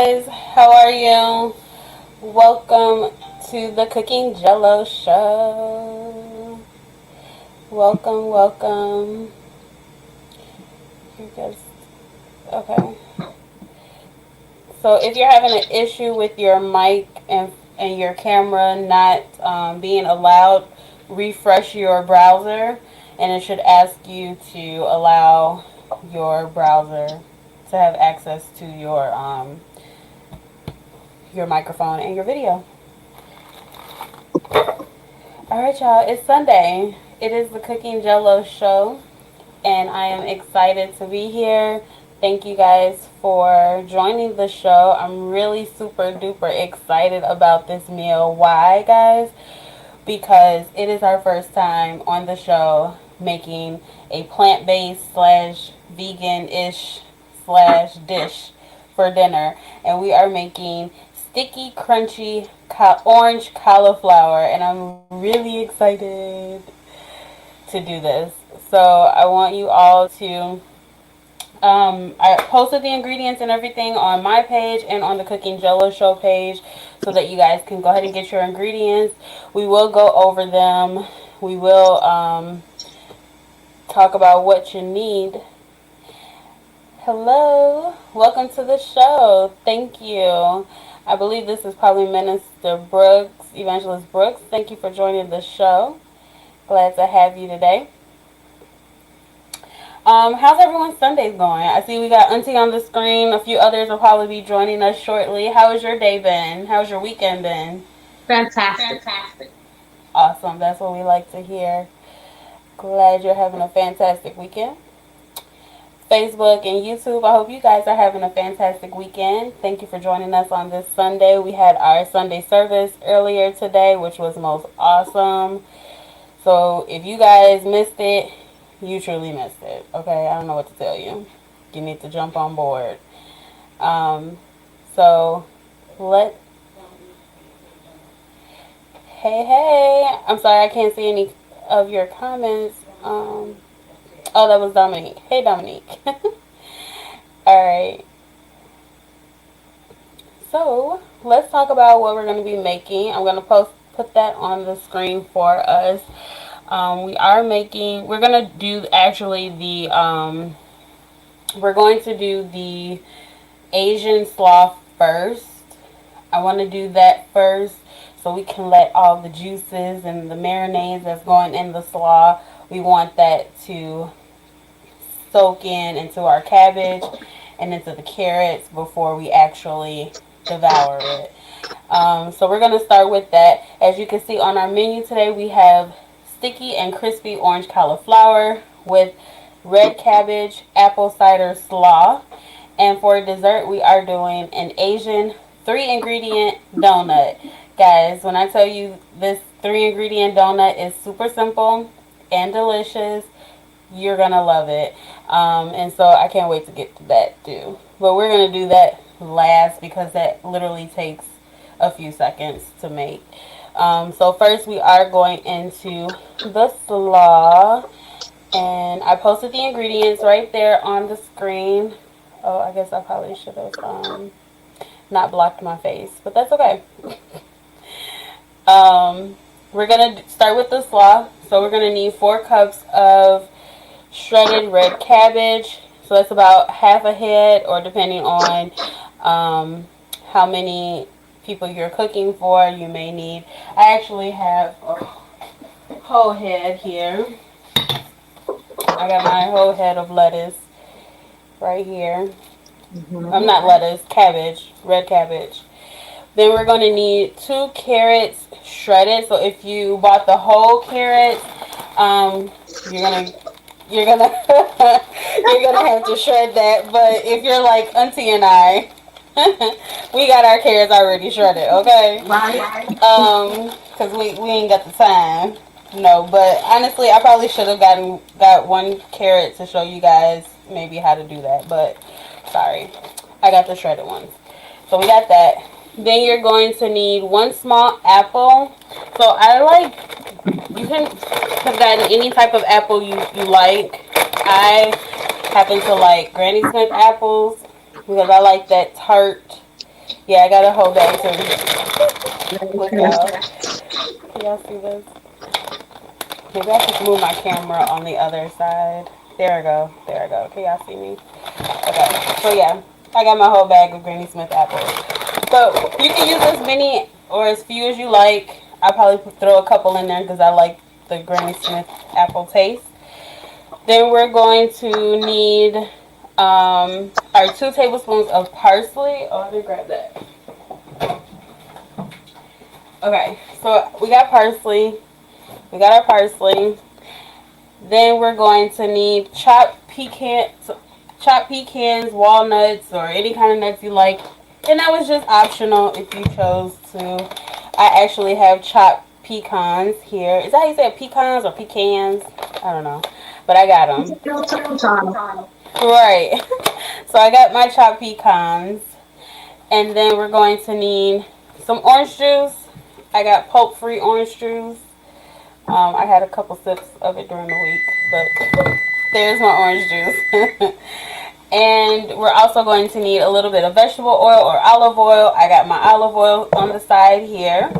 guys, how are you? Welcome to the Cooking Jello show. Welcome, welcome. You guys, okay. So if you're having an issue with your mic and your camera not being allowed, refresh your browser, and it should ask you to allow your browser to have access to your microphone and your video. Alright, y'all, it's Sunday. It is the Cooking Jello show, and I am excited to be here. Thank you guys for joining the show. I'm really super duper excited about this meal. Why, guys? Because it is our first time on the show making a plant-based slash vegan-ish slash dish for dinner, and we are making sticky crunchy orange cauliflower, and I'm really excited to do this. So I want you all to I posted the ingredients and everything on my page and on the Cooking Jello show page so that you guys can go ahead and get your ingredients. We will go over them. We will talk about what you need. Hello, welcome to the show. Thank you. I believe this is probably Minister Brooks, Evangelist Brooks. Thank you for joining the show. Glad to have you today. How's everyone's Sundays going? I see we got Auntie on the screen. A few others will probably be joining us shortly. How has your day been? How's your weekend been? Fantastic. Awesome. That's what we like to hear. Glad you're having a fantastic weekend. Facebook and YouTube, I hope you guys are having a fantastic weekend. Thank you for joining us on this Sunday. We had our Sunday service earlier today, which was most awesome. So if you guys missed it, you truly missed it. Okay, I don't know what to tell you. You need to jump on board. So let. Hey. I'm sorry I can't see any of your comments. Oh, that was Dominique. Hey, Dominique. All right. So let's talk about what we're going to be making. I'm going to put that on the screen for us. We're going to do actually we're going to do the Asian slaw first. I want to do that first so we can let all the juices and the marinades that's going in the slaw, we want that to soak into our cabbage and into the carrots before we actually devour it. So we're going to start with that. As you can see on our menu today, we have sticky and crispy orange cauliflower with red cabbage apple cider slaw. And for dessert, we are doing an Asian 3-ingredient donut. Guys, when I tell you this 3-ingredient donut is super simple and delicious, you're going to love it. And so I can't wait to get to that too. But we're going to do that last because that literally takes a few seconds to make. So first we are going into the slaw, and I posted the ingredients right there on the screen. Oh, I guess I probably should have not blocked my face, but that's okay. We're going to start with the slaw. So we're going to need 4 cups of shredded red cabbage. So that's about half a head, or depending on how many people you're cooking for, you may need. I actually have a whole head here. I got my whole head of lettuce right here. I'm not lettuce, cabbage, red cabbage. Then we're going to need 2 carrots shredded. So if you bought the whole carrots, you're gonna you're gonna have to shred that. But if you're like Auntie and I, we got our carrots already shredded, okay? Right. Because we ain't got the time. No, but honestly, I probably should have got 1 carrot to show you guys maybe how to do that. But sorry, I got the shredded ones. So we got that. Then you're going to need 1 small apple. So you can put that in any type of apple you like. I happen to like Granny Smith apples because I like that tart Yeah, I got a whole bag too. Look, y'all. Okay. Can y'all see this? Maybe I should move my camera on the other side. There I go. There I go. Can y'all see me? Okay. So yeah, I got my whole bag of Granny Smith apples. So you can use as many or as few as you like. I probably throw a couple in there because I like the Granny Smith apple taste. Then we're going to need our 2 tablespoons of parsley. Oh, I didn't grab that. Okay, so we got parsley. We got our parsley. Then we're going to need chopped pecans, walnuts, or any kind of nuts you like. And that was just optional if you chose to. I actually have chopped pecans here. Is that how you say it? Pecans or pecans? I don't know. But I got them. Still time. Right. So I got my chopped pecans. And then we're going to need some orange juice. I got pulp-free orange juice. I had a couple sips of it during the week, but there's my orange juice. And we're also going to need a little bit of vegetable oil or olive oil. I got my olive oil on the side here.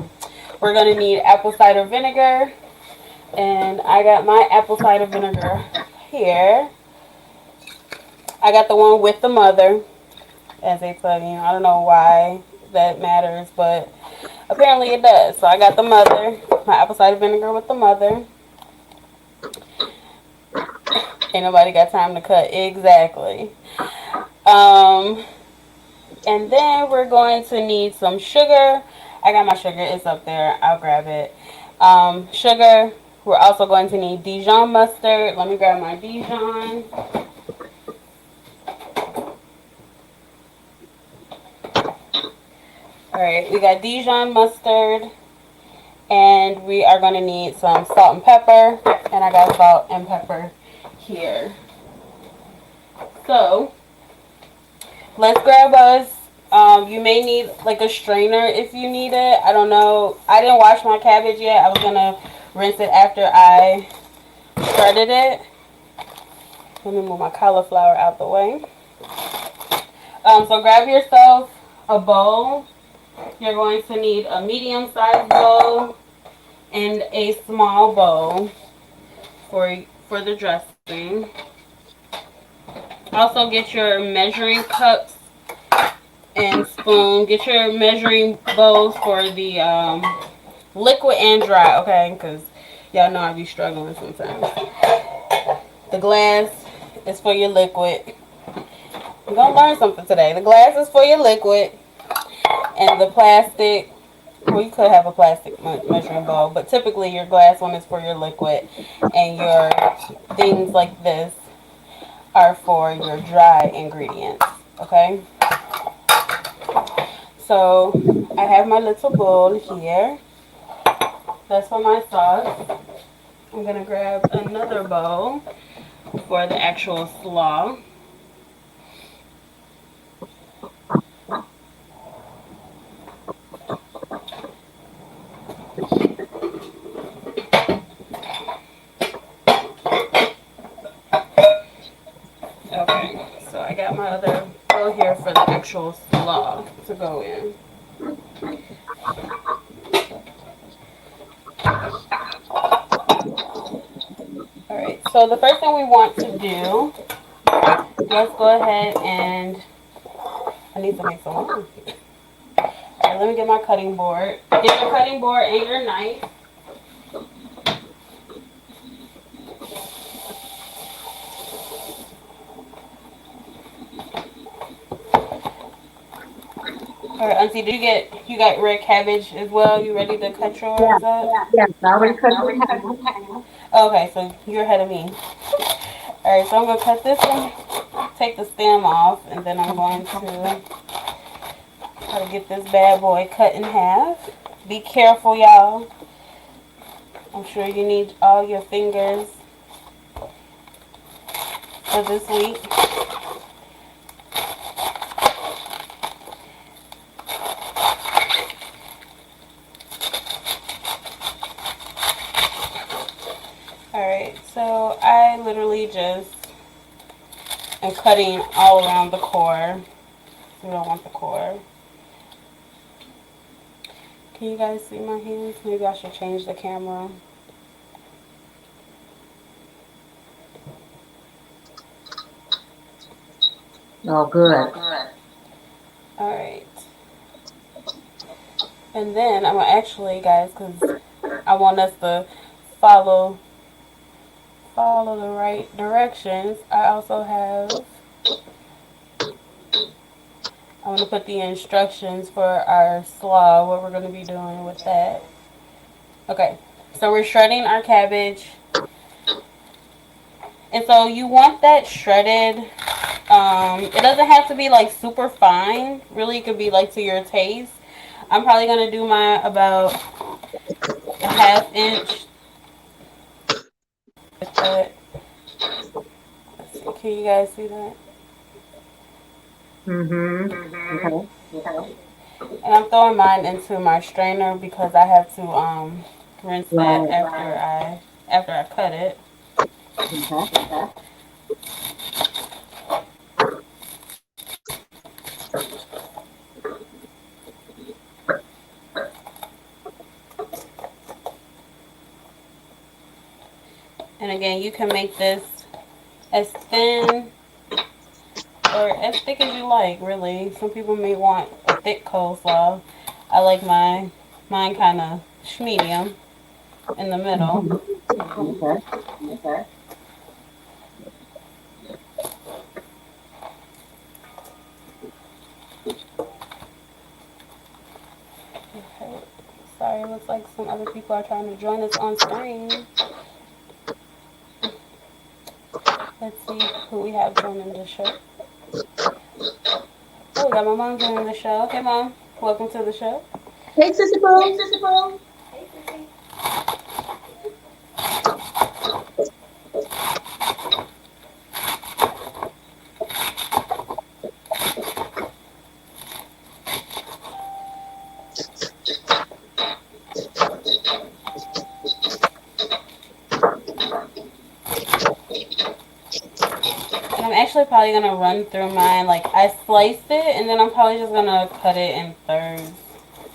We're going to need apple cider vinegar. And I got my apple cider vinegar here. I got the one with the mother, as they tell you. I don't know why that matters, but apparently it does. So I got the mother, my apple cider vinegar with the mother. Ain't nobody got time to cut. Exactly. Um, and then we're going to need some sugar. I got my sugar. It's up there. I'll grab it. Sugar. We're also going to need Dijon mustard. Let me grab my Dijon. Alright, we got Dijon mustard. And we are going to need some salt and pepper. And I got salt and pepper here. So, let's grab us. You may need like a strainer if you need it. I don't know. I didn't wash my cabbage yet. I was going to rinse it after I shredded it. Let me move my cauliflower out the way. So grab yourself a bowl. You're going to need a medium-sized bowl and a small bowl for the dressing. Also get your measuring cups and spoon. Get your measuring bowls for the liquid and dry, okay? Because y'all know I be struggling sometimes. The glass is for your liquid. We're going to learn something today. The glass is for your liquid. And the plastic, well, you could have a plastic measuring bowl, but typically your glass one is for your liquid. And your things like this are for your dry ingredients, okay? So I have my little bowl here. That's for my sauce. I'm going to grab another bowl for the actual slaw. Okay, so I got my other bowl here for the actual slaw to go in. Alright, so the first thing we want to do, let's go ahead and, I need to make some more. Alright, let me get my cutting board. Get your cutting board and your knife. Alright, Auntie, you got red cabbage as well? You ready to cut Yeah. yours up? Yes, I already cut it in half. Okay, so you're ahead of me. Alright, so I'm going to cut this one, take the stem off, and then I'm going to try to get this bad boy cut in half. Be careful, y'all. I'm sure you need all your fingers for this week. Alright, so I literally just am cutting all around the core. We don't want the core. Can you guys see my hands? Maybe I should change the camera. Oh, good. Alright. And then I'm going to actually, guys, because I want us to follow follow the right directions. I also have, I want to put the instructions for our slaw, what we're going to be doing with that. Okay, so we're shredding our cabbage. And so you want that shredded. It doesn't have to be like super fine. Really, it could be like to your taste. I'm probably going to do mine about a half inch. But, let's see, can you guys see that? Mm-hmm. Okay. And I'm throwing mine into my strainer because I have to rinse that Right. after I cut it. Okay. And again, you can make this as thin or as thick as you like, really. Some people may want a thick coleslaw. I like mine kind of medium in the middle. Mm-hmm. Okay. Okay. Sorry, it looks like some other people are trying to join us on screen. Let's see who we have joining the show. Oh, we got my mom joining the show. Okay, mom, welcome to the show. Hey, Sissy Boo. And I'm actually probably gonna run through mine. Like I sliced it, and then I'm probably just gonna cut it in thirds.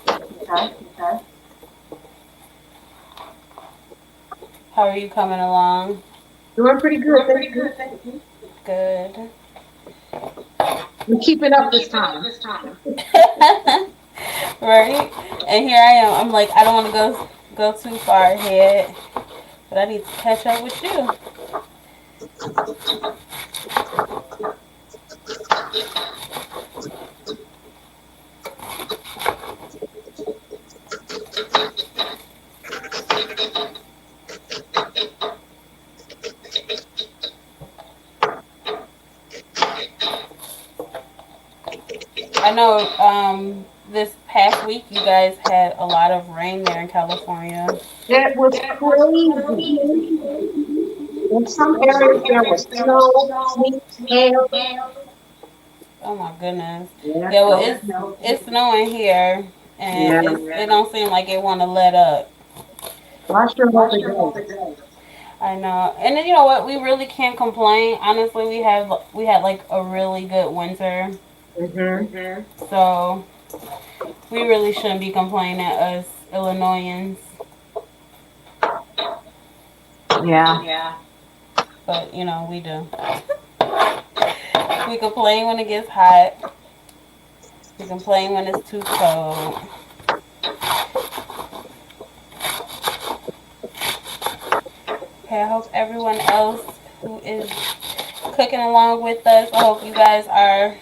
Okay. How are you coming along? Doing pretty good. Thank you. Good. We're keeping up this time. Right? And here I am. I'm like, I don't want to go too far ahead, but I need to catch up with you. I know this past week you guys had a lot of rain there in California. It was crazy. In some areas there was snow, sleet, hail. Oh my goodness. Yeah. Yeah, well So, it's snowing here, and yeah. it don't seem like it want to let up. Well, I sure hope it does. I know, and then you know what? We really can't complain. Honestly, we had like a really good winter, Mm-hmm. so we really shouldn't be complaining, us Illinoisans. Yeah. But you know we do. We complain when it gets hot. We complain when it's too cold. Okay, I hope everyone else who is cooking along with us, I hope you guys are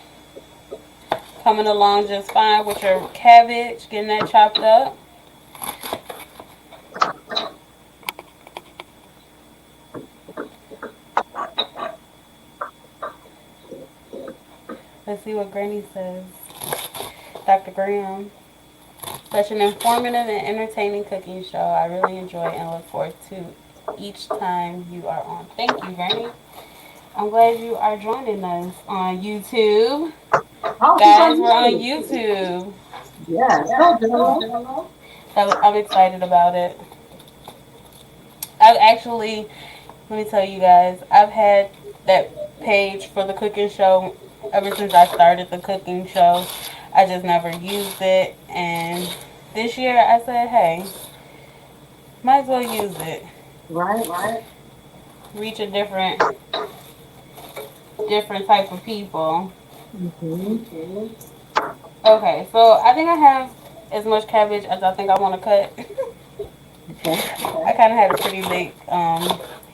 coming along just fine with your cabbage, getting that chopped up. Let's see what Granny says. Dr. Graham. Such an informative and entertaining cooking show. I really enjoy and look forward to each time you are on. Thank you, Granny. I'm glad you are joining us on YouTube. Oh, she's on Guys, we're on YouTube. YouTube. Yes. Go, Jello. I'm excited about it. I've actually, let me tell you guys, I've had that page for the cooking show ever since I started the cooking show. I just never used it, and this year I said, hey, might as well use it. Right? Reach a different type of people. Mm-hmm. Okay, so I think I have as much cabbage as I think I want to cut. Okay. I kind of had a pretty big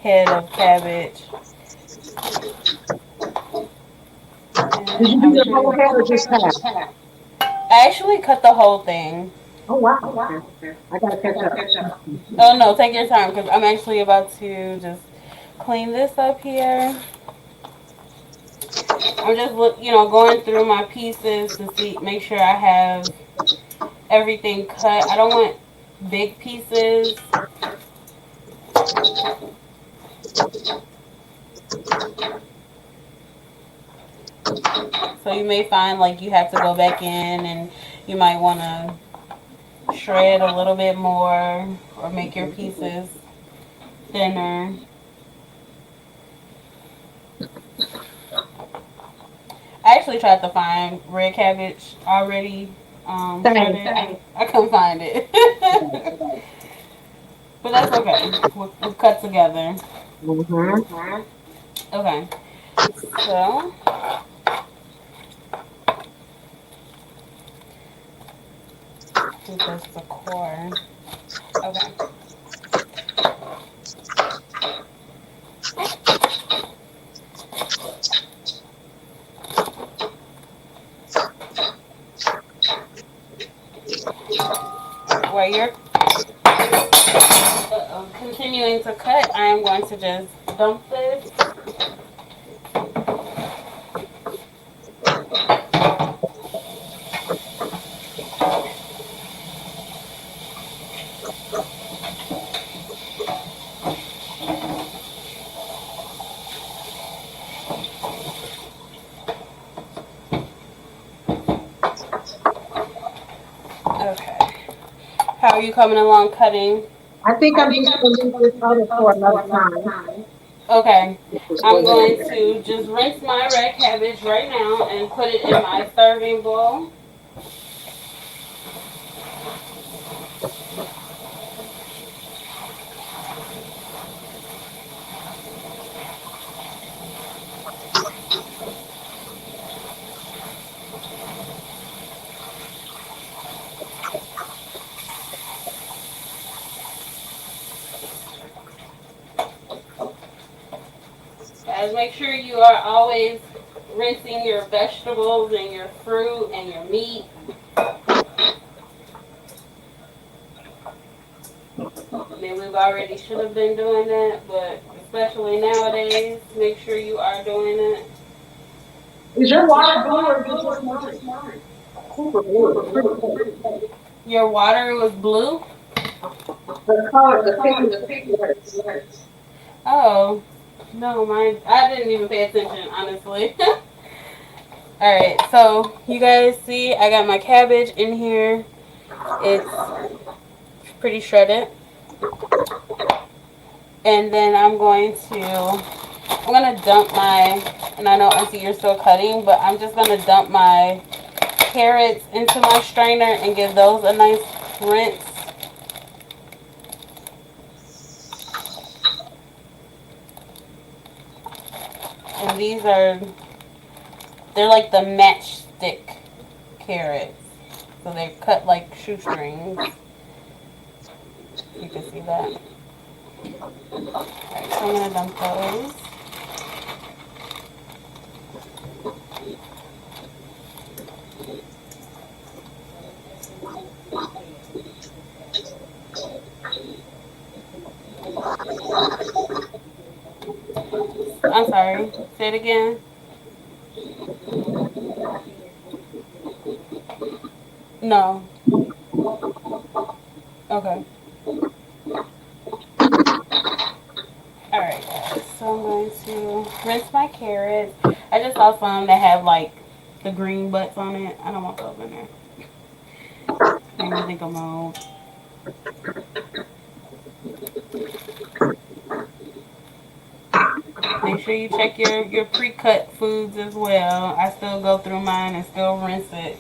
head of cabbage, Did and you do I'm the whole pretty. head or just half? I actually cut the whole thing. Oh, wow. Okay. I gotta catch up. Oh no, take your time because I'm actually about to just clean this up here. I'm just going through my pieces to see, make sure I have everything cut. I don't want big pieces, so you may find like you have to go back in and you might want to shred a little bit more or make your pieces thinner. I actually tried to find red cabbage already Same. shredded. I couldn't find it. But that's okay. We'll cut together. Mm-hmm. Okay. So, I think that's the core. Okay. Alright, while you're continuing to cut, I am going to just dump this. Okay. How are you coming along cutting? I think I'm just gonna leave this other for another time. Okay. Just go I'm ahead. going to just rinse my red cabbage right now and put it in my serving bowl. Guys, make sure you are always rinsing your vegetables and your fruit and your meat. I mean, we've already should have been doing that, but especially nowadays, make sure you are doing it. Is your water blue or is it just mine? Super blue. It's pretty good. Your water was blue? The color, the thickness of the words. Oh, no, mine. I didn't even pay attention, honestly. Alright, so you guys see, I got my cabbage in here. It's pretty shredded. And then I'm gonna dump my, and I know Auntie you're still cutting, but I'm just gonna dump my carrots into my strainer and give those a nice rinse. And they're like the matchstick carrots. So they're cut like shoestrings. You can see that. Alright, so I'm gonna dump those. I'm sorry. Say it again. No. Okay. Alright, guys. So I'm going to rinse my carrots. I just saw some that have like the green butts on it. I don't want those in there. Made me think of mold. Make sure you check your pre-cut foods as well. I still go through mine and still rinse it.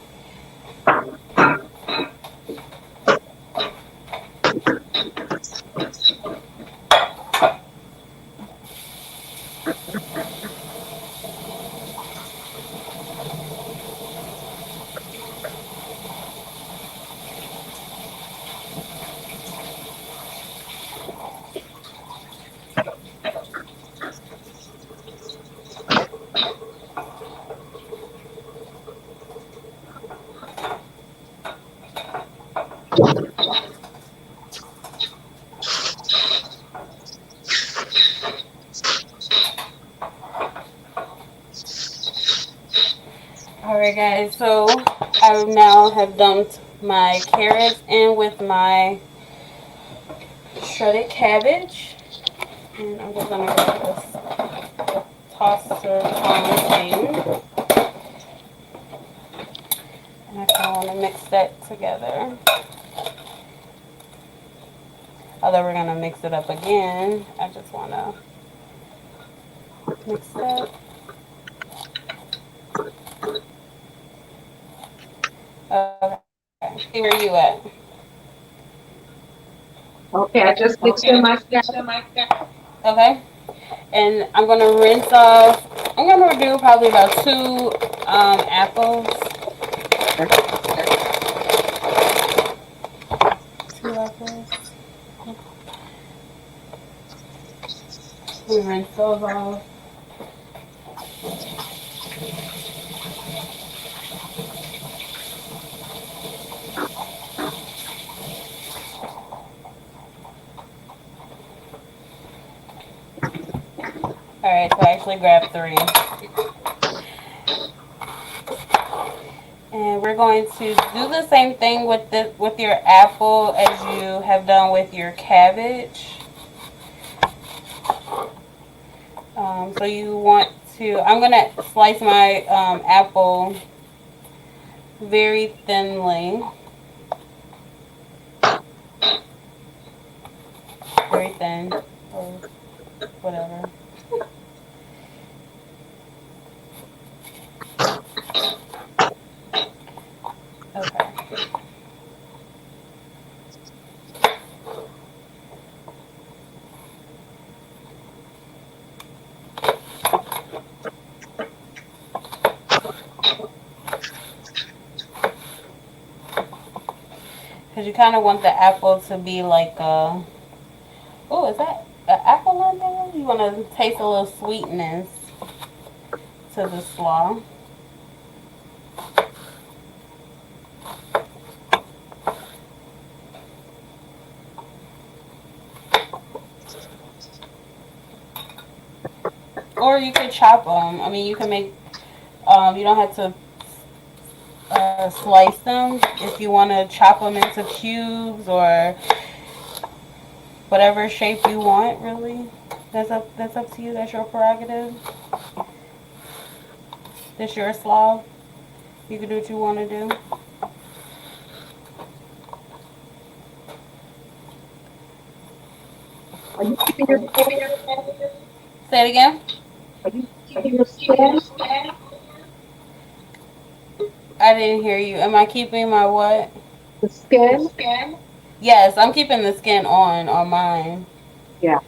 Alright guys, so I now have dumped my carrots in with my shredded cabbage. And I'm just gonna grab this tosser tongs thing. And I kind of want to mix that together. Although we're gonna mix it up again, I just want to mix that. Okay. See where you at? Okay, I just mixed in my carrot. Okay. And I'm gonna rinse off. I'm gonna do probably about two apples. Two apples. We rinse those off. Alright, so I actually grabbed three. And we're going to do the same thing with your apple as you have done with your cabbage. So you want to, I'm going to slice my apple very thinly. Very thin, or whatever. Okay. Because you kind of want the apple to be like a... Oh, is that an apple on there? You want to taste a little sweetness to the slaw. Or you could chop them. I mean, you can make... you don't have to slice them. If you want to chop them into cubes or whatever shape you want, really. That's up to you. That's your prerogative. That's your slaw. You can do what you want to do. Are you keeping your skin? Say it again. Are you keeping your skin? I didn't hear you. Am I keeping my what? The skin? Yes, I'm keeping the skin on mine. Yeah.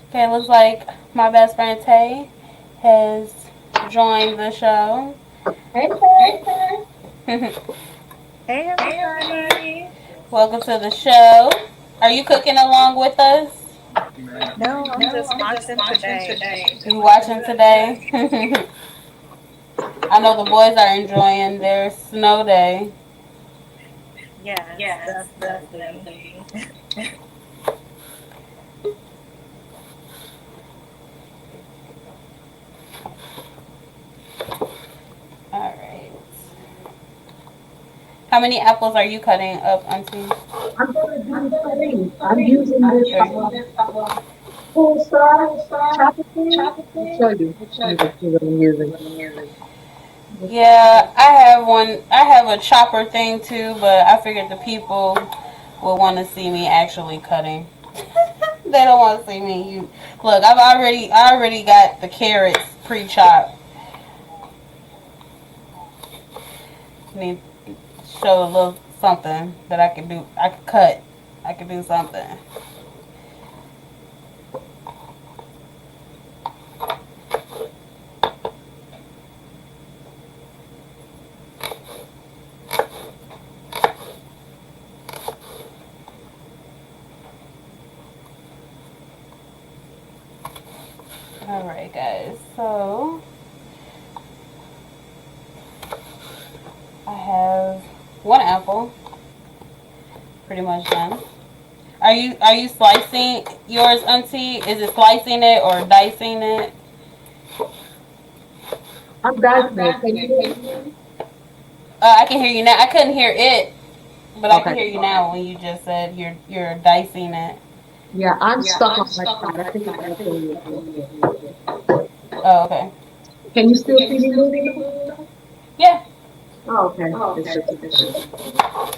Okay, looks like my best friend Tay has joined the show. Hey, Hey everybody! Welcome to the show. Are you cooking along with us? No, I'm just watching today. You watching today? I know the boys are enjoying their snow day. Yes, definitely. All right. How many apples are you cutting up, Auntie? I'm going to do the same. I'm using this full size chopper thing. I'll show you. Let me just see what I'm using. Yeah, I have one. I have a chopper thing too, but I figured the people will want to see me actually cutting. They don't want to see me. You look. I already got the carrots pre-chopped. Need to show a little something that I can do. I can cut. I can do something. Alright, guys. So, I have one apple pretty much done. Are you slicing yours, Auntie? Is it slicing it or dicing it? I'm dicing it. Can you hear me? I can hear you now. I couldn't hear it, but I can Okay. hear you now when you just said you're dicing it. Yeah, I'm stuck on my side. I think it's echoing a little bit. Oh, okay. Can you still see me moving? Yeah. Oh, okay. It should be good.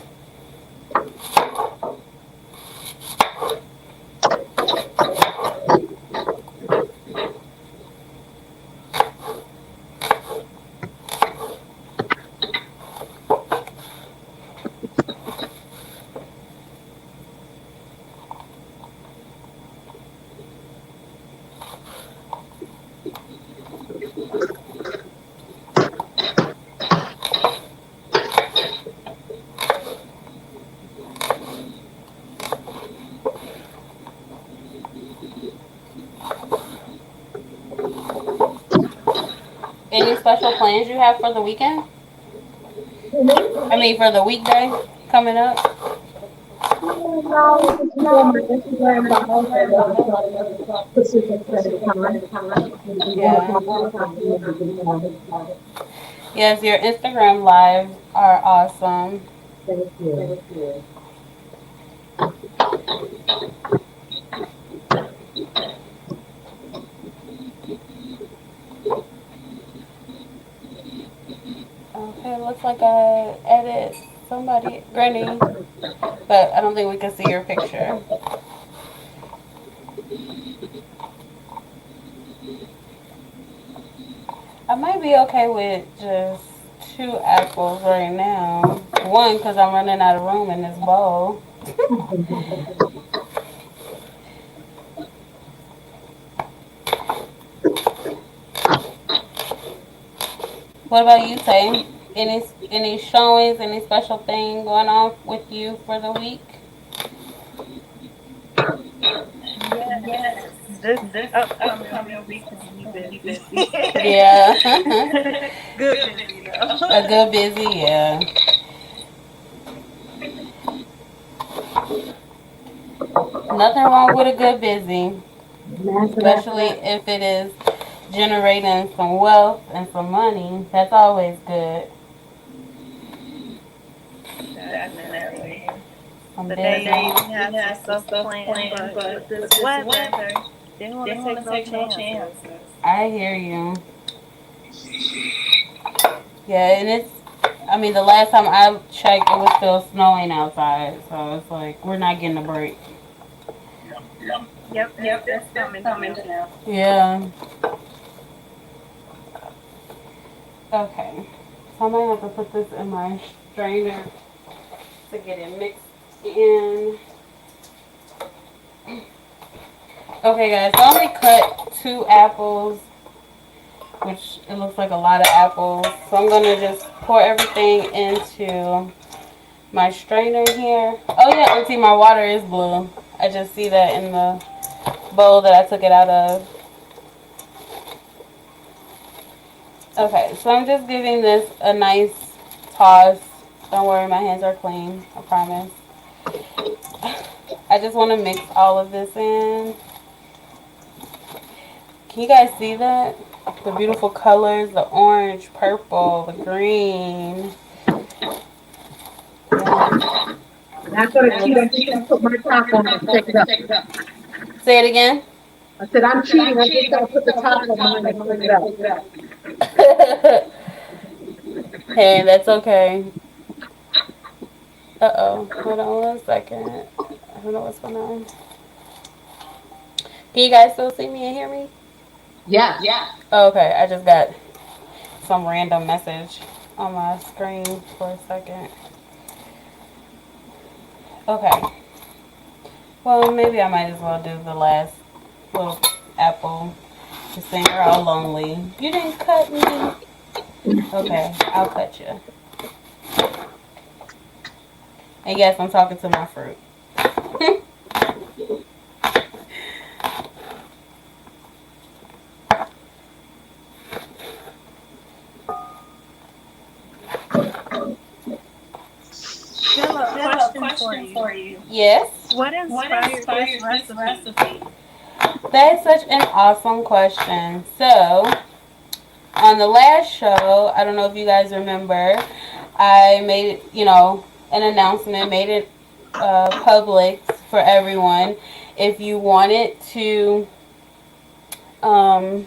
Any special plans you have for the weekend? Mhm. I mean, for the weekday coming up? No, just be on my Instagram live at 11 o'clock Pacific Standard Time. It'll be 1 Yeah. o'clock your time, Monday through Friday. Yes, your Instagram lives are awesome. Thank you. Okay, looks like I edit somebody, Granny, but I don't think we can see your picture. I might be okay with just two apples right now. One, because I'm running out of room in this bowl. What about you, Tay? Any showings, any special thing going on with you for the week? Yes, this upcoming week is gonna be busy. Yeah. Good busy though. A good busy, yeah. Nothing wrong with a good busy, Amen for that. especially if it is generating some wealth and some money. That's always good. Definitely. Some The days busy. we had some stuff planned, but with this weather, didn't want to take no chances. I hear you. Yeah, and I mean, the last time I checked, it was still snowing outside. So it's like, we're not getting a break. Yep, it's coming too. Yeah. Okay. So I might have to put this in my strainer to get it mixed in. Okay, guys. So I only cut two apples, which it looks like a lot of apples. So I'm going to just pour everything into my strainer here. Oh, yeah. Auntie, my water is blue. I just see that in the bowl that I took it out of. Okay, so I'm just giving this a nice toss. Don't worry, my hands are clean. I promise. I just want to mix all of this in. Can you guys see that? The beautiful colors, the orange, purple, the green. Yeah. I'm not going to cheat. I'm just going to put my top on and shake it up. Say it again. I said, I'm cheating. I'm just going to put the top on mine and shake it up. Hey, that's okay. Uh-oh. Hold on 1 second. I don't know what's going on. Can you guys still see me and hear me? Yes. Oh, okay. I just got some random message on my screen for a second. Okay. Well, maybe I might as well do the last little apple. Just saying you're all lonely. You didn't cut me. Okay, I'll cut you. And yes, I'm talking to my fruit. Yes. What inspired this recipe? That's such an awesome question. So, on the last show, I don't know if you guys remember, I made, an announcement, made it public for everyone. If you wanted to, um,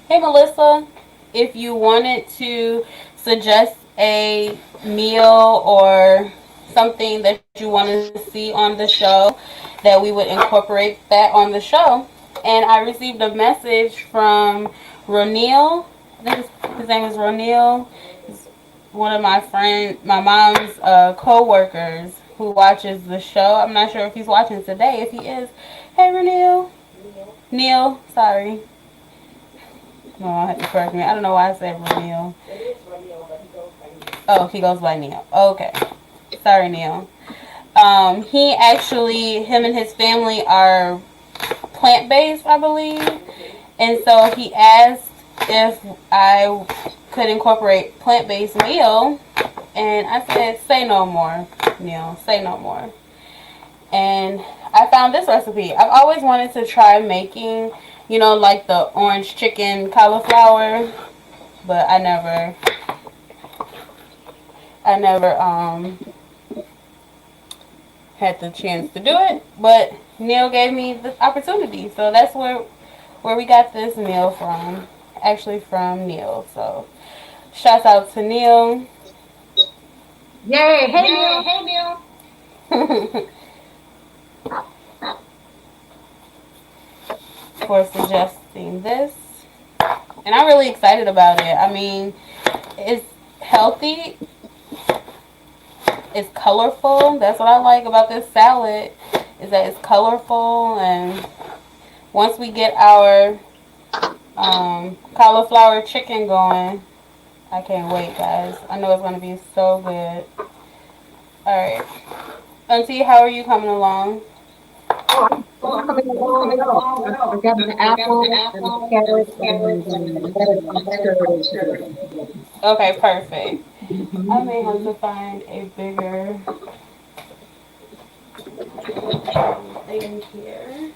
hey Melissa, if you wanted to suggest a meal or something that you want to see on the show, that we would incorporate that on the show. And I received a message from Ronil. I think his name is Ronil. He's one of my mom's co-workers who watches the show. I'm not sure if he's watching today. If he is, hey Ronil. Neil, sorry. No, I had to correct me. I don't know why I said Ronil. Oh, he goes by Neil. Okay. Sorry, Neil. He actually, him and his family are plant based, I believe. And so he asked if I could incorporate plant based meal. And I said, say no more, Neil. Say no more. And I found this recipe. I've always wanted to try making, like the orange chicken cauliflower, but I never had the chance to do it. But Neil gave me the opportunity, so that's where we got this meal from. Actually, from Neil. So shouts out to Neil. Yay! Hey, Yay! Neil. Hey, Neil. For suggesting this. And I'm really excited about it. I mean, it's healthy, it's colorful. That's what I like about this salad, is that it's colorful. And once we get our cauliflower chicken going, I can't wait, guys. I know it's going to be so good. Alright. Auntie, how are you coming along? I'm coming along well. I got an apple and a carrot and lettuce and stirred into it. Okay, perfect. I Mhm. may have to find a bigger thing here.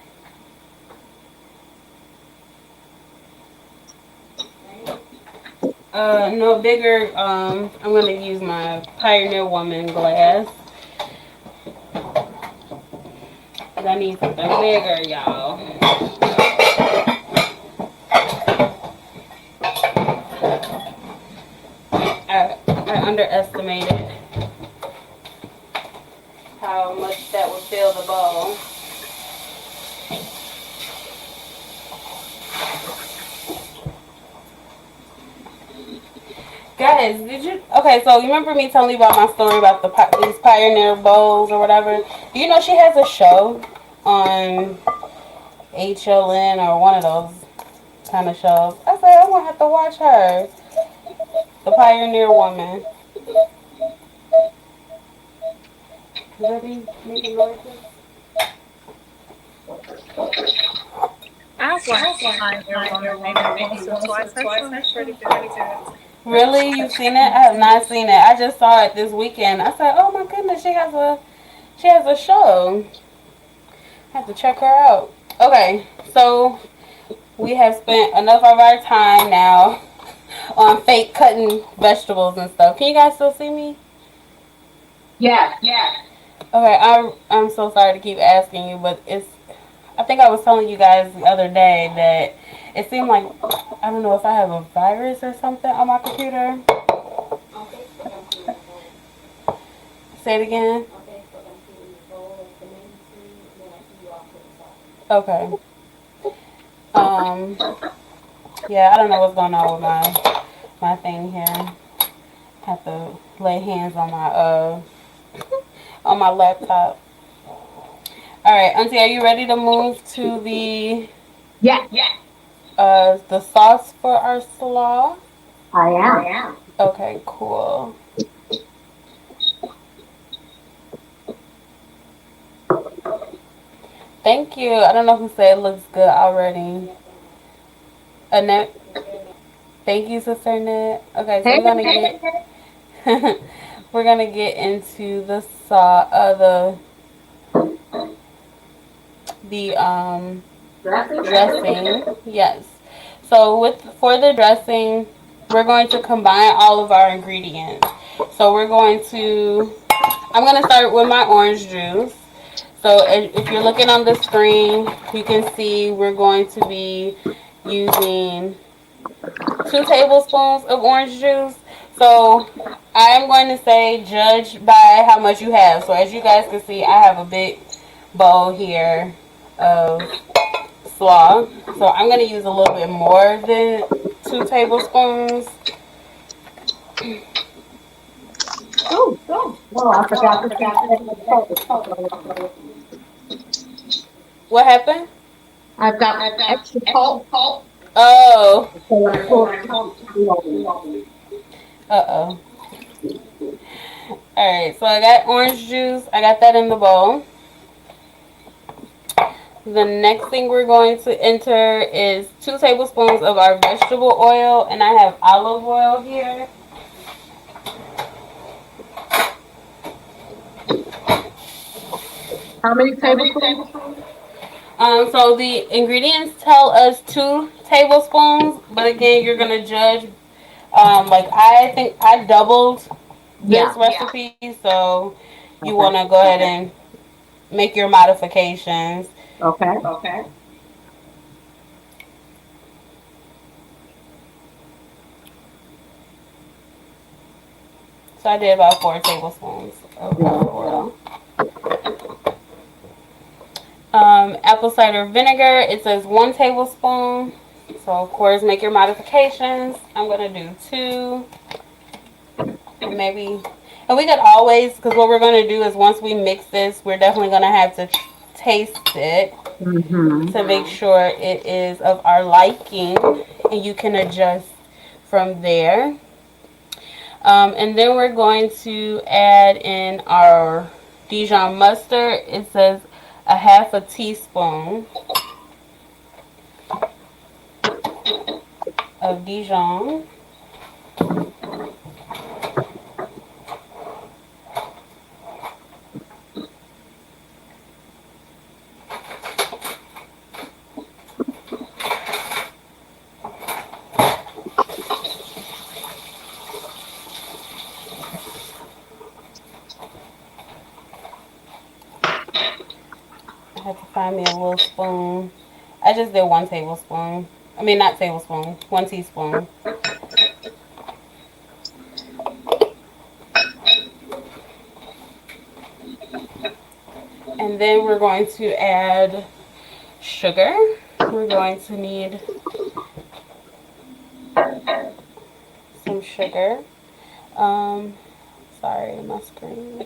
No bigger. I'm gonna use my Pioneer Woman glass. Cause I need something bigger, y'all. I underestimated how much that would fill the bowl. Guys, did you? Okay, so you remember me telling you about my story about these Pioneer bowls or whatever? Do you know she has a show on HLN or one of those kind of shows? I said I'm gonna have to watch her, the Pioneer Woman. Is that me making noises? I've watched Pioneer Woman maybe once or twice. Her show is pretty good. Really? You've seen it? I have not seen it. I just saw it this weekend. I said, "Oh my goodness, she has a show. I have to check her out." Okay, so we have spent enough of our time now on fake cutting vegetables and stuff. Can you guys still see me? Yes. Okay, I'm so sorry to keep asking you, but it's. I think I was telling you guys the other day that it seemed like I don't know if I have a virus or something on my computer. Say it again. Okay. Um. Yeah, I don't know what's going on with my thing here. Have to lay hands on my on my laptop. All right, Auntie, are you ready to move to Yes, the sauce for our slaw? I am. Okay, cool. Thank you. I don't know who said it looks good already. Annette. Thank you, Sister Annette. Okay, so Hey, we're gonna get into the sauce. the Dressing? dressing. Yes. So for the dressing, we're going to combine all of our ingredients. So we're going to I'm going to start with my orange juice. So if you're looking on the screen, you can see we're going to be using 2 tablespoons of orange juice. So I'm going to say judge by how much you have. So as you guys can see, I have a big bowl here of slaw. So I'm going to use a little bit more than 2 tablespoons. Oh, no, I forgot to see extra salt. So What happened? I've got extra salt. Oh. So I put below. Uh-oh. Alright, so I got orange juice. I got that in the bowl. The next thing we're going to enter is 2 tablespoons of our vegetable oil, and I have olive oil here. How many tablespoons? So the ingredients tell us 2 tablespoons, but again, you're gonna judge. Like I think I doubled Yeah. this recipe, so you want to go ahead and make your modifications. Okay. So I did about 4 tablespoons of Yeah. olive oil. Apple cider vinegar, it says 1 tablespoon. So of course, make your modifications. I'm gonna do 2, maybe. And we could always, because what we're gonna do is once we mix this, we're definitely gonna have to taste it Mm-hmm. to make sure it is of our liking, and you can adjust from there. And then we're going to add in our Dijon mustard. It says a half a teaspoon of Dijon. I have to find me a little spoon. I just did 1 tablespoon. I mean, not tablespoon, 1 teaspoon. And then we're going to add sugar. We're going to need some sugar. Um, Sorry, my screen.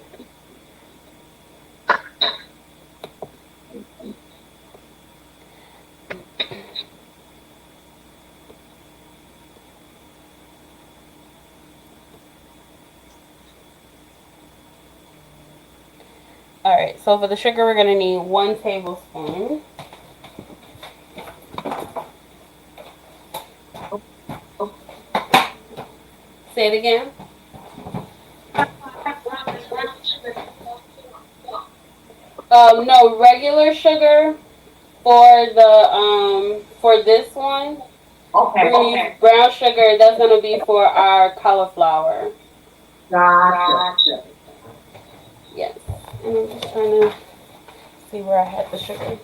Alright, so for the sugar, we're going to need 1 tablespoon. Say it again. No, regular sugar for this one. We're Okay. gonna use brown sugar. That's gonna be for our cauliflower. Gotcha. Yes. And I'm just trying to see where I had the sugar.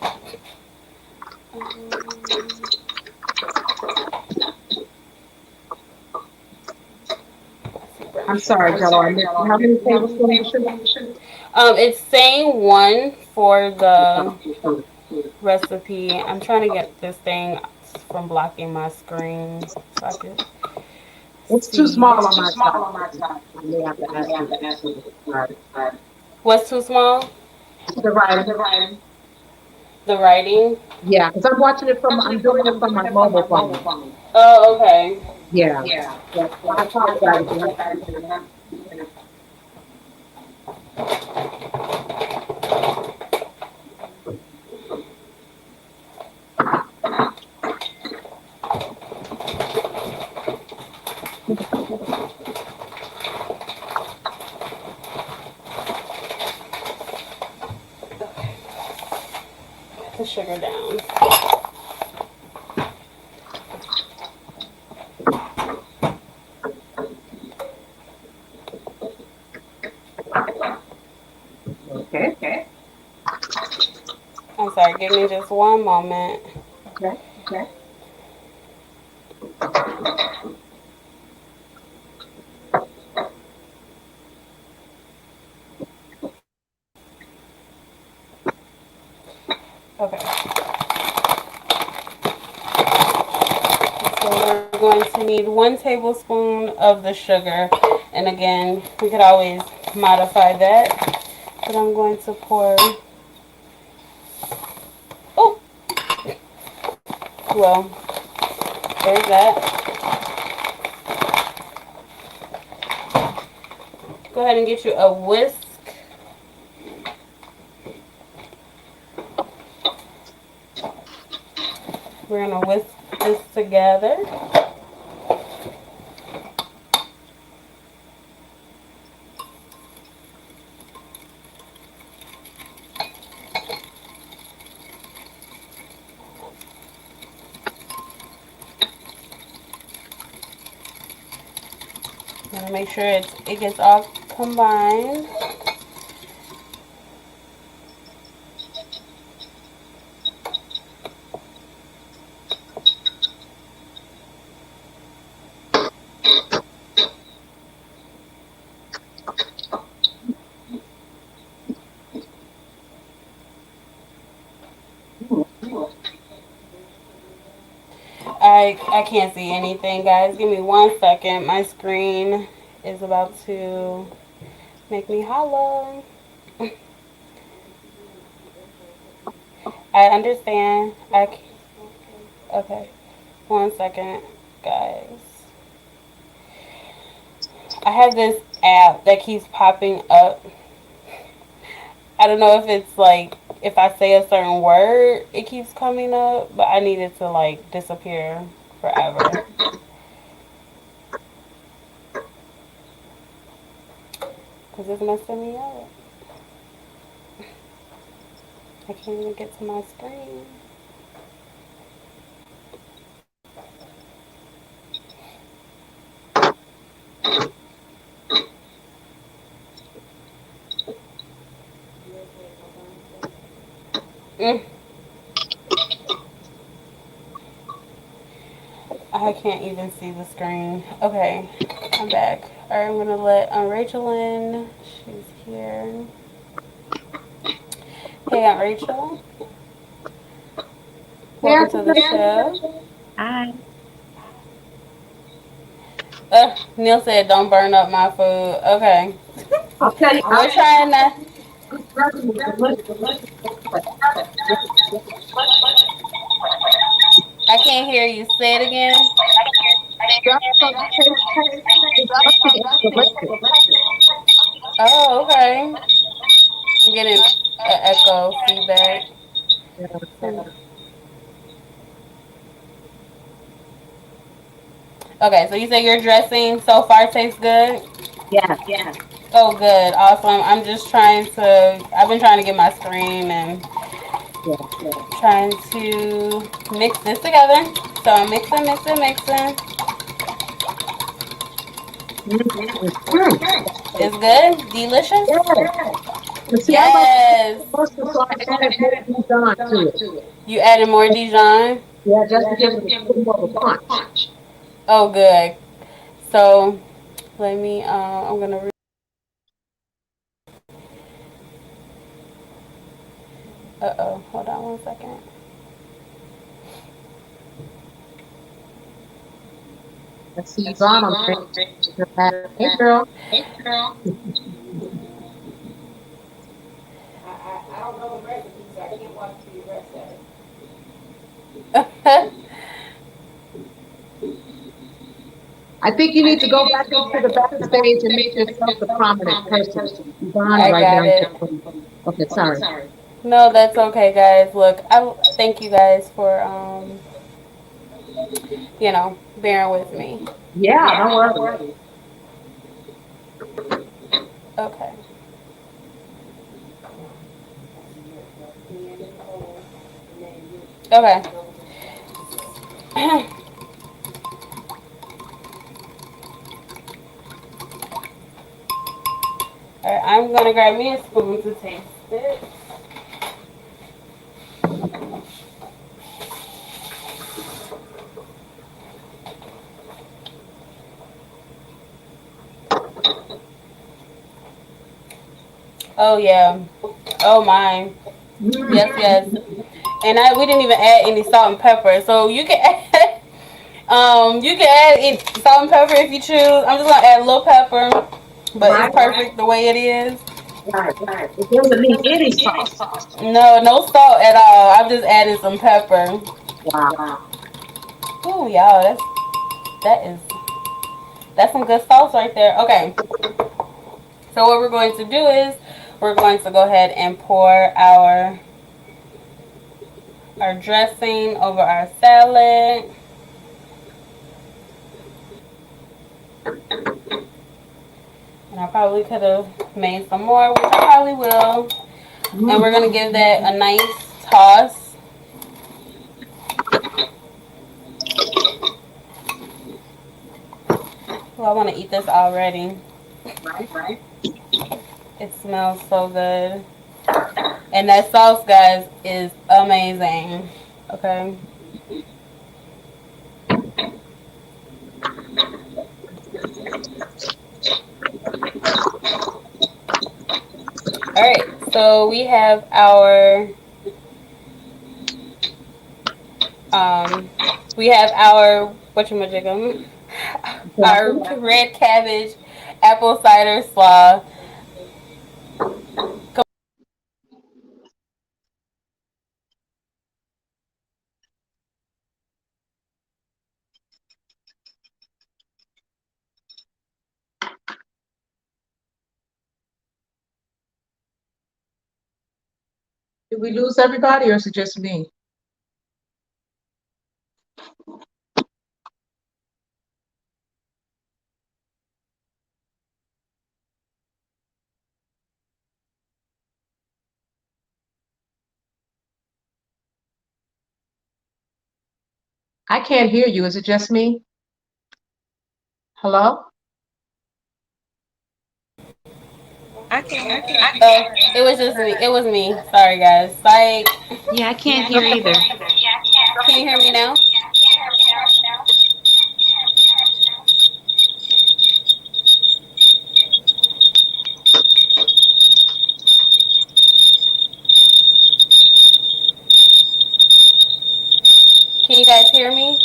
I'm sorry, Jello. I missed how many tablespoons of sugar? It's saying 1 for the recipe. I'm trying to get this thing from blocking my screen so I can It's too see. small on my side. I may have to ask you. Sorry. What's too small? The writing. The writing. Yeah, because I'm doing it from my mobile phone. Oh, okay. Yeah. Yeah. I apologize if you have to. The sugar down. Okay. I'm sorry, give me just one moment. Okay. Okay, so we're going to need 1 tablespoon of the sugar. And again, we could always modify that. But I'm going to pour, oh, well, there's that. Go ahead and get you a whisk. We're going to whisk this together. I'm going to make sure it gets all combined. I can't see anything, guys. Give me 1 second. My screen is about to make me holler. I understand. Okay. 1 second, guys. I have this app that keeps popping up. I don't know if it's like if I say a certain word, it keeps coming up, but I need it to like disappear forever because it's messing me up. I can't even get to my screen. Mm, I can't even see the screen. Okay, I'm back. All right, I'm gonna let Rachel in. She's here. Hey, Aunt Rachel. There. Welcome to the show. Hi. Neil said, "Don't burn up my food." Okay, I'll tell you, we're trying to. I'm starting with delicious. But I can't hear you. Say it again. just so taste is nothing is delicious. Oh, okay. I'm getting an echo feedback. Yeah. Okay, so you say your dressing so far tastes good? Yes. Oh, good. Awesome. I'm just trying to, I've been trying to get my screen and Yeah. trying to mix this together. So I'm mixing. Mm-hmm. It's good? Delicious? Yeah. But see, I like Yes. mustard, so I added more Dijon to it. You added more Dijon? Yeah, just to give it a little more of a punch. Oh, good. So let me, I'm going to, uh-oh, hold on 1 second. I see Yvonne on the back. Hey, girl. I don't know the recipe, so I can't watch the recipe. I think you need to go back into the backstage and make yourself the prominent person. Yvonne I right got now. it. Okay, sorry. No, that's okay, guys. Look, I thank you guys for bearing with me. Yeah, no worries. Okay. Okay. Alright, I'm gonna grab me a spoon to taste it. Oh yeah. Oh my. Yes, yes. And we didn't even add any salt and pepper. So you can add you can add salt and pepper if you choose. I'm just gonna add a little pepper, but it's Right, perfect the way it is. right. It doesn't need any salt. No, no salt at all. I'm just adding some pepper. Wow. Ooh, y'all, that is that's some good sauce right there. Okay, so what we're going to do is we're going to go ahead and pour our dressing over our salad. And I probably could have made some more, which I probably will. And we're gonna give that a nice toss. Oh, I want to eat this already. Right, right. It smells so good. And that sauce, guys, is amazing. Okay. All right. So um we have our whatchamajigam, our red cabbage apple cider slaw. Did we lose everybody or is it just me? I can't hear you. Is it just me? Hello? I can hear you. Oh, it was just me. It was me. Sorry, guys. Like, Yeah, I can't hear either. can you hear me now? Can you guys hear me?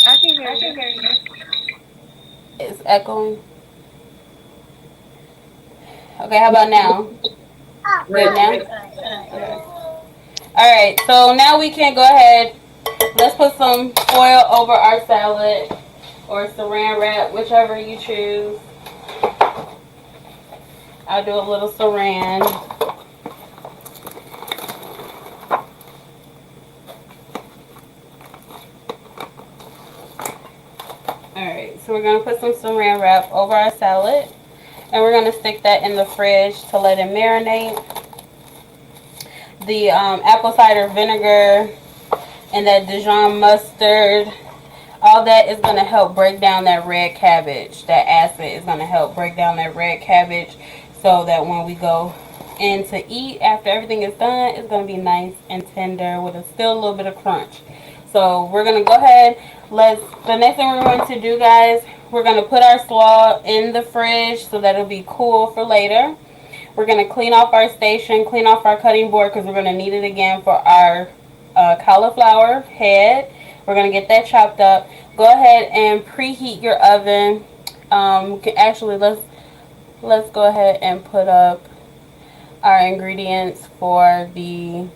I can hear you. It's echoing. Okay, how about now? Good Great. now? Okay. Alright, so now we can go ahead. Let's put some foil over our salad or saran wrap, whichever you choose. I'll do a little saran. Alright, so we're going to put some saran wrap over our salad. And we're going to stick that in the fridge to let it marinate. The apple cider vinegar and that Dijon mustard, all that is going to help break down that red cabbage. That acid is going to help break down that red cabbage so that when we go in to eat after everything is done, it's going to be nice and tender with still a little bit of crunch. So we're going to go ahead. The next thing we're going to do, guys, we're going to put our slaw in the fridge so that it'll be cool for later. We're going to clean off our station, clean off our cutting board because we're going to need it again for our cauliflower head. We're going to get that chopped up. Go ahead and preheat your oven. Actually, let's go ahead and put up our ingredients for the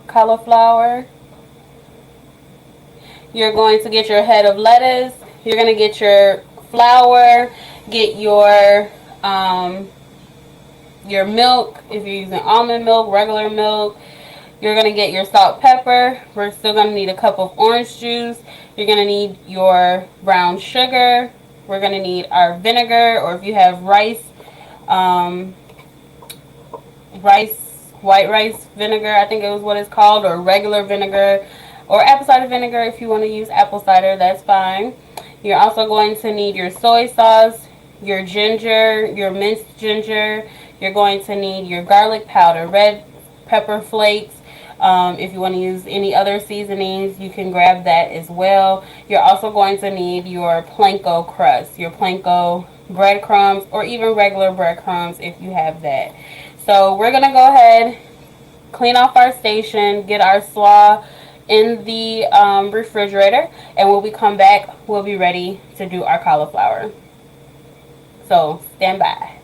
cauliflower. You're going to get your head of lettuce. You're going to get your flour. Get your milk. If you're using almond milk, regular milk. You're going to get your salt, pepper. We're still going to need a cup of orange juice. You're going to need your brown sugar. We're going to need our vinegar, or if you have rice white rice vinegar, I think it was what it's called, or regular vinegar, or apple cider vinegar. If you want to use apple cider, that's fine. You're also going to need your soy sauce, your ginger, your minced ginger. You're going to need your garlic powder, red pepper flakes. If you want to use any other seasonings, you can grab that as well. You're also going to need your panko crust, your panko breadcrumbs, or even regular breadcrumbs if you have that. So we're going to go ahead, clean off our station, get our slaw in the refrigerator, and when we come back, we'll be ready to do our cauliflower. So stand by.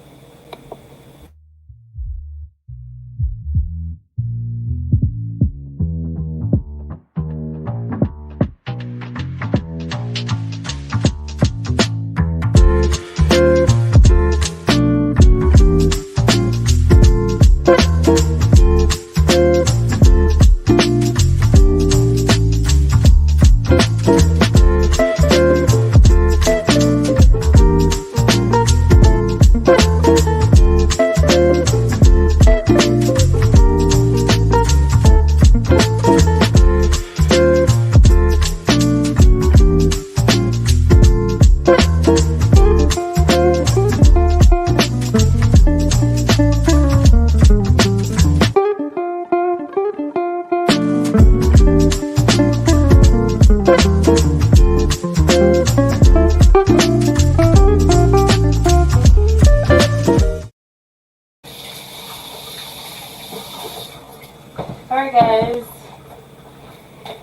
Alright guys,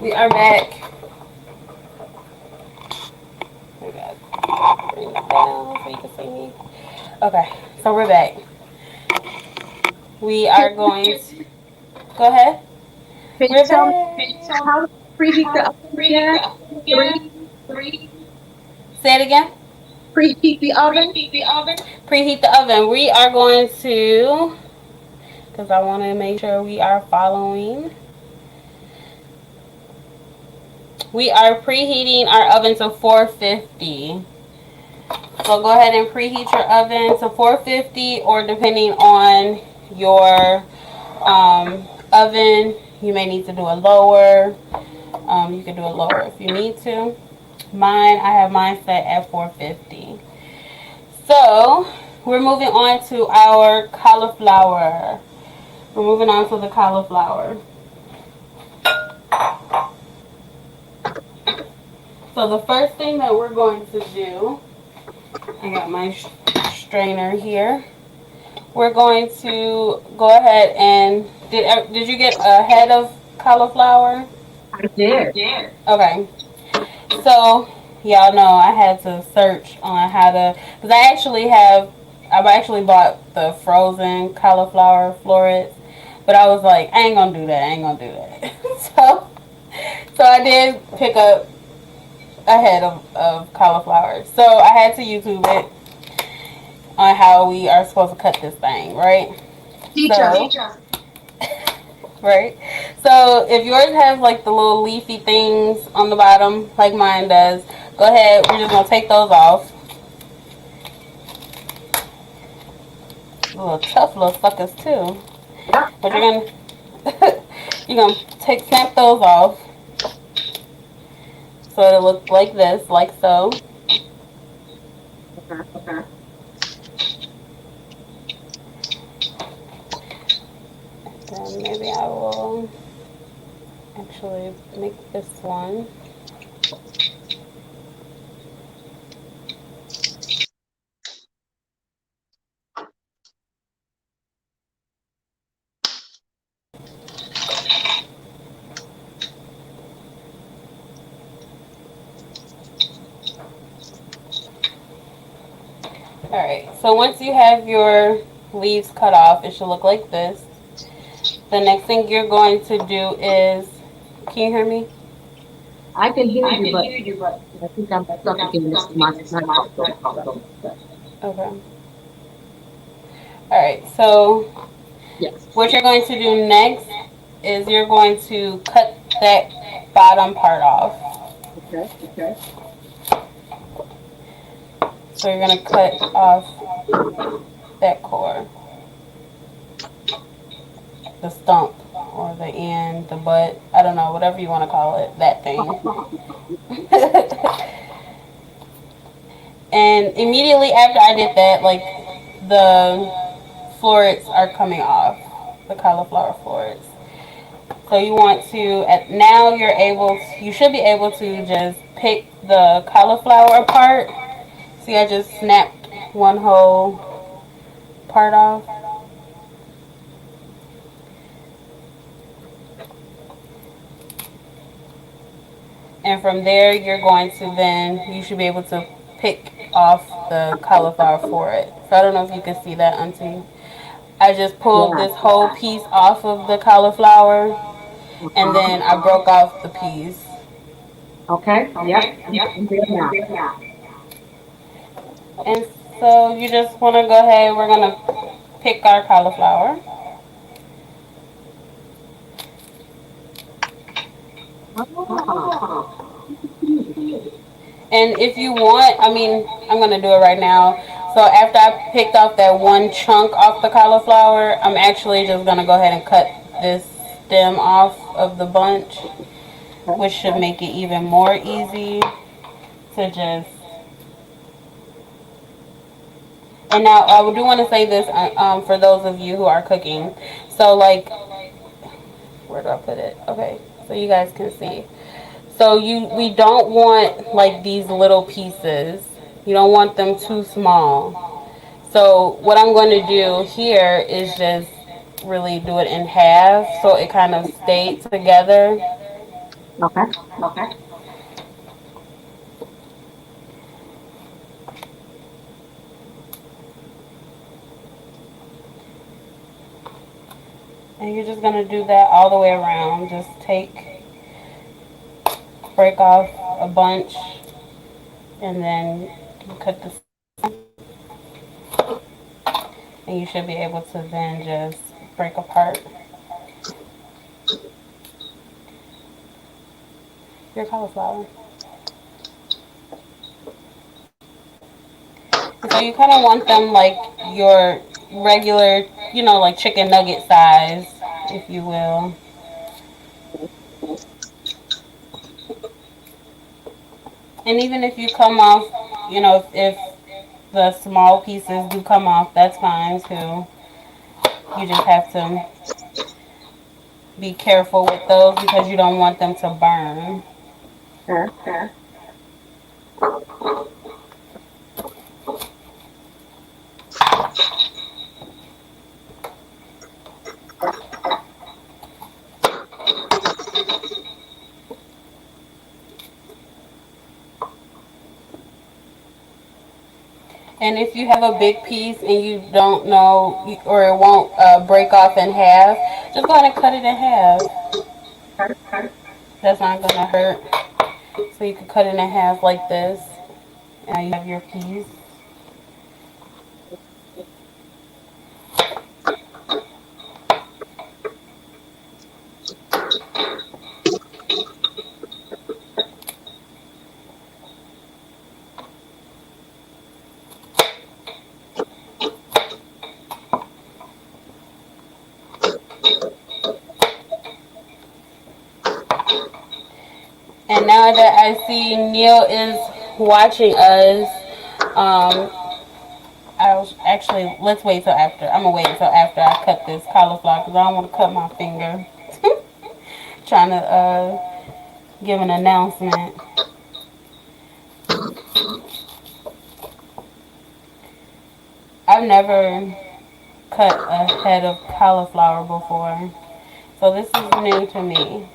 we are back. Oh God, bring that down so you can see me. Okay, so we're back. We are going to, go ahead. Can you We're tell me back. how to preheat the oven again? Three, Say it again. preheat the oven. Preheat the oven. We are going to, because I want to make sure we are following. We are preheating our oven to 450. So go ahead and preheat your oven to 450, or depending on your oven, you may need to do a lower. You can do a lower if you need to. I have mine set at 450. So we're moving on to our cauliflower. We're moving on to the cauliflower. So the first thing that we're going to do, I got my strainer here. We're going to go ahead and, did you get a head of cauliflower? I did. Okay. So y'all know I had to search on how to, because I've actually bought the frozen cauliflower florets, but I was like, I ain't gonna do that. So I did pick up a head of cauliflower. So I had to YouTube it on how we are supposed to cut this thing, right? Teach us. Right? So if yours has like the little leafy things on the bottom, like mine does, go ahead. We're just gonna take those off. Little tough little suckers too. But you're gonna snap those off. So it'll look like this, like so. Okay. Then maybe I will actually make this one. Alright, so once you have your leaves cut off, it should look like this. The next thing you're going to do is, can you hear me? I can hear you, but I think I'm stuck in this microphone. Okay. Alright, so Yes. what you're going to do next is you're going to cut that bottom part off. Okay. So you're going to cut off that core. the stump or the end, the butt. I don't know, whatever you want to call it, that thing. And immediately after I did that, like the florets are coming off, the cauliflower florets. So you want to, at now you're able to, you should be able to just pick the cauliflower apart. See, I just snapped one whole part off. And from there, you're going to then, you should be able to pick off the cauliflower for it. So I don't know if you can see that, Auntie. I just pulled Yeah. this whole piece off of the cauliflower, and Uh-huh. then I broke off the piece. Okay. Yep. I'm there now. And so you just want to go ahead, we're going to pick our cauliflower. Oh, And if you want, I mean, I'm going to do it right now. So after I picked off that one chunk off the cauliflower, I'm actually just going to go ahead and cut this stem off of the bunch, okay. which should make it even more easy to just. And now I do want to say this for those of you who are cooking. So like, where do I put it? Okay, so you guys can see. So we don't want like these little pieces. You don't want them too small. So what I'm going to do here is just really do it in half so it kind of stayed together. Okay. And you're just going to do that all the way around. Just break off a bunch, and then you cut the, and you should be able to then just break apart your cauliflower. And so you kind of want them like your regular, like chicken nugget size, if you will. And even if you come off, if the small pieces do come off, that's fine too. You just have to be careful with those because you don't want them to burn. Okay. And if you have a big piece and you don't know, or it won't break off in half, just go ahead and cut it in half. That's not going to hurt. So you can cut it in half like this. And now you have your piece. And now that I see Neil is watching us, um, let's wait till after. I'm going to wait until after I cut this cauliflower because I don't want to cut my finger. Trying to give an announcement. I've never cut a head of cauliflower before, so this is new to me.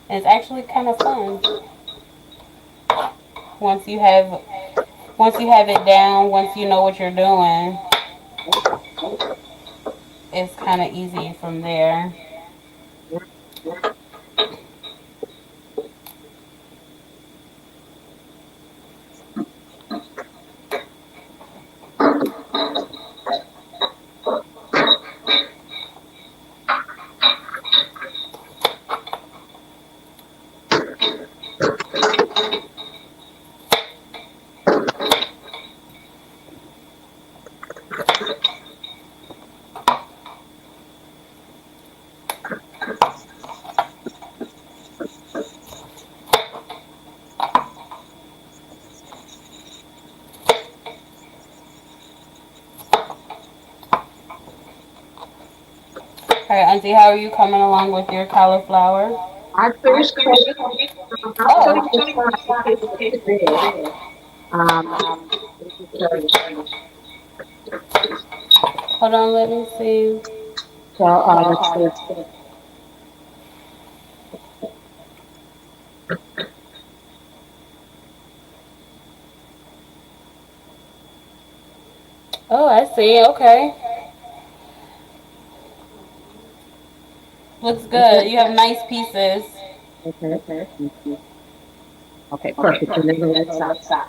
And it's actually kind of fun once you have it down. Once you know what you're doing, it's kind of easy from there. All right, Auntie, how are you coming along with your cauliflower? I finished cutting. I'll show you the side in case it's too big. Um, let me show you. Hold on, let me see. So, let's see. Oh, I see. Okay. Looks good. You have nice pieces. Okay. Okay, perfect. And then the right side.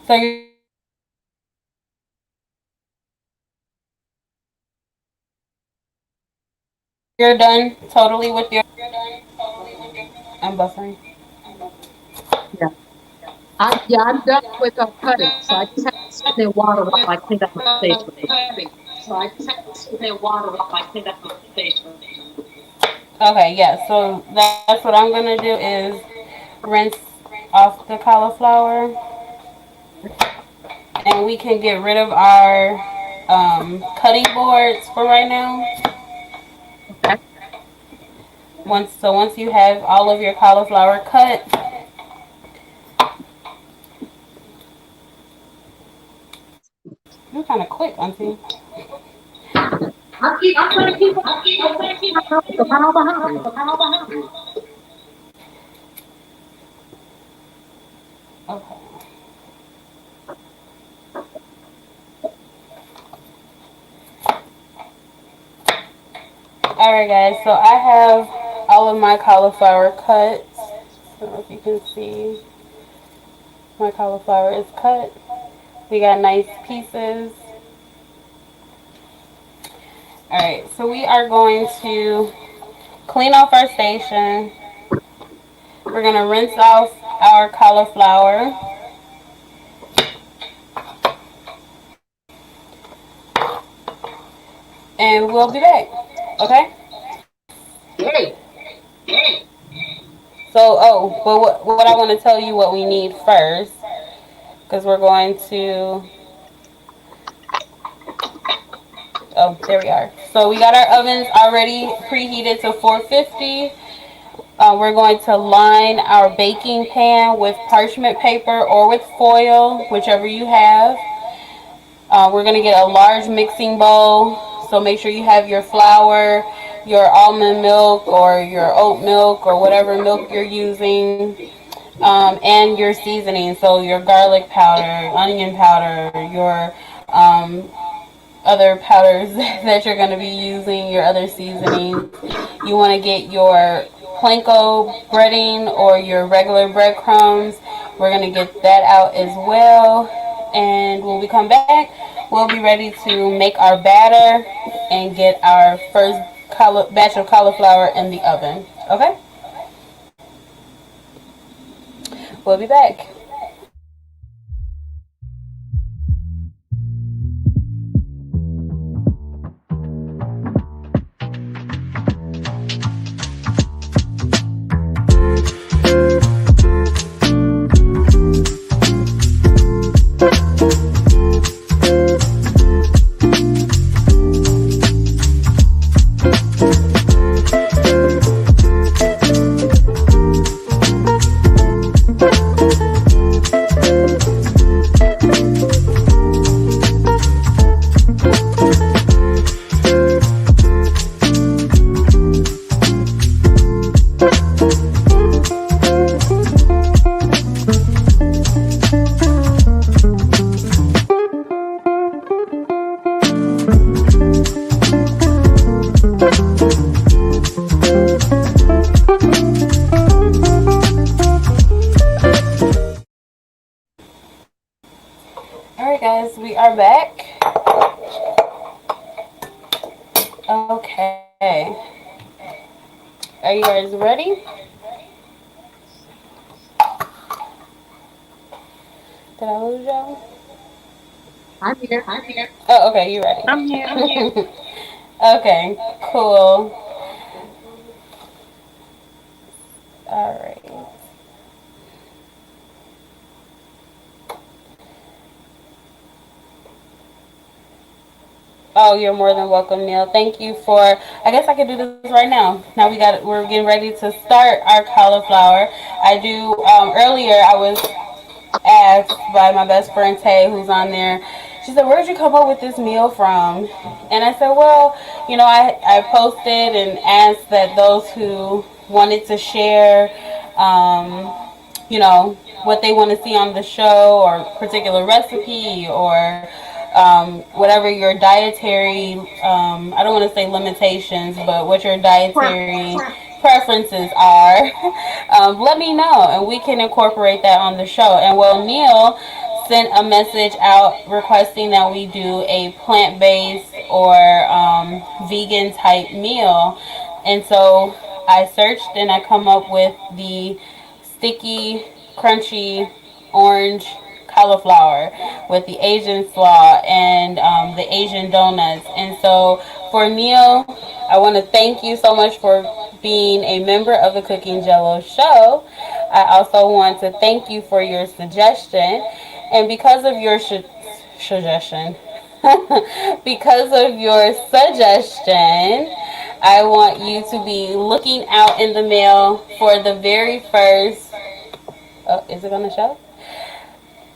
So you're done totally with your I'm buffering. Yeah. I'm done with cutting. So I just have to sit there and water while I clean up my space for the Okay, yeah. So that's what I'm gonna do is rinse off the cauliflower, and we can get rid of our cutting boards for right now. Okay. Once you have all of your cauliflower cut, you're kind of quick, Auntie. I'm trying to keep up. It's a mile behind. Okay. All right, guys. So I have all of my cauliflower cut. I don't know if you can see. My cauliflower is cut. We got nice pieces. All right, so we are going to clean off our station. We're going to rinse off our cauliflower. And we'll be back. Okay? Yay. So, but what I want to tell you what we need first, because we're going to. Oh, there we are. So we got our ovens already preheated to 450. We're going to line our baking pan with parchment paper or with foil, whichever you have. We're going to get a large mixing bowl. So make sure you have your flour, your almond milk, or your oat milk, or whatever milk you're using, and your seasoning. So your garlic powder, onion powder, your other powders that you're going to be using, your other seasonings. You want to get your planko breading or your regular breadcrumbs. We're going to get that out as well. And when we come back, we'll be ready to make our batter and get our first batch of cauliflower in the oven. Okay? We'll be back. All right, guys, we are back. Okay. Are you guys ready? Did I lose y'all? I'm here. Oh, okay, you ready. I'm here. Okay, cool. All right. Oh, you're more than welcome, Neil. Thank you for. I guess I could do this right now. Now we're getting ready to start our cauliflower. I do. Earlier, I was asked by my best friend Tay, who's on there. She said, "Where'd you come up with this meal from?" And I said, "Well, I posted and asked that those who wanted to share, what they want to see on the show or particular recipe or whatever your dietary, I don't want to say limitations, but what your dietary preferences are, let me know and we can incorporate that on the show." And well, Neil sent a message out requesting that we do a plant-based or vegan type meal. And so I searched and I come up with the sticky, crunchy orange cauliflower with the Asian slaw and the Asian donuts. And so for Neil, I want to thank you so much for being a member of the Cooking Jello show. I also want to thank you for your suggestion. And because of your suggestion, because of your suggestion, I want you to be looking out in the mail for the very first. Oh, is it on the show?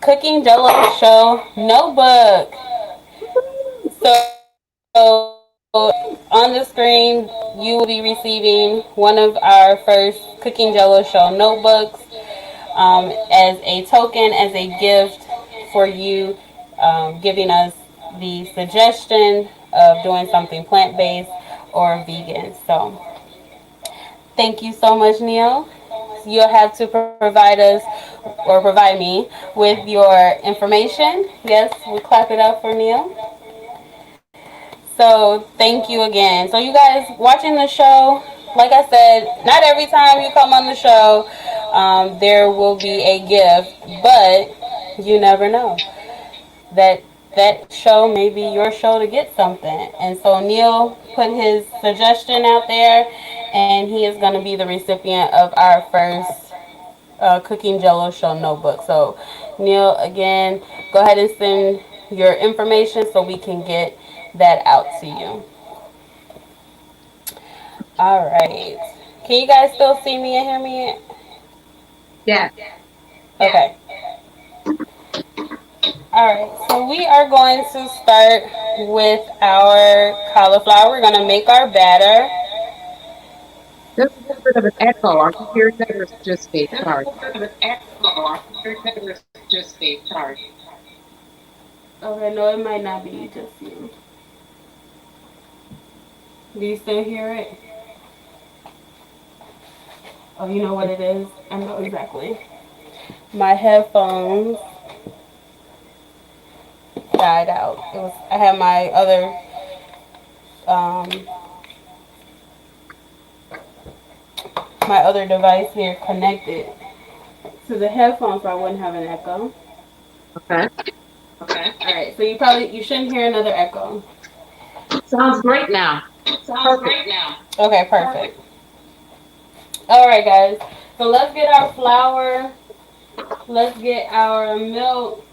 Cooking Jello show notebook. So on the screen, you will be receiving one of our first Cooking Jello show notebooks as a token, as a gift for you, giving us the suggestion of doing something plant based or vegan. So thank you so much, Neil. You'll have to provide us or provide me with your information. Yes, we'll clap it up for Neil. So thank you again. So you guys watching the show, like I said, not every time you come on the show, there will be a gift, but you never know. That that show may be your show to get something. And so Neil put his suggestion out there, and he is going to be the recipient of our first Cooking Jello show notebook. So Neil, again, go ahead and send your information so we can get that out to you. All right. Can you guys still see me and hear me? Yeah. Okay. All right. So we are going to start with our cauliflower. We're going to make our batter. There's a little bit of an echo. Are you hearing that or is it just me? Sorry. Okay, no, it might not be just you. Do you still hear it? Oh, you know what it is? I know exactly. My headphones died out. I had um my other device here connected to the headphones so I wouldn't have an echo. Okay. Alright, so you shouldn't hear another echo. Sounds great now. Perfect. Okay, perfect. Alright guys. So let's get our flour. Let's get our milk.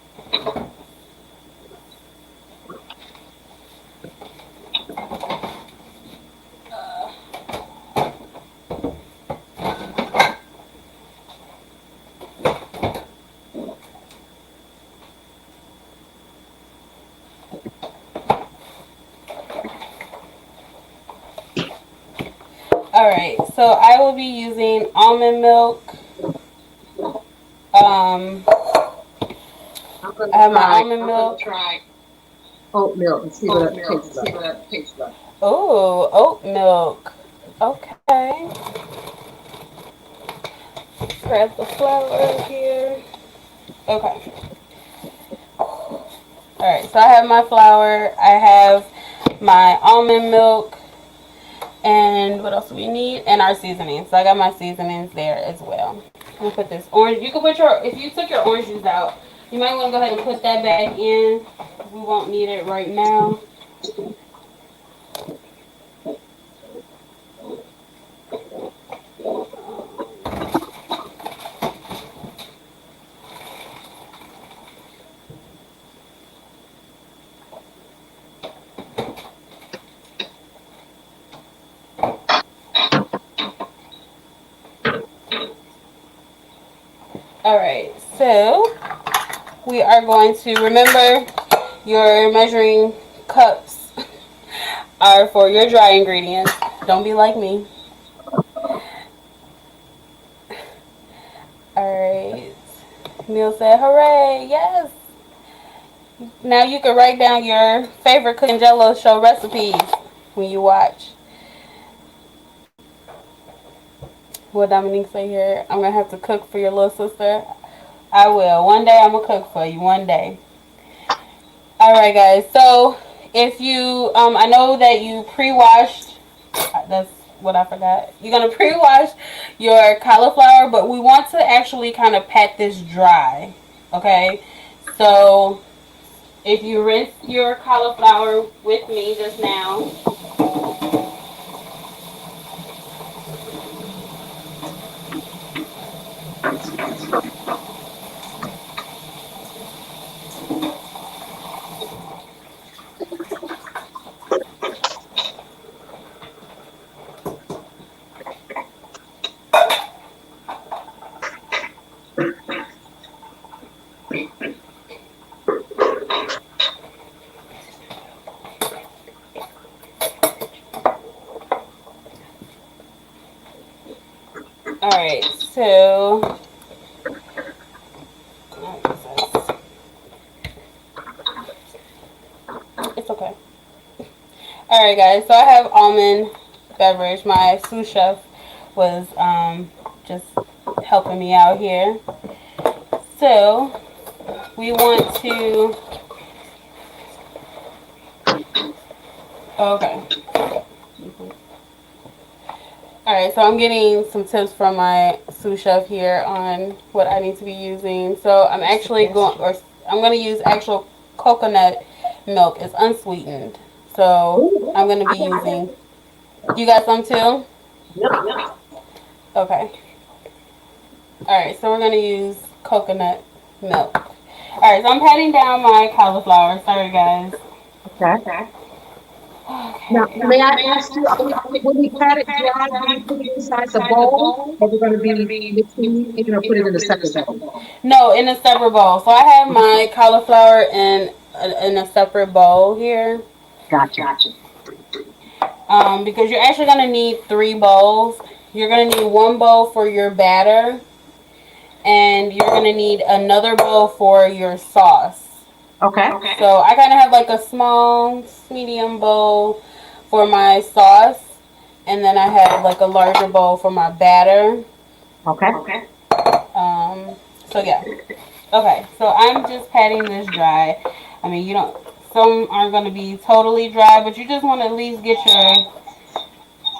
Alright, so I will be using almond milk. Um I'm going I to have my try almond milk. oat milk and see what it tastes like. Oh, oat milk. Okay. Grab the flour here. Okay. Alright, so I have my flour. I have my almond milk. And what else do we need? And our seasonings. So I got my seasonings there as well. I'm gonna put this orange. You can put if you took your orange juice out, you might want to go ahead and put that back in. We won't need it right now. All right, so we are going to remember your measuring cups are for your dry ingredients. Don't be like me. All right. Neil said, hooray, yes. Now you can write down your favorite cooking Jello show recipes when you watch. What Dominique say here? I'm going to have to cook for your little sister. I will. One day I'm going to cook for you. One day. All right, guys. So if you, I know that you pre-washed. That's what I forgot. You're going to pre-wash your cauliflower, but we want to actually kind of pat this dry. Okay? So if you rinse your cauliflower with me just now, all right, so it's okay. All right, guys. So I have almond beverage. My sous chef was just helping me out here. So we want to. Okay. All right. So I'm getting some tips from my sous chef here on what I need to be using. So I'm actually going, or I'm going to use actual coconut milk. It's unsweetened. So Ooh, I'm going to I be got that. using. You got some too? Yep. Okay. Alright, so we're going to use coconut milk. Alright, so I'm patting down my cauliflower. Sorry, guys. Okay. Now, Okay. may I ask you, when we pat it dry, do we put it inside the bowl, or we're going to be mixing, put it in a separate bowl? No, in a separate bowl. So I have my cauliflower in a separate bowl here. Gotcha. Because you're actually going to need 3 bowls. You're going to need 1 bowl for your batter, and you're going to need another bowl for your sauce. Okay. So I kind of have like a small, medium bowl for my sauce, and then I have like a larger bowl for my batter. Okay. Um, so yeah. Okay, so I'm just patting this dry. I mean, you don't. Some aren't going to be totally dry, but you just want to at least get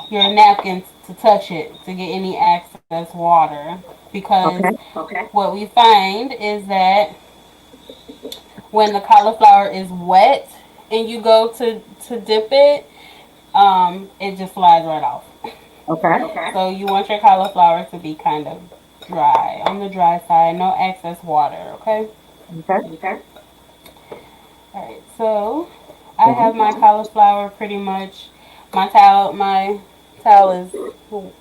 your napkins to touch it to get any excess water, because Okay. what we find is that when the cauliflower is wet and you go to dip it, it just flies right off. Okay. So you want your cauliflower to be kind of dry, on the dry side, no excess water, okay? Okay. Alright, so I have my cauliflower pretty much, my towel is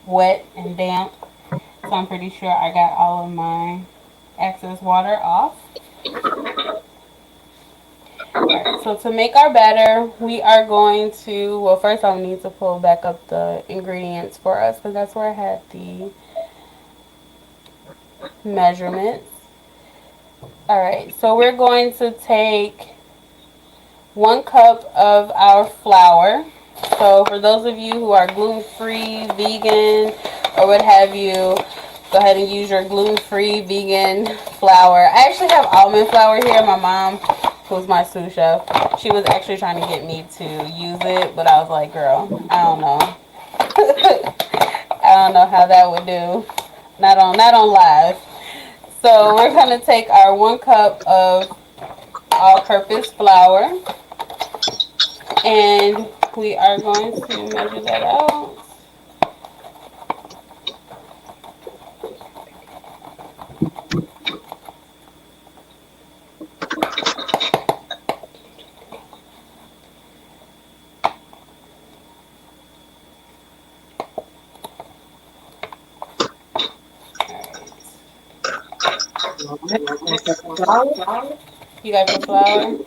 wet and damp, so I'm pretty sure I got all of my excess water off. Alright, so to make our batter, we are going to, well, first I'll need to pull back up the ingredients for us, because that's where I had the measurements. Alright, so we're going to take 1 cup of our flour. So for those of you who are gluten-free, vegan, or what have you, go ahead and use your gluten-free, vegan flour. I actually have almond flour here. My mom, who's my sous chef, she was actually trying to get me to use it, but I was like, girl, I don't know. I don't know how that would do. Not on live. So we're gonna take our 1 cup of all-purpose flour, and we are going to measure that out. Alright, I'll put flour. You gotta put flour.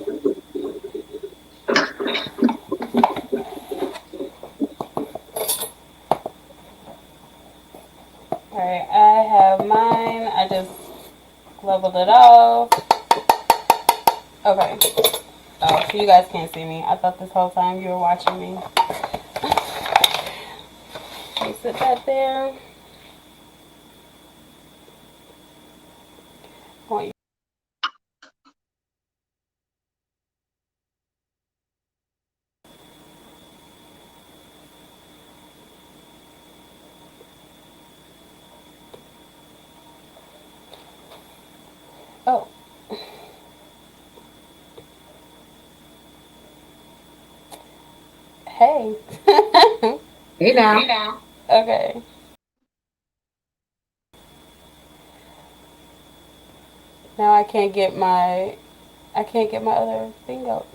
Alright, I have mine. I just leveled it off. Okay. Oh, so you guys can't see me. I thought this whole time you were watching me. Let me sit that there. Want you. Oh. Hey. Hey now. Okay. Now I can't get my other thing up.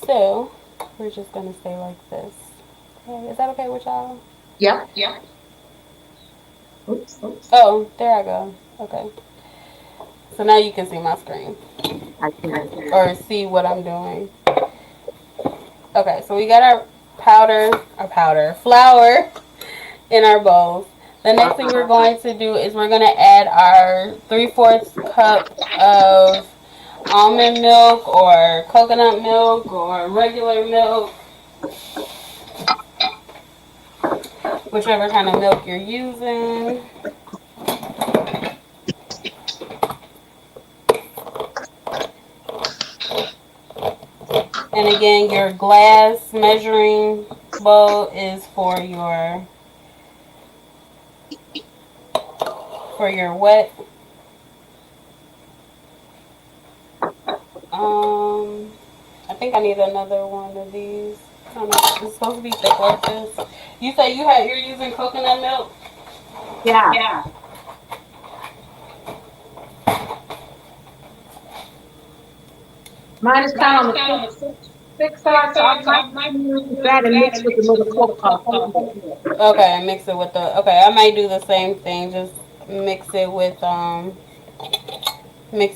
So we're just gonna stay like this. Okay, is that okay with y'all? Yep. Oops. Oh, there I go. Okay. So now you can see my screen I can. or see what I'm doing. Okay, so we got our flour in our bowls. The next thing we're going to do is we're going to add our 3/4 cup of almond milk or coconut milk or regular milk, whichever kind of milk you're using. And again, your glass measuring bowl is for your wet. I think I need another one of these. I don't know. It's supposed to be thick like this. You say you're using coconut milk? Yeah. Mine is kind of on the thick side, so I might use that and mix with a little coconut. Okay, mix it with the. Okay, I might do the same thing. Just mix it with some. 1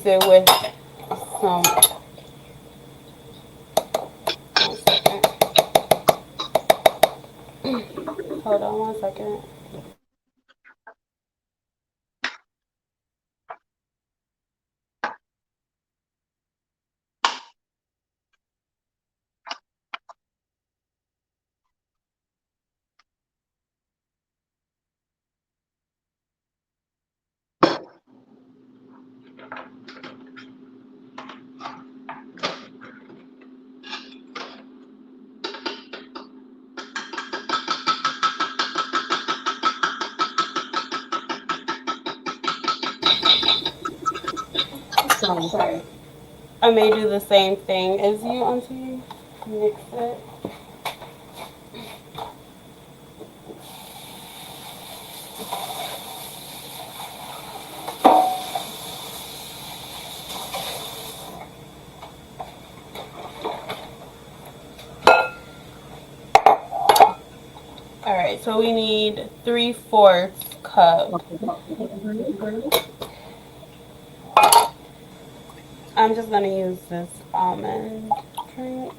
second. Hold on 1 second. So, I may do the same thing as you, Auntie. Mix it. All right, so we need 3/4 cup. I'm just gonna use this almond drink.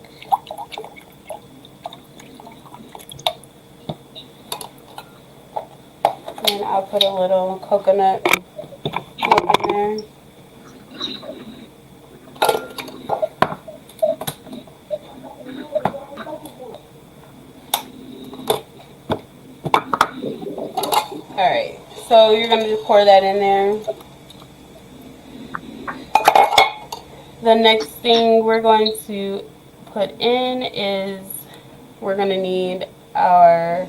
And I'll put a little coconut milk in there. Alright, so you're going to just pour that in there. The next thing we're going to put in is we're going to need our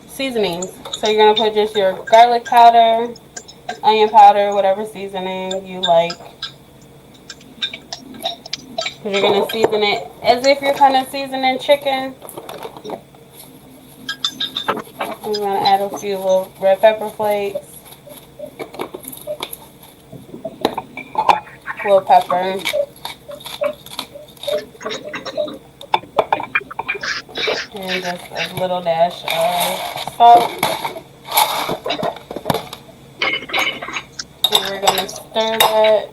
seasonings. So you're going to put just your garlic powder, onion powder, whatever seasoning you like. Because you're going to season it as if you're kind of seasoning chicken. I'm going to add a few little red pepper flakes, little pepper, and just a little dash of salt. we're gonna stir that.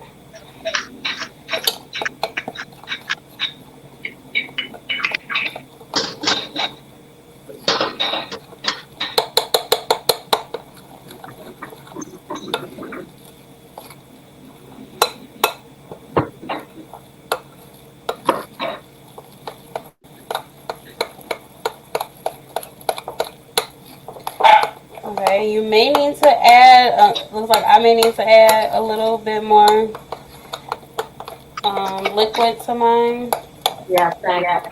Okay, you may need to add, looks like I may need to add a little bit more liquid to mine. Yeah, thanks.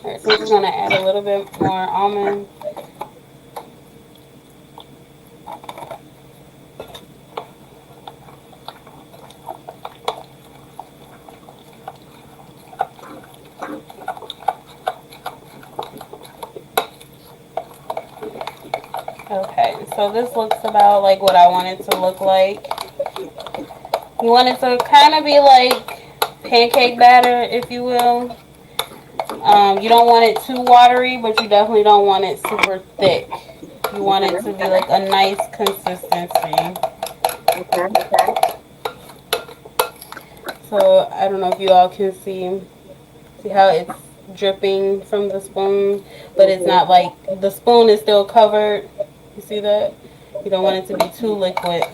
Alright, so we're just gonna add a little bit more almond. Okay, so this looks about like what I want it to look like. You want it to kind of be like pancake batter, if you will. You don't want it too watery, but you definitely don't want it super thick. You want it to be like a nice consistency. Okay. So I don't know if you all can see how it's dripping from the spoon, but it's not like the spoon is still covered. You see that? You don't want it to be too liquid.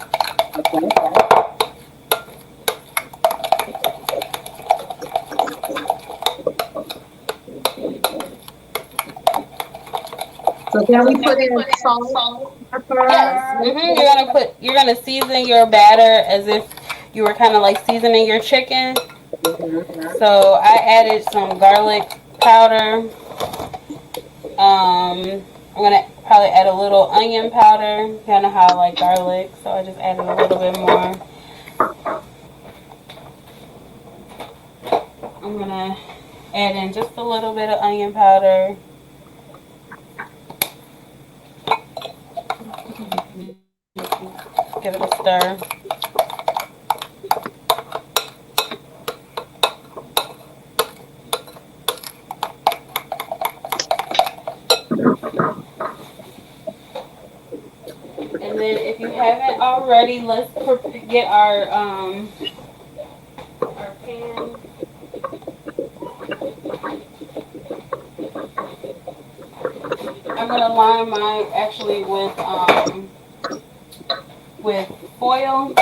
So then we put in salt, pepper. Yes. You're gonna season your batter as if you were kind of like seasoning your chicken. So I added some garlic powder. I'm gonna probably add a little onion powder. Kind of how I like garlic, so I just added a little bit more. I'm gonna add in just a little bit of onion powder. Give it a stir. And then if you haven't already, let's get our pan. I'm gonna line mine actually with foil.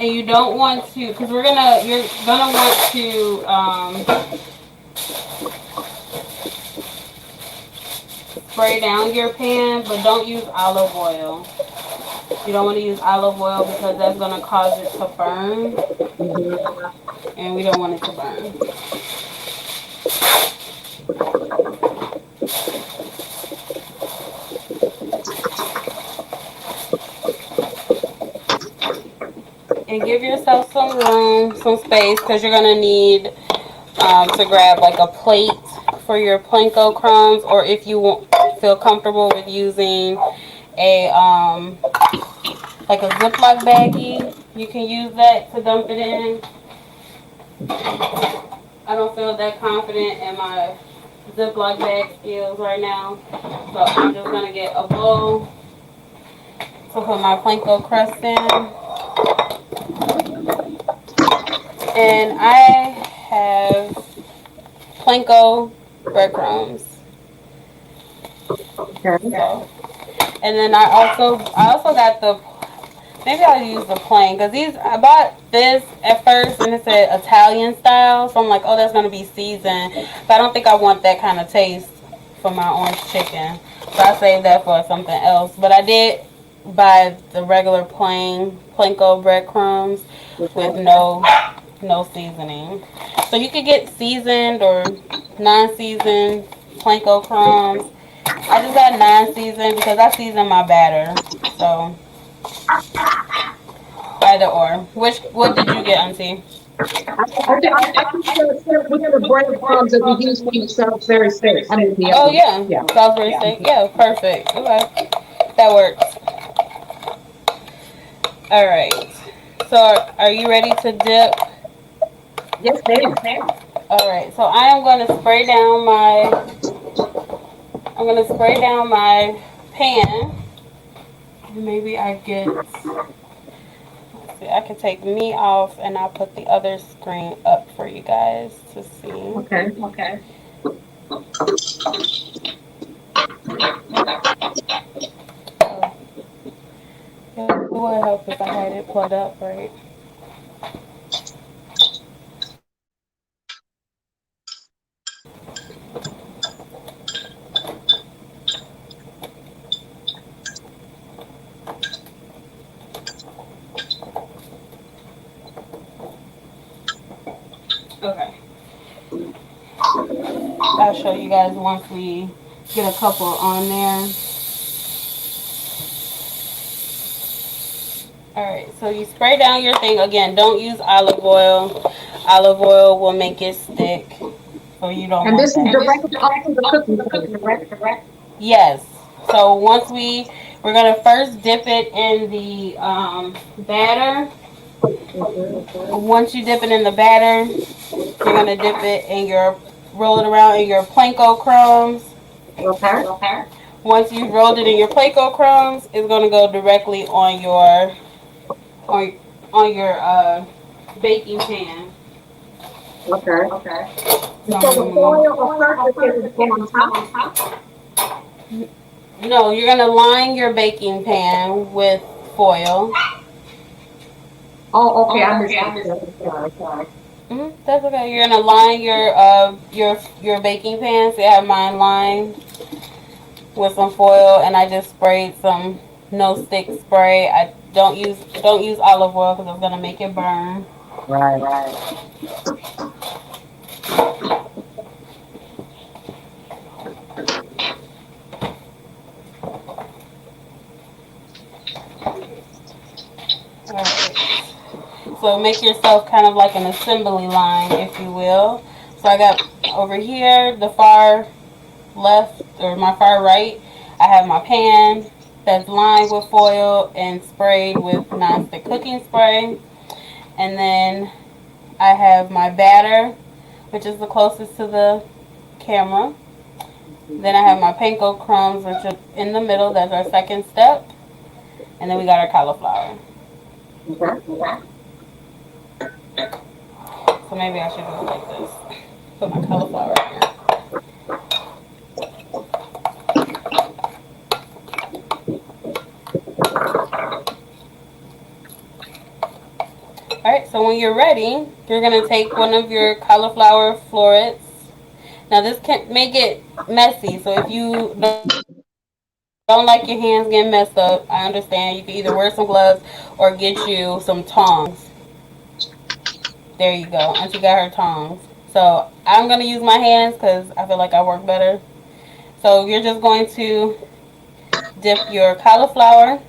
And you don't want to, because you're gonna want to spray down your pan, but don't use olive oil. You don't want to use olive oil because that's gonna cause it to burn, and we don't want it to burn. And give yourself some room, some space, because you're gonna need to grab like a plate for your panko crumbs, or if you feel comfortable with using a like a Ziploc baggie, you can use that to dump it in. I don't feel that confident in my Ziploc bag skills right now, so I'm just gonna get a bowl to put my panko crust in. And I have panko breadcrumbs. So, and then I also got maybe I'll use the plain, because I bought this at first and it said Italian style, so I'm like, oh, that's gonna be seasoned, but I don't think I want that kind of taste for my orange chicken, so I saved that for something else. But I did buy the regular plain panko breadcrumbs with no seasoning. So you could get seasoned or non-seasoned panko crumbs. I just got non-seasoned because I season my batter. So either or. What did you get, Auntie? I think with the breadcrumbs that we use to eat sounds very safe. I mean, the Oh yeah, yeah. Salisbury steak. Yeah, perfect. Okay, that works. All right. So, are you ready to dip? Yes, ma'am. All right. So I am going to spray down my. I'm going to spray down my pan. Maybe I get. Let's see. I can take me off, and I'll put the other screen up for you guys to see. Okay. Oh, it would help if I had it plugged up, right? Okay. I'll show you guys once we get a couple on there. Alright, so you spray down your thing. Again, don't use olive oil. Olive oil will make it stick. So you don't And want this is that. directed up to the cooking oil, correct? Yes. So once we're gonna first dip it in the batter. Okay. Once you dip it in the batter, you're gonna dip it in your roll it around in your planko crumbs. Okay. Once you've rolled it in your planko crumbs, it's gonna go directly on on your baking pan. Okay. So And I'm so gonna the move. foil or surface is to go on top. No, you're gonna line your baking pan with foil. Oh, okay. I missed that step. I'm sorry. That's okay. You're gonna line your baking pan. So I have mine lined with some foil, and I just sprayed some no stick spray. I don't use olive oil because it's gonna make it burn. Right. All right. So make yourself kind of like an assembly line, if you will. So I got over here the far left or my far right. I have my pan that's lined with foil and sprayed with nonstick cooking spray. And then I have my batter, which is the closest to the camera. Then I have my panko crumbs, which are in the middle. That's our second step. And then we got our cauliflower. Okay. So maybe I should do it like this. Put my cauliflower in here. Alright, so when you're ready, you're going to take one of your cauliflower florets. Now this can make it messy, so if you don't like your hands getting messed up, I understand. You can either wear some gloves or get you some tongs. There you go. Auntie got her tongs. So I'm going to use my hands because I feel like I work better. So you're just going to dip your cauliflower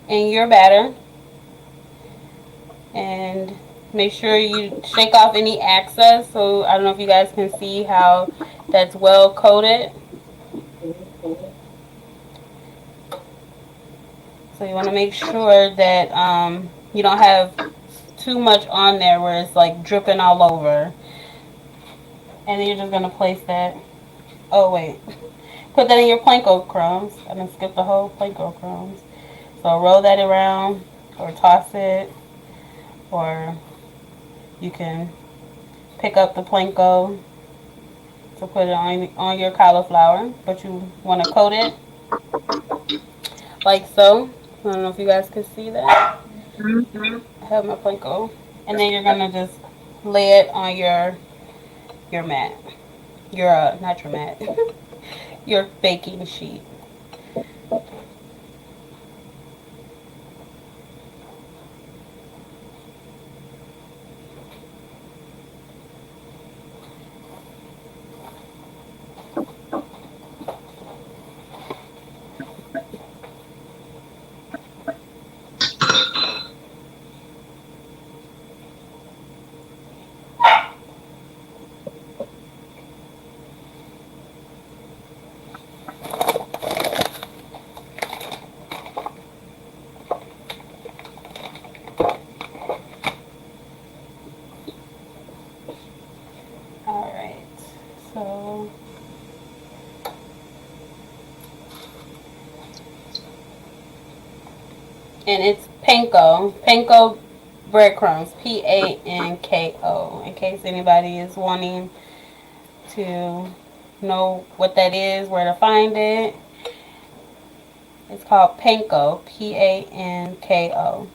in your batter and make sure you shake off any excess. So I don't know if you guys can see how that's well coated. So you want to make sure that you don't have too much on there where it's like dripping all over. And then you're just going to place that. Oh, wait. Put that in your planko crumbs. I didn't skip the whole planko crumbs. So roll that around or toss it. Or you can pick up the planko to put it on your cauliflower. But you want to coat it like so. I don't know if you guys can see that. I have my planko. And then you're going to just lay it on your mat. Your, not your mat. Your baking sheet. And it's panko breadcrumbs, Panko. In case anybody is wanting to know what that is, where to find it, it's called panko, Panko.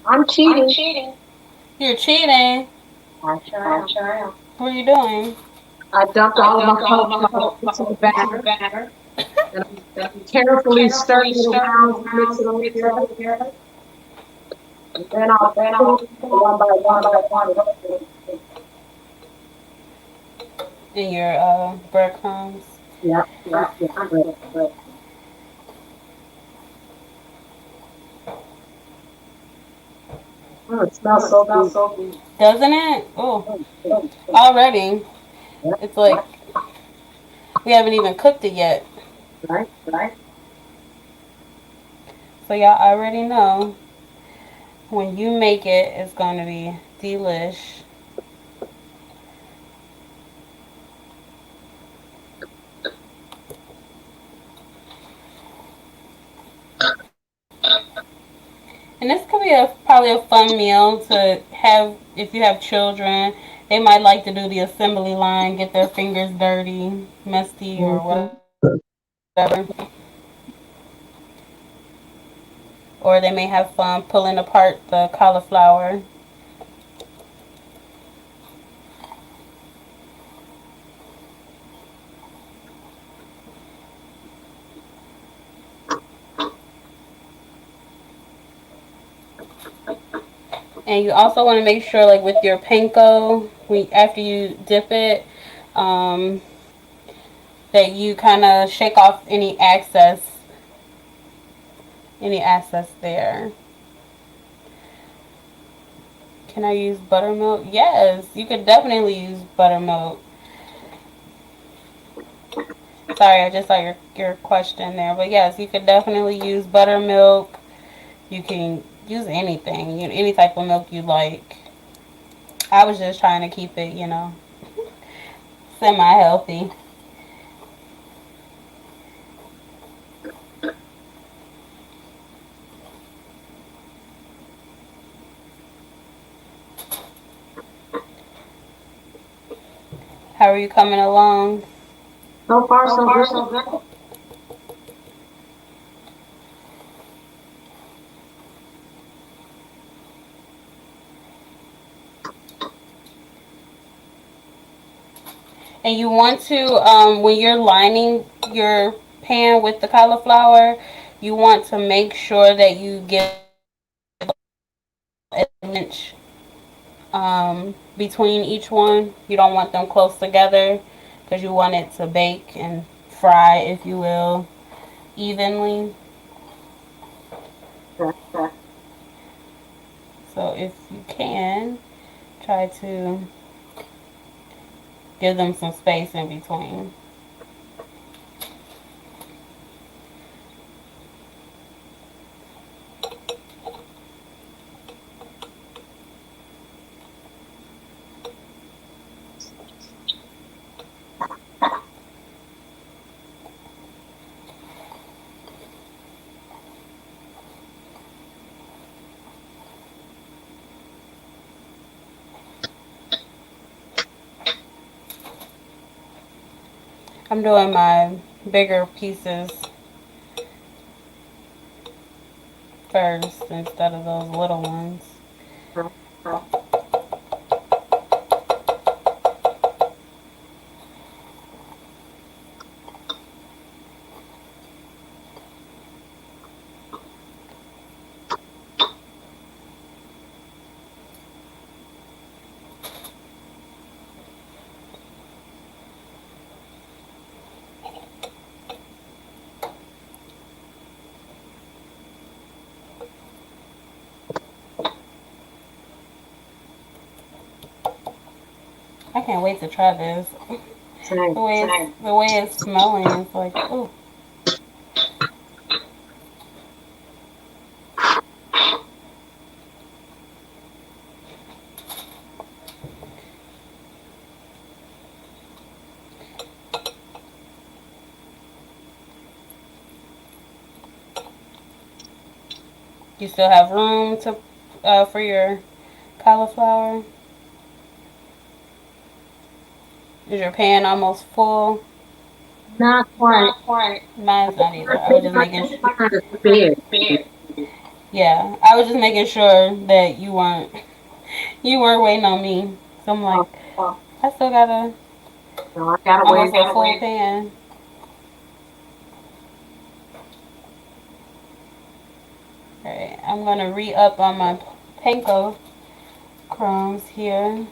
I'm cheating. You're cheating. I sure am. What are you doing? I dumped all of my cauliflower into the batter and I'm carefully stirring it around to mix it all together. And then I'll put it one by one. In your breadcrumbs. Yeah, yeah, good. Oh, it smells so good. Doesn't it? Oh, Oh, good. already. Yeah, It's like we haven't even cooked it yet. right. So y'all already know when you make it, it's going to be delish. And this could be probably a fun meal to have if you have children. They might like to do the assembly line, get their fingers dirty, musty, or Mm-hmm. whatever. Or they may have fun pulling apart the cauliflower. And you also want to make sure, like with your panko, after you dip it, um, that you kind of shake off any excess there. Can I use buttermilk? Yes, you could definitely use buttermilk. Sorry, I just saw your question there, but yes, you could definitely use buttermilk. You can use anything, any type of milk you like. I was just trying to keep it, semi healthy. How are you coming along? So far, so good. And you want to, when you're lining your pan with the cauliflower, you want to make sure that you give an inch between each one. You don't want them close together because you want it to bake and fry, if you will, evenly. So if you can, try to give them some space in between. I'm doing my bigger pieces first instead of those little ones. I can't wait to try this. Same. The way it's smelling is like, ooh. You still have room to for your cauliflower? Is your pan almost full? Not quite. Mine's not either. I was Maybe just my making. kind of big. Yeah, I was just making sure that you weren't waiting on me. So I'm like, Oh, I still got no, I gotta almost wait. a full pan. All right, I'm gonna re-up on my panko crumbs here.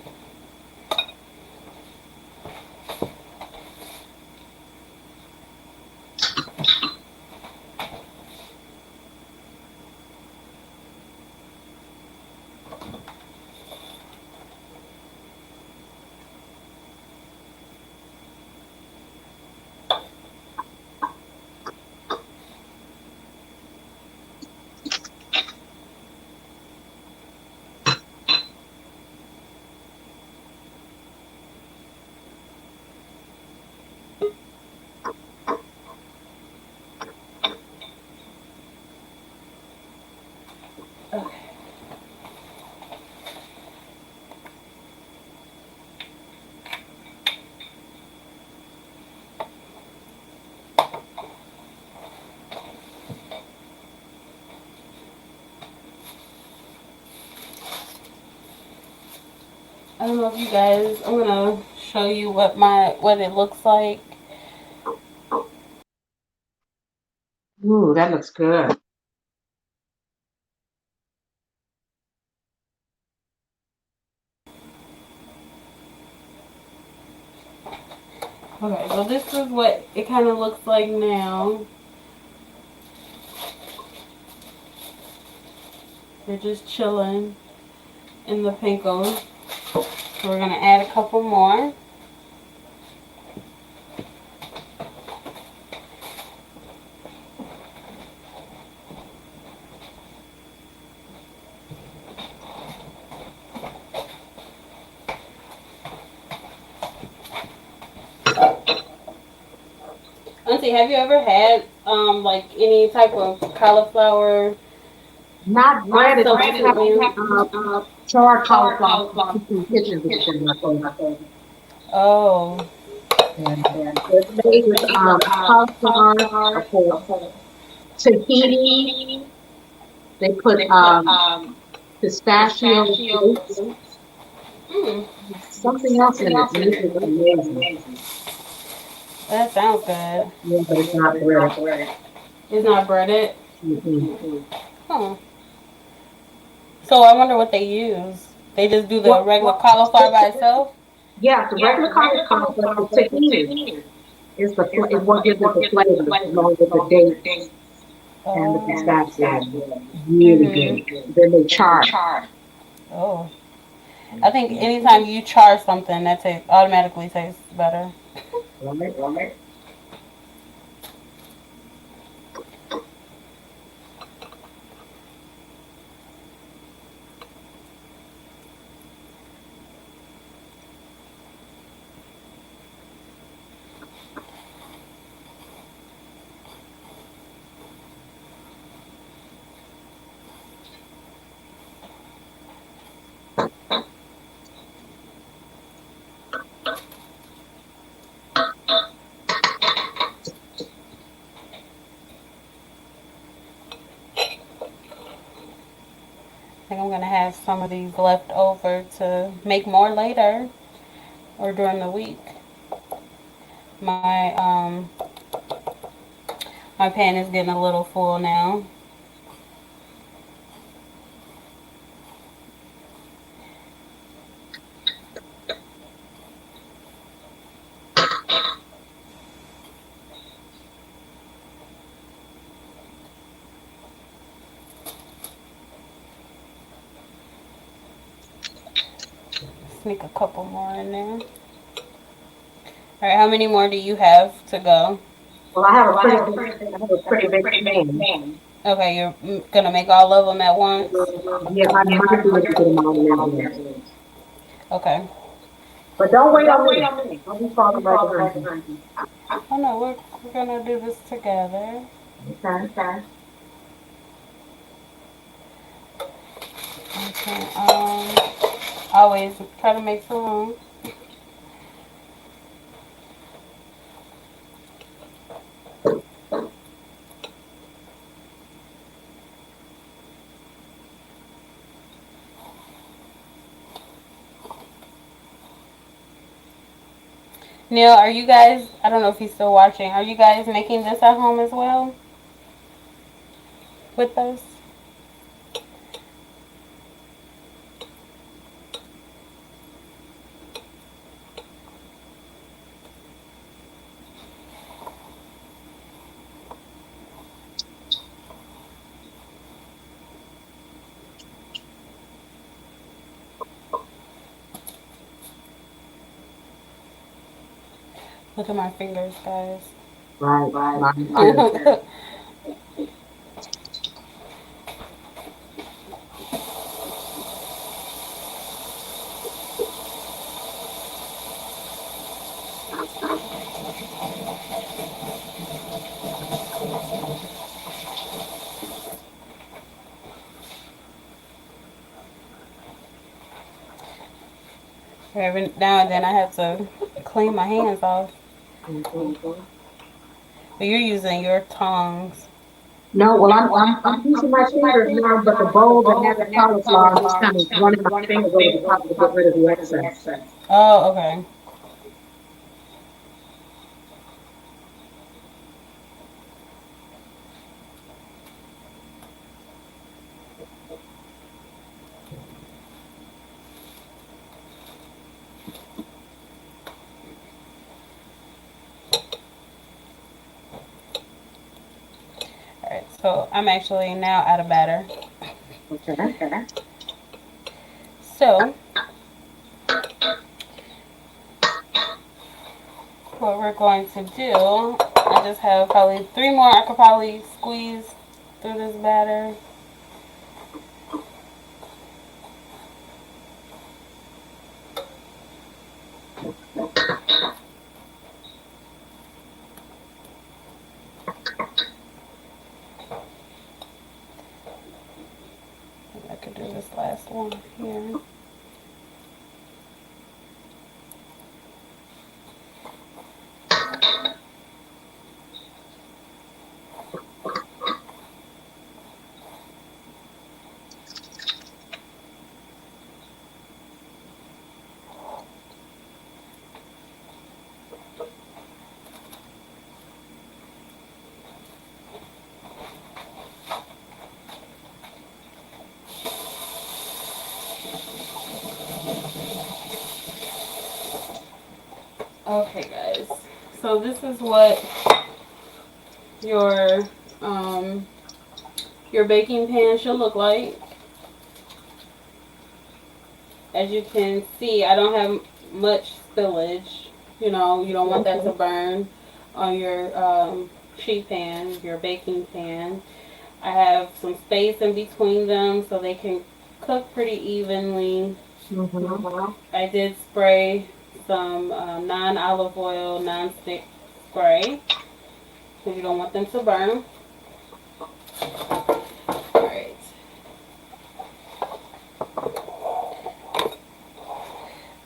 I don't know if you guys. I'm gonna show you what it looks like. Ooh, that looks good. Okay, so this is what it kind of looks like now. They're just chilling in the panko. So we're gonna add a couple more. Auntie, have you ever had like any type of cauliflower Not breaded, but I substitute have meal? charred cauliflower from some kitchen before my favorite. Oh. And it's made with cauliflower, of course, tahini. They put pistachio flakes, Hmm. something else in it. And it is amazing. That sounds good. Yeah, but it's not breaded. It's not breaded. Mm-hmm. Huh. So I wonder what they use. They just do the Well, regular cauliflower by itself? yeah, the regular cauliflower, but the tahini is what gives it the flavor, along with the dates and the Oh. pistachio. Really good. Mm-hmm. Then they char. Oh. I think anytime you char something, that automatically tastes better. Right? I think I'm gonna have some of these left over to make more later or during the week. My pan is getting a little full now. Sneak a couple more in there. All right, how many more do you have to go? Well, I have a pretty big pan. Okay, you're gonna make all of them at once. Yeah, I might be able to get them all in there. Okay. But don't wait on me. I'll be falling right behind you. Oh no, we're gonna do this together. Okay. And, always try to make some room. Neil, are you guys, I don't know if he's still watching, are you guys making this at home as well with us? Look at my fingers, guys. Right. Mine too. Every now and then I have to clean my hands off. Mhm. But you're using your tongs. No, well, I'm using my fingers now, but the bowl that has the cauliflower, I'm just kind of running my fingers over the top to get rid of the excess. Oh, okay. Alright, so I'm actually now out of batter. Okay. So, what we're going to do, I just have probably 3 more I could probably squeeze through this batter. I could do this last one here. Okay, guys. So this is what your um your baking pan should look like. As you can see, I don't have much spillage. You know, you don't want that to burn on your sheet pan, your baking pan. I have some space in between them so they can cook pretty evenly. Mm-hmm. I did spray some non-olive oil non-stick spray because you don't want them to burn. Alright.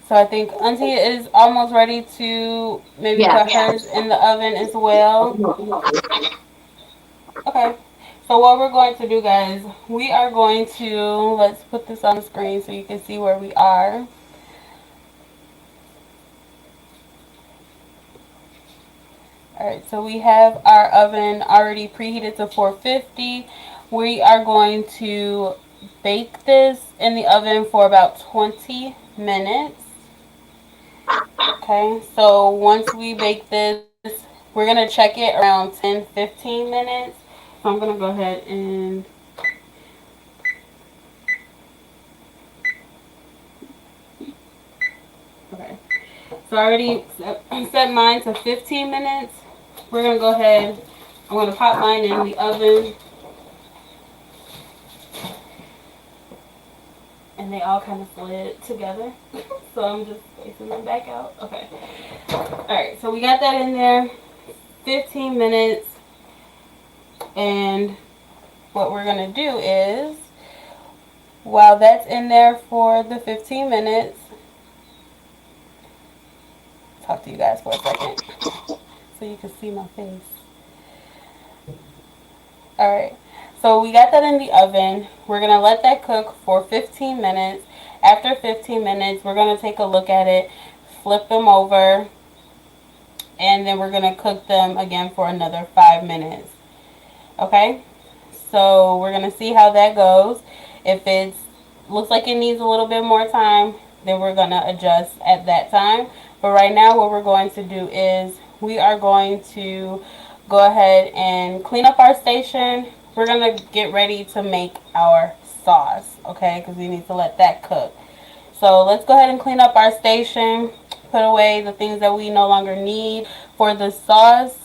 So I think Auntie is almost ready to maybe put Yes. hers in the oven as well. Okay. So what we're going to do, guys, we are going to, let's put this on the screen so you can see where we are. Alright, so we have our oven already preheated to 450. We are going to bake this in the oven for about 20 minutes. Okay, so once we bake this, we're going to check it around 10-15 minutes. So I'm going to go ahead and okay. So I already set mine to 15 minutes. We're going to go ahead. I'm going to pop mine in the oven. And they all kind of slid together. So I'm just spacing them back out. Okay. Alright, so we got that in there. 15 minutes. And what we're going to do is While that's in there for the 15 minutes, talk to you guys for a second so you can see my face. Alright, so we got that in the oven. We're going to let that cook for 15 minutes. After 15 minutes, we're going to take a look at it, flip them over, and then we're going to cook them again for another 5 minutes. Okay? So we're going to see how that goes. If it looks like it needs a little bit more time, then we're going to adjust at that time. But right now what we're going to do is we are going to go ahead and clean up our station. We're going to get ready to make our sauce, okay? Because we need to let that cook. So let's go ahead and clean up our station. Put away the things that we no longer need for the sauce.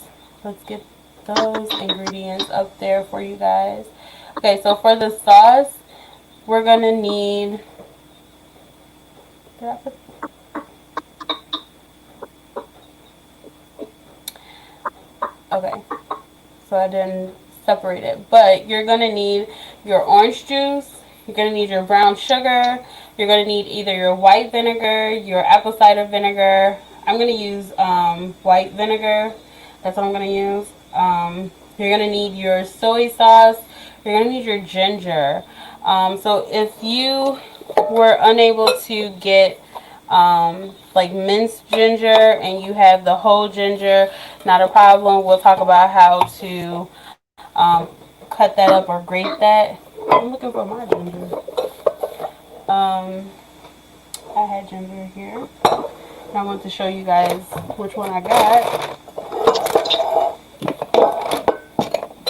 Let's get those ingredients up there for you guys. Okay, so for the sauce, we're gonna need. Did I put? Okay, so I didn't separate it, but you're gonna need your orange juice. You're gonna need your brown sugar. You're gonna need either your white vinegar, your apple cider vinegar. I'm gonna use white vinegar. That's what I'm gonna use. You're gonna need your soy sauce. You're gonna need your ginger. So if you were unable to get like minced ginger and you have the whole ginger, not a problem. We'll talk about how to cut that up or grate that. I'm looking for my ginger. Um, I had ginger here. And I want to show you guys which one I got.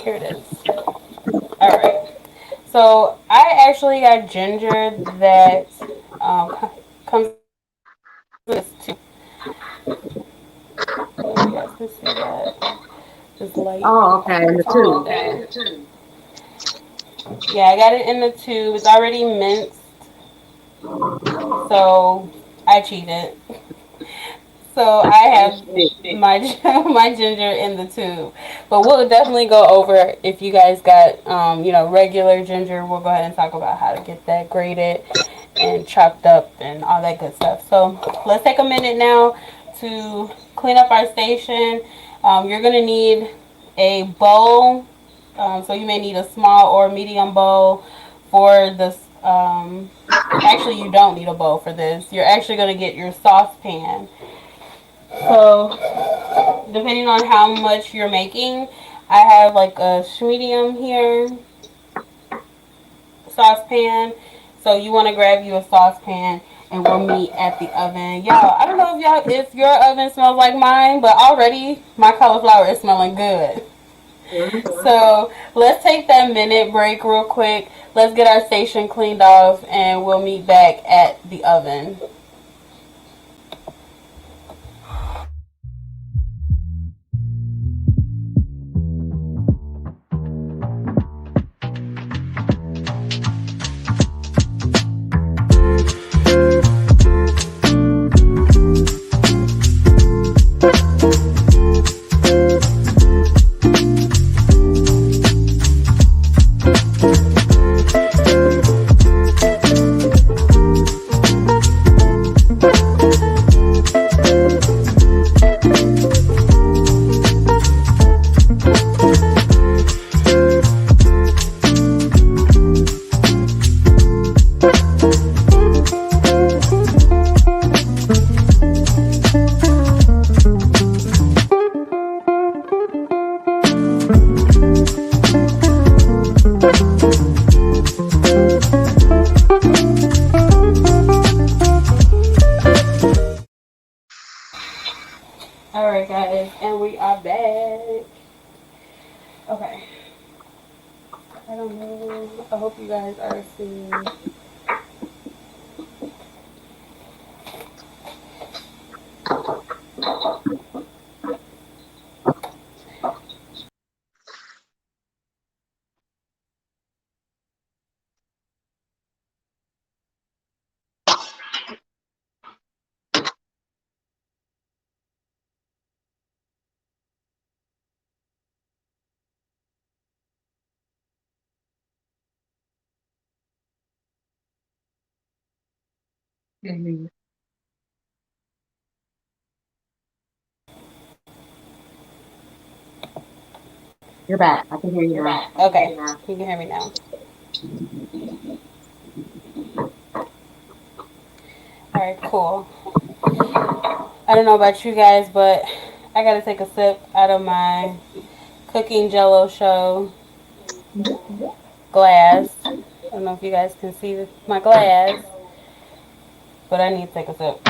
Here it is. Alright. So I actually got ginger that comes in this tube. You guys can see that. This light Oh, okay, in the turning tube. down. Yeah, I got it in the tube. It's already minced. So I cheated. So I have my my ginger in the tube, but we'll definitely go over if you guys got regular ginger. We'll go ahead and talk about how to get that grated and chopped up and all that good stuff. So let's take a minute now to clean up our station. You're gonna need a bowl. So you may need a small or medium bowl for this. Actually, you don't need a bowl for this. You're actually gonna get your saucepan. So, depending on how much you're making, I have like a medium here saucepan. So you want to grab you a saucepan, and we'll meet at the oven. Y'all, I don't know if your oven smells like mine, but already my cauliflower is smelling good. So let's take that minute break real quick. Let's get our station cleaned off, and we'll meet back at the oven. Alright guys, and we are back. Okay. I don't know. I hope you guys are seeing. Mhm. You're back. I can hear you now. Okay, you can hear me now. All right, cool. I don't know about you guys, but I gotta take a sip out of my cooking Jello show glass. I don't know if you guys can see my glass, but I need to take a sip.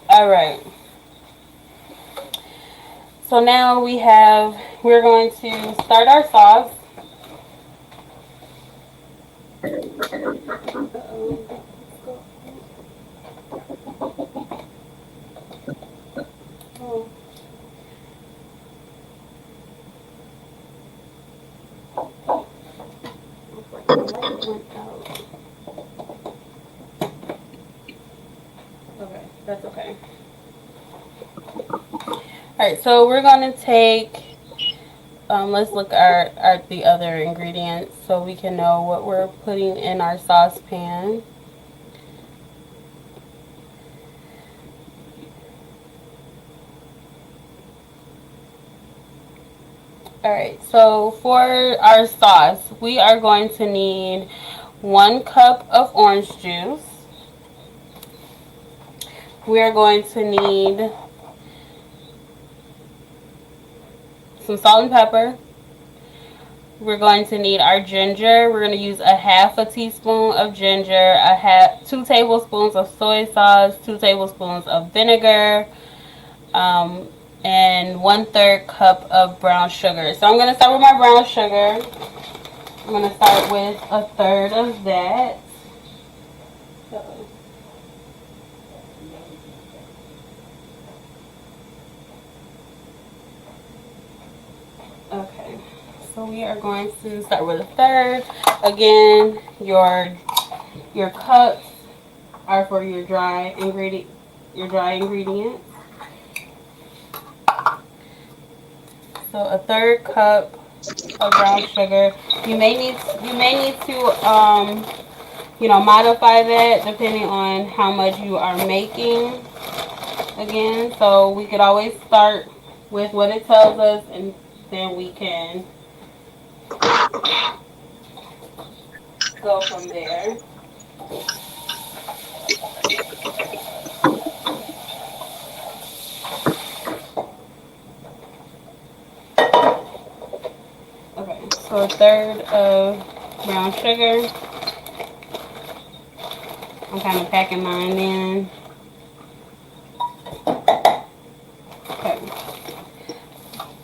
All right. So now we're going to start our sauce. Oh, the light went out. Okay, that's okay. All right, so we're going to take. Let's look at the other ingredients so we can know what we're putting in our saucepan. All right, so for our sauce, we are going to need 1 cup of orange juice. We are going to need some salt and pepper. We're going to need our ginger. We're going to use a half a teaspoon of ginger, 2 tablespoons of soy sauce, 2 tablespoons of vinegar, um, and 1/3 cup of brown sugar. So I'm going to start with my brown sugar. I'm going to start with 1/3 of that. Okay, so we are going to start with 1/3. Again, your cups are for your dry ingredients. So 1/3 cup of brown sugar. You may need to modify that depending on how much you are making. Again, so we could always start with what it tells us, and then we can go from there. Okay, so 1/3 of brown sugar. I'm kind of packing mine in. Okay.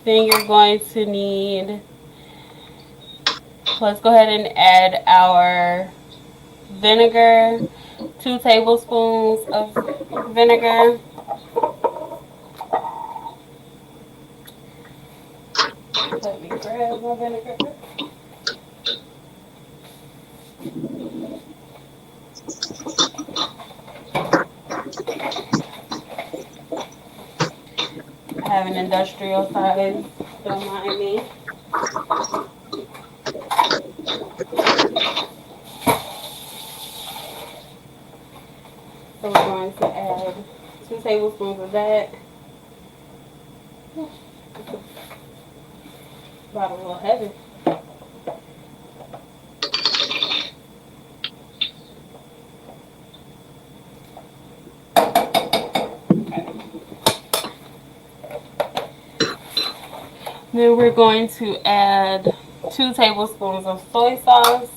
Then you're going to need, let's go ahead and add our vinegar, 2 tablespoons of vinegar. Let me grab my vinegar. I have an industrial size, don't mind me. So we're going to add 2 tablespoons of that. About a little heavy. Okay. Then we're going to add 2 tablespoons of soy sauce.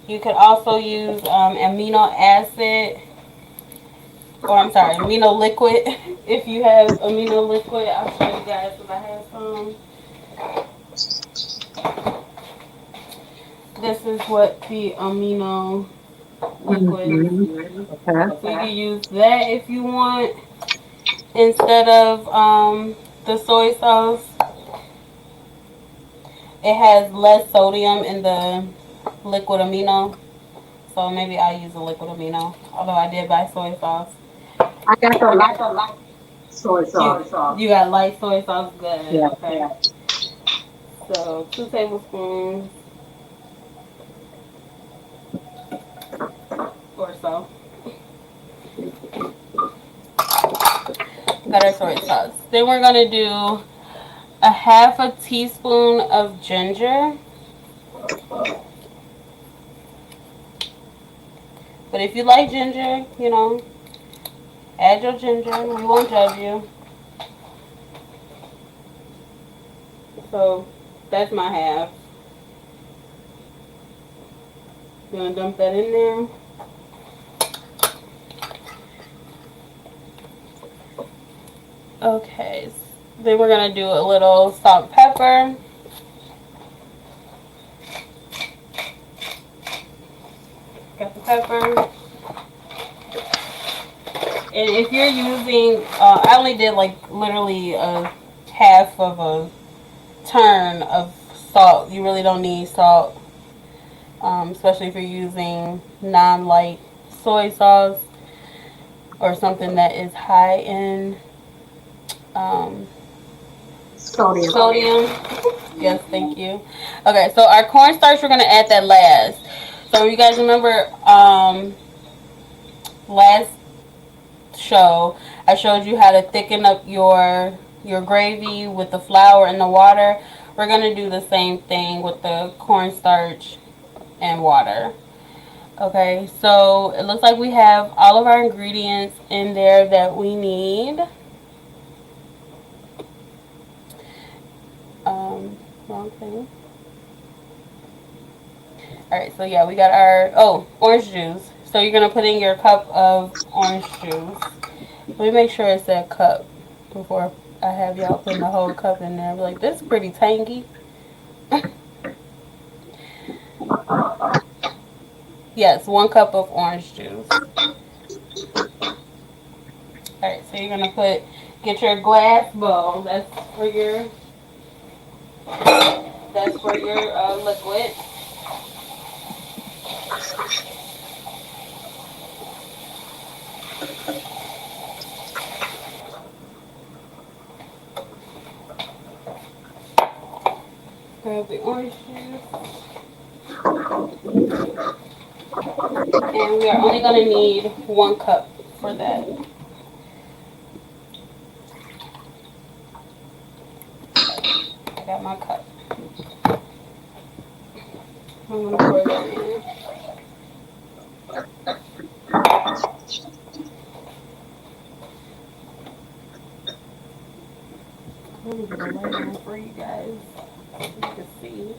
You could also use amino acid, or I'm sorry, amino liquid. If you have amino liquid, I'll show you guys if I have some. This is what the amino liquid. Mhm. Okay. So you can use that if you want instead of the soy sauce. It has less sodium in the liquid amino, so maybe I'll use a liquid amino. Although I did buy soy sauce. I got the light soy You sauce. you got light soy sauce, good. Yeah. Okay. So 2 tablespoons Got our soy sauce. Then we're gonna do a half a teaspoon of ginger. But if you like ginger, add your ginger. We won't judge you. So that's my half. Gonna dump that in there. Okay. Then we're gonna do a little salt and pepper. Got the pepper. And if you're using, I only did like literally a half of a turn of salt. You really don't need salt, especially if you're using non-light soy sauce or something that is high in um, Sodium. sodium. Yes, thank you. Okay, so our cornstarch, we're going to add that last. So you guys remember last show, I showed you how to thicken up your gravy with the flour and the water. We're gonna do the same thing with the cornstarch and water. Okay, so it looks like we have all of our ingredients in there that we need. Wrong thing. Alright, so yeah, we got our, orange juice. So you're gonna put in your cup of orange juice. Let me make sure it's a cup before I have y'all putting the whole cup in there. Be like, this is pretty tangy. Yes, 1 cup of orange juice. Alright, so you're gonna get your glass bowl. That's for your liquid. Grab the orange juice. And we are only gonna need 1 cup for that. I got my cup. I'm gonna pour that in. I'm gonna get a light on for you guys so you can see.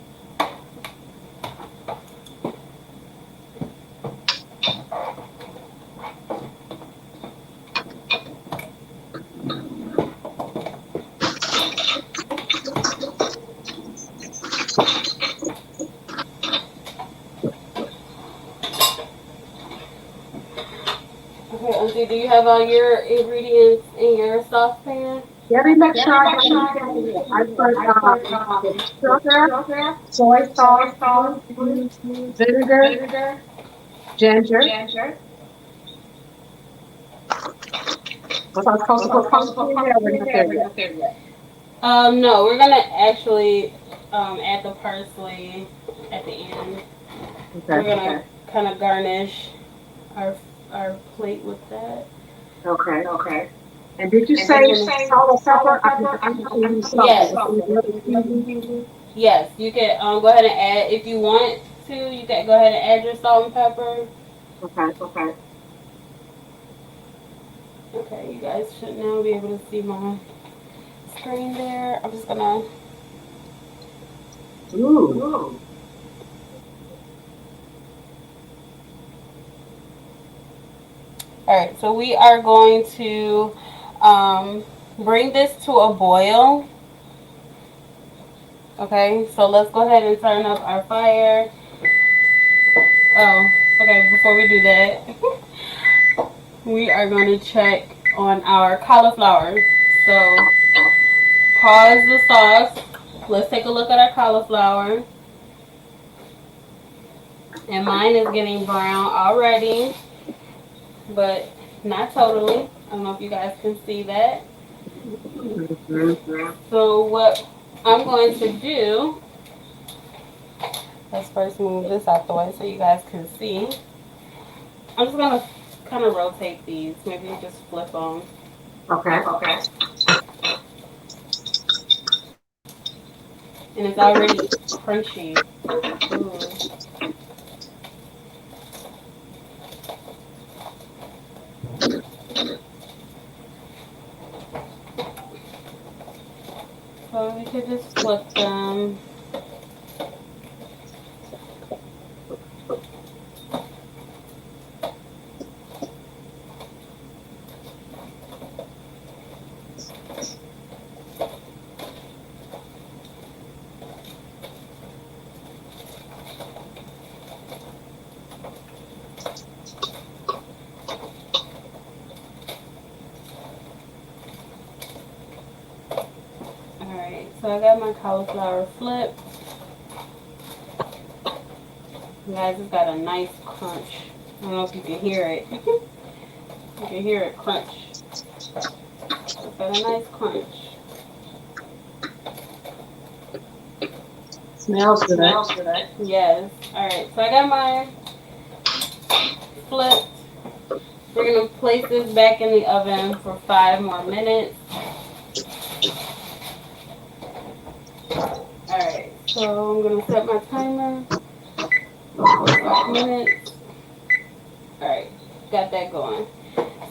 Okay, Auntie, do you have all your ingredients in your saucepan? Let me make sure I got it. I put sugar, soy sauce, orange juice, vinegar, ginger. Was I supposed to put pumpkin in there or we're not there yet? No, we're gonna actually add the parsley at the end. We're Okay. gonna kind of garnish our our plate with that. Okay. And did you say salt or pepper? I'm not going to use salt. Yes, But any other seasoning? yes. You can go ahead and add if you want to. You can go ahead and add your salt and pepper. Okay. Okay, you guys should now be able to see my screen there. I'm just gonna. Ooh. All right, so we are going to bring this to a boil. Okay, so let's go ahead and turn up our fire. Oh, okay, before we do that, we are going to check on our cauliflower. So pause the sauce. Let's take a look at our cauliflower. And mine is getting brown already, but not totally. I don't know if you guys can see that. So what I'm going to do, let's first move this out the way so you guys can see. I'm just going to kind of rotate these. Maybe just flip them. Okay. And it's already crunchy. Ooh. So we could just flip them. Alright, so I got my cauliflower flipped. Guys, it's got a nice crunch. I don't know if you can hear it. You can hear it crunch. It's got a nice crunch. Smells good. Yes. Alright, so I got my flipped. We're going to place this back in the oven for 5 more minutes. Alright, so I'm going to set my timer for 5 minutes. Alright, got that going.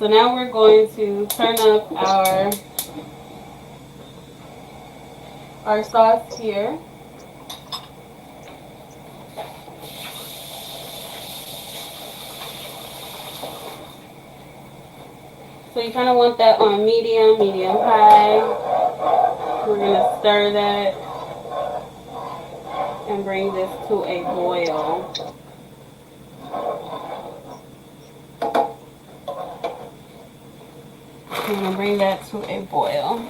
So now we're going to turn up our sauce here. So you kind of want that on medium high. We're going to stir that and bring this to a boil. I'm going to bring that to a boil.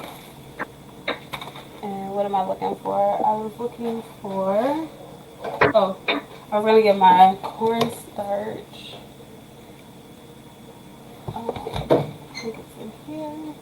And what am I looking for? I was looking for, oh, I was going to get my cornstarch. I think it's in here.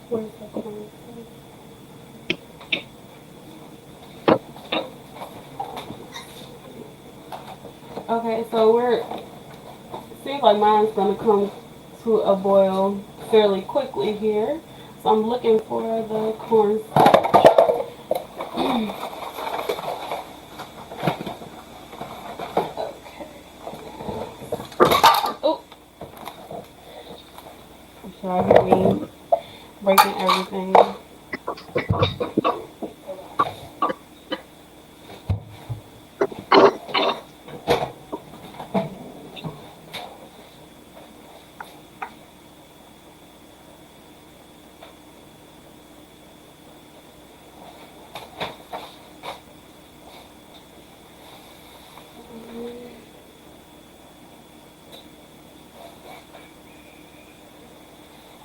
Where's the cornstarch? Okay, so seems like mine's gonna come to a boil fairly quickly here. So I'm looking for the cornstarch. Okay. Oh, y'all hear me breaking everything.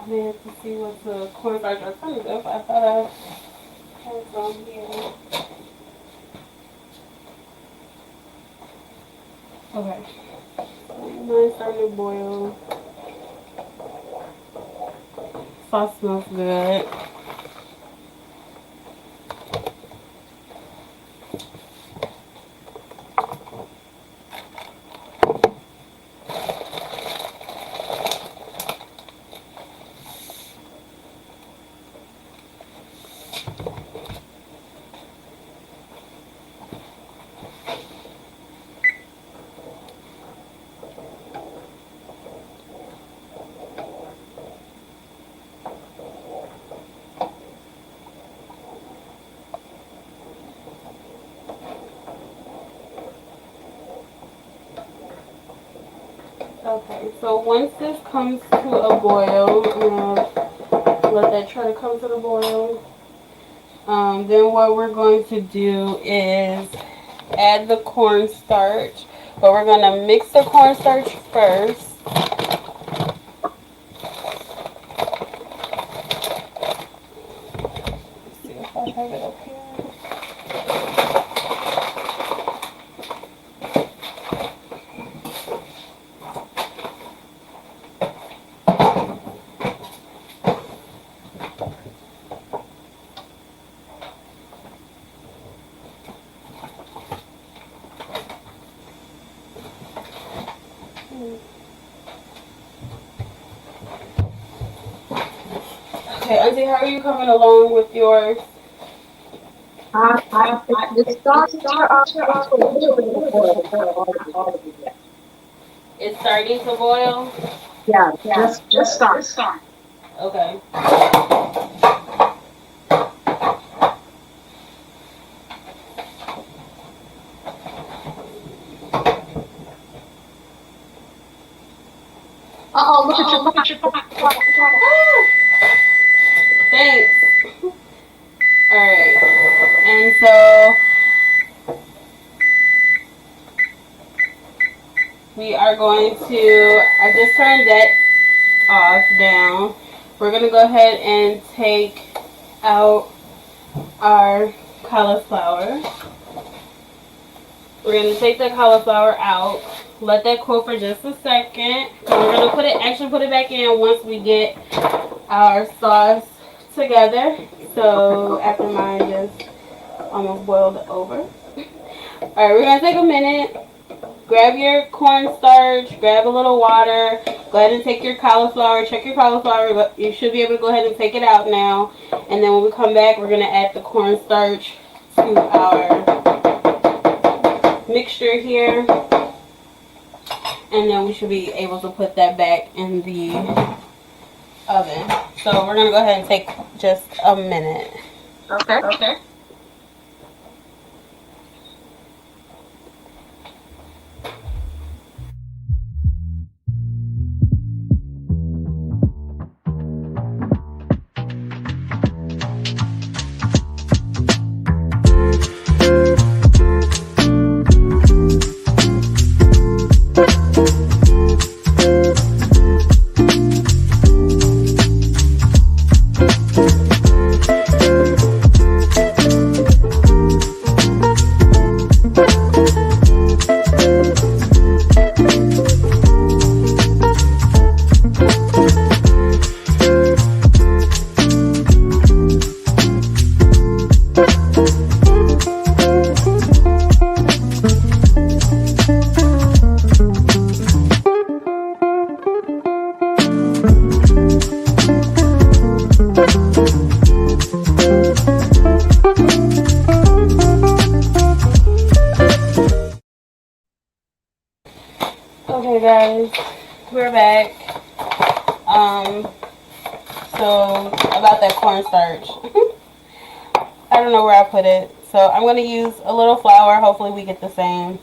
I may have to see what the cornstarch alternative. I thought I had some here. Okay. Mine's starting to boil. Sauce smells good. Okay, so once this comes to a boil, I'm gonna let that try to come to the boil. Then what we're going to do is add the cornstarch, but we're gonna mix the cornstarch first. Let's see if I have it up here. Okay, Auntie, how are you coming along with yours? It's starting to get to a little bit of a boil, but not all of it yet. It's starting to boil? Yeah, just start. Okay. Uh-oh, look at your pot. Thanks. Alright. And so we are going to, I just turned that off, down. We're going to go ahead and take out our cauliflower. We're going to take the cauliflower out, let that cool for just a second. And we're going to actually put it back in once we get our sauce together. So after mine just almost boiled over. Alright, we're going to take a minute. Grab your cornstarch, grab a little water, go ahead and take your cauliflower, check your cauliflower, you should be able to go ahead and take it out now. And then when we come back, we're going to add the cornstarch to our mixture here. And then we should be able to put that back in the oven. So we're going to go ahead and take just a minute. Okay. Okay guys, we're back. So about that cornstarch. I don't know where I put it. So I'm going to use a little flour. Hopefully we get the same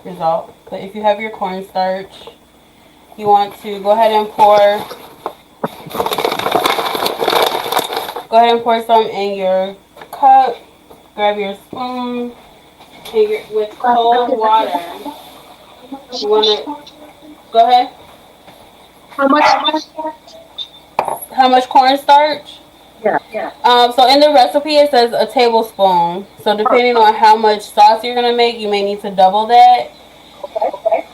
result. But if you have your cornstarch, you want to go ahead and pour some in your cup. Grab your spoon and with cold water. You want to go ahead. How much? How much cornstarch? Yeah. So in the recipe it says a tablespoon. So depending on how much sauce you're gonna make, you may need to double that. Okay.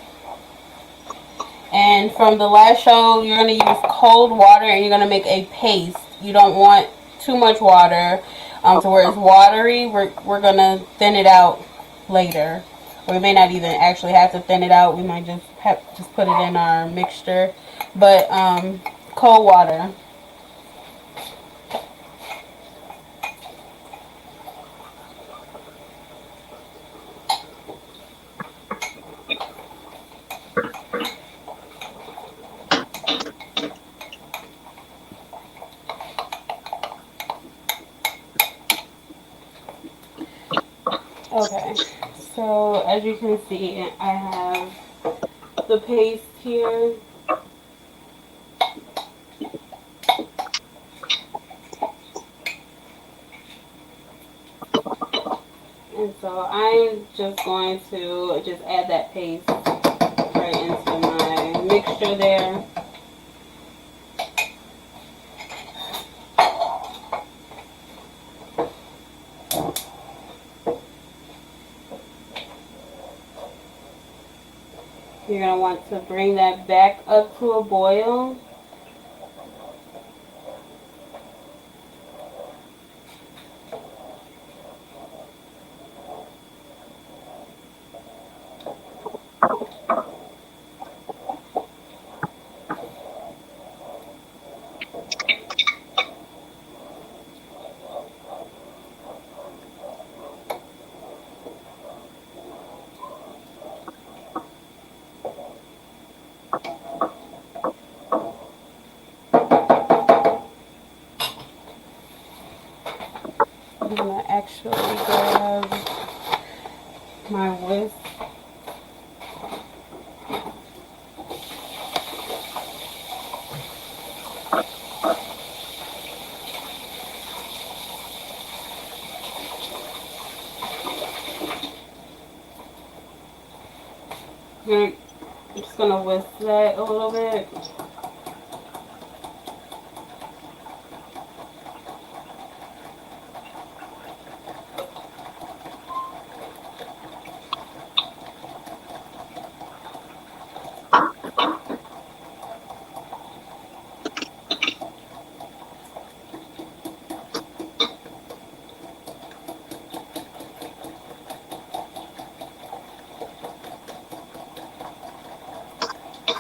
And from the last show, you're gonna use cold water and you're gonna make a paste. You don't want too much water to where it's watery. We're gonna thin it out later. We may not even actually have to thin it out. We might just put it in our mixture. But cold water. Okay, so as you can see, I have the paste here. And so I'm just going to just add that paste right into my mixture there. You're going to want to bring that back up to a boil. I'm going to actually grab my whisk. I'm just going to whisk that a little bit.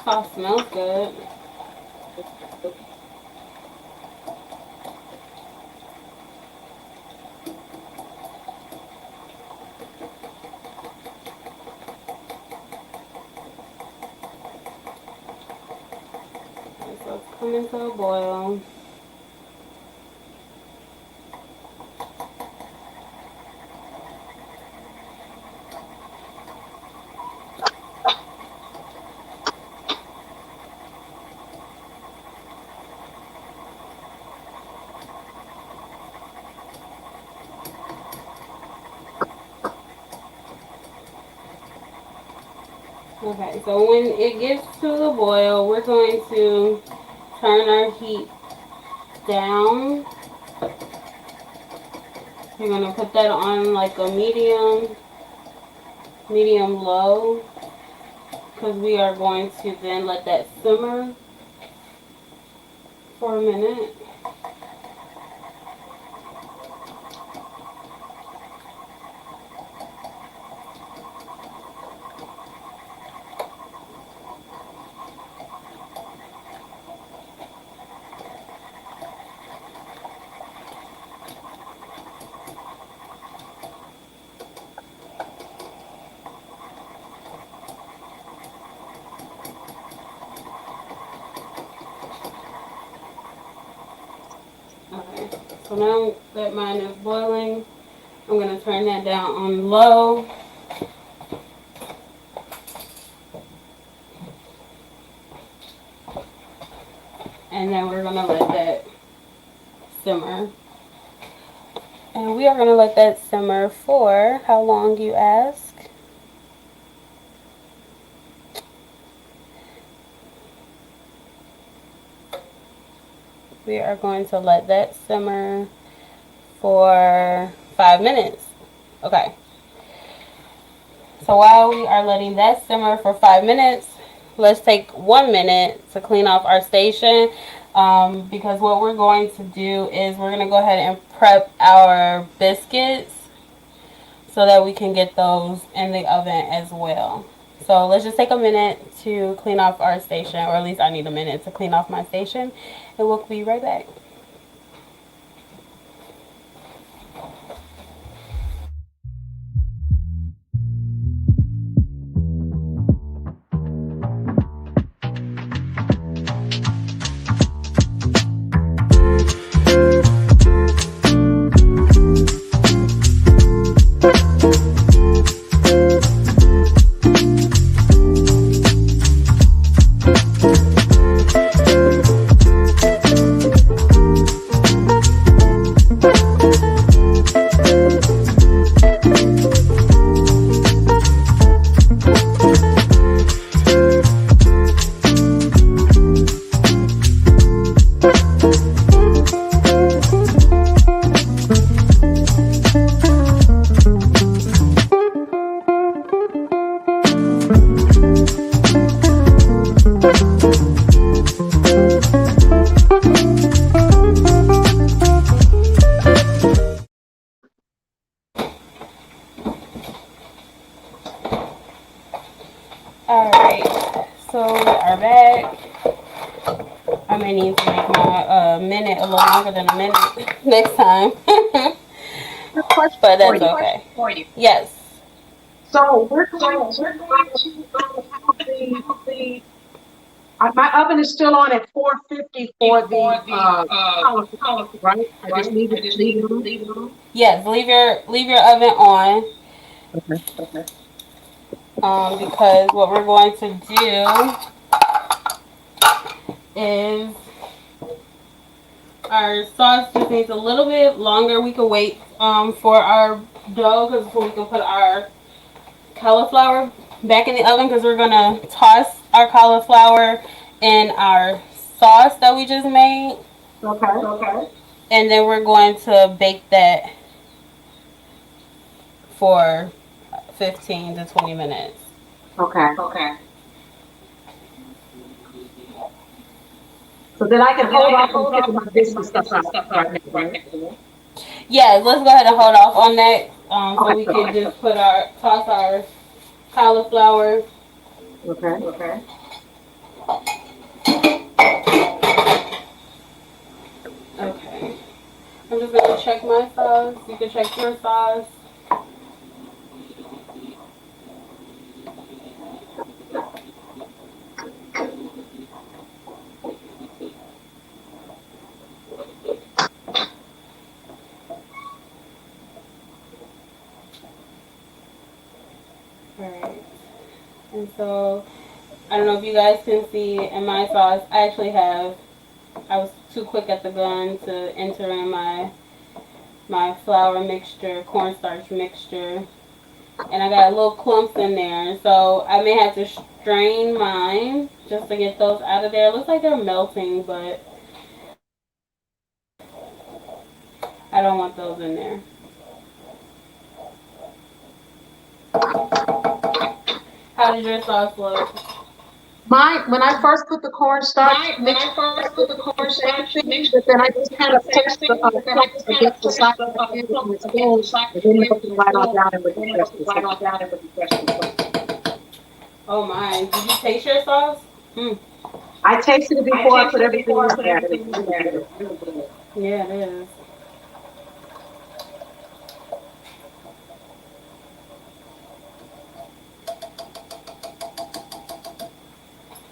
Sauce smells good. So it's coming to a boil. Okay, so when it gets to the boil, we're going to turn our heat down. You're going to put that on like a medium low, because we are going to then let that simmer for a minute. Okay, so now that mine is boiling, I'm going to turn that down on low. And then we're going to let that simmer. And we are going to let that simmer for how long, you ask? We are going to let that simmer for 5 minutes. Okay. So while we are letting that simmer for 5 minutes, let's take 1 minute to clean off our station. Because what we're going to do is we're going to go ahead and prep our biscuits so that we can get those in the oven as well. So let's just take a minute to clean off our station, or at least I need a minute to clean off my station, and we'll be right back. Alright, so we are back. I may need to make my minute a little longer than a minute next time. Good question But for that's you. okay. Yes. So we're going to have my oven is still on at 450 for the cauliflower, right? I just leave it on. Yes, leave your oven on Okay. because what we're going to do is our sauce just needs a little bit longer. We can wait for our dough because before we can put our cauliflower back in the oven because we're gonna toss our cauliflower in our sauce that we just made, Okay. and then we're going to bake that for 15 to 20 minutes. Okay. So then I can hold off on taking my biscuit stuff out right now, right? Yeah, let's go ahead and hold off on that so we Okay. can just toss our cauliflower. Okay. Okay. I'm just gonna check my sauce. You can check your sauce. Alright. And so I don't know if you guys can see in my sauce. I was too quick at the gun to enter in my flour mixture, cornstarch mixture, and I got little clumps in there. So I may have to strain mine just to get those out of there. It looks like they're melting, but I don't want those in there. How did your sauce look? When I first put the cornstarch mix, the same thing, but then I just kind of push the clumps against the side of the pan on the spoon, and then melt it right on down in with the rest of the sauce. Oh my! Did you taste your sauce? Hmm. I tasted it before I put everything in there, and it's really good. Yeah, it is.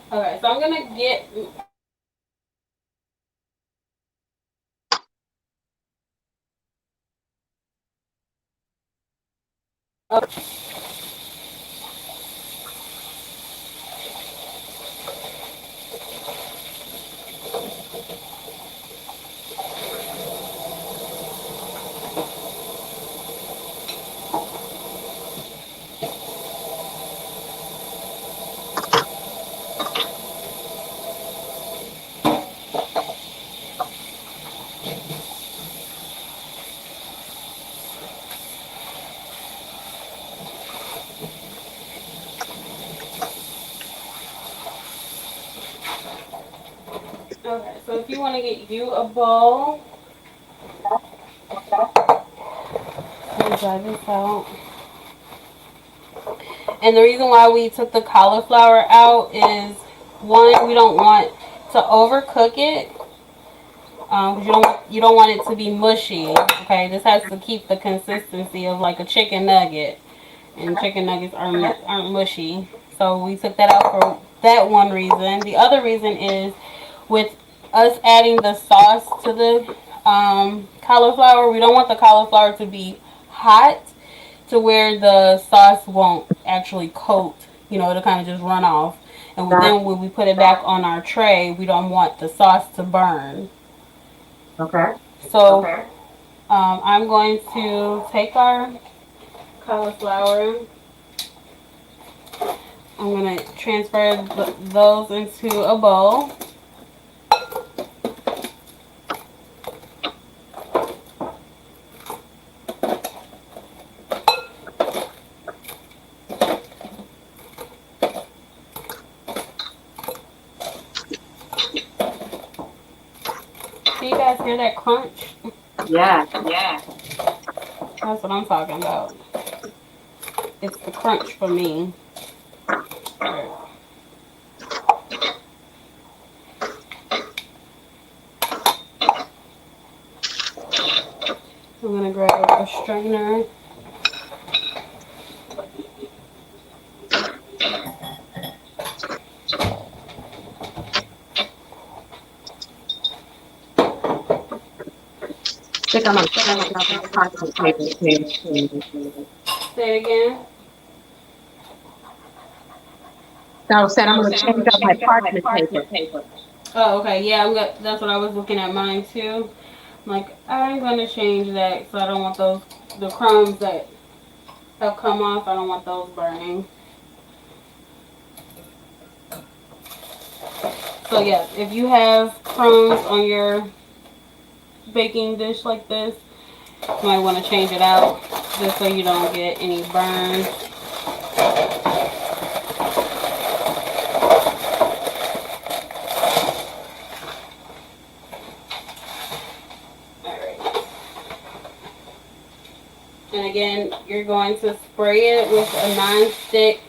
Okay, so I'm gonna get. Okay, so if you want to get you a bowl, let me dry this out. And the reason why we took the cauliflower out is one, we don't want to overcook it. You don't want it to be mushy. Okay, this has to keep the consistency of like a chicken nugget, and chicken nuggets aren't mushy. So we took that out for that one reason. The other reason is with us adding the sauce to the cauliflower, we don't want the cauliflower to be hot to where the sauce won't actually coat. It'll kind of just run off. And then when we put it back on our tray, we don't want the sauce to burn. Okay. So I'm going to take our cauliflower. I'm going to transfer those into a bowl. Do you guys hear that crunch? Yeah. That's what I'm talking about. It's the crunch for me. Right. strainer. I think I'm gonna change out my parchment paper too. Say it again. No, I said I'm gonna change out my parchment paper. Oh, okay. Yeah, that's what I was looking at mine too. I'm like, I'm gonna change that, so I don't want the crumbs that have come off. I don't want those burning. So yes, if you have crumbs on your baking dish like this, you might want to change it out just so you don't get any burns. And again, you're going to spray it with a non-stick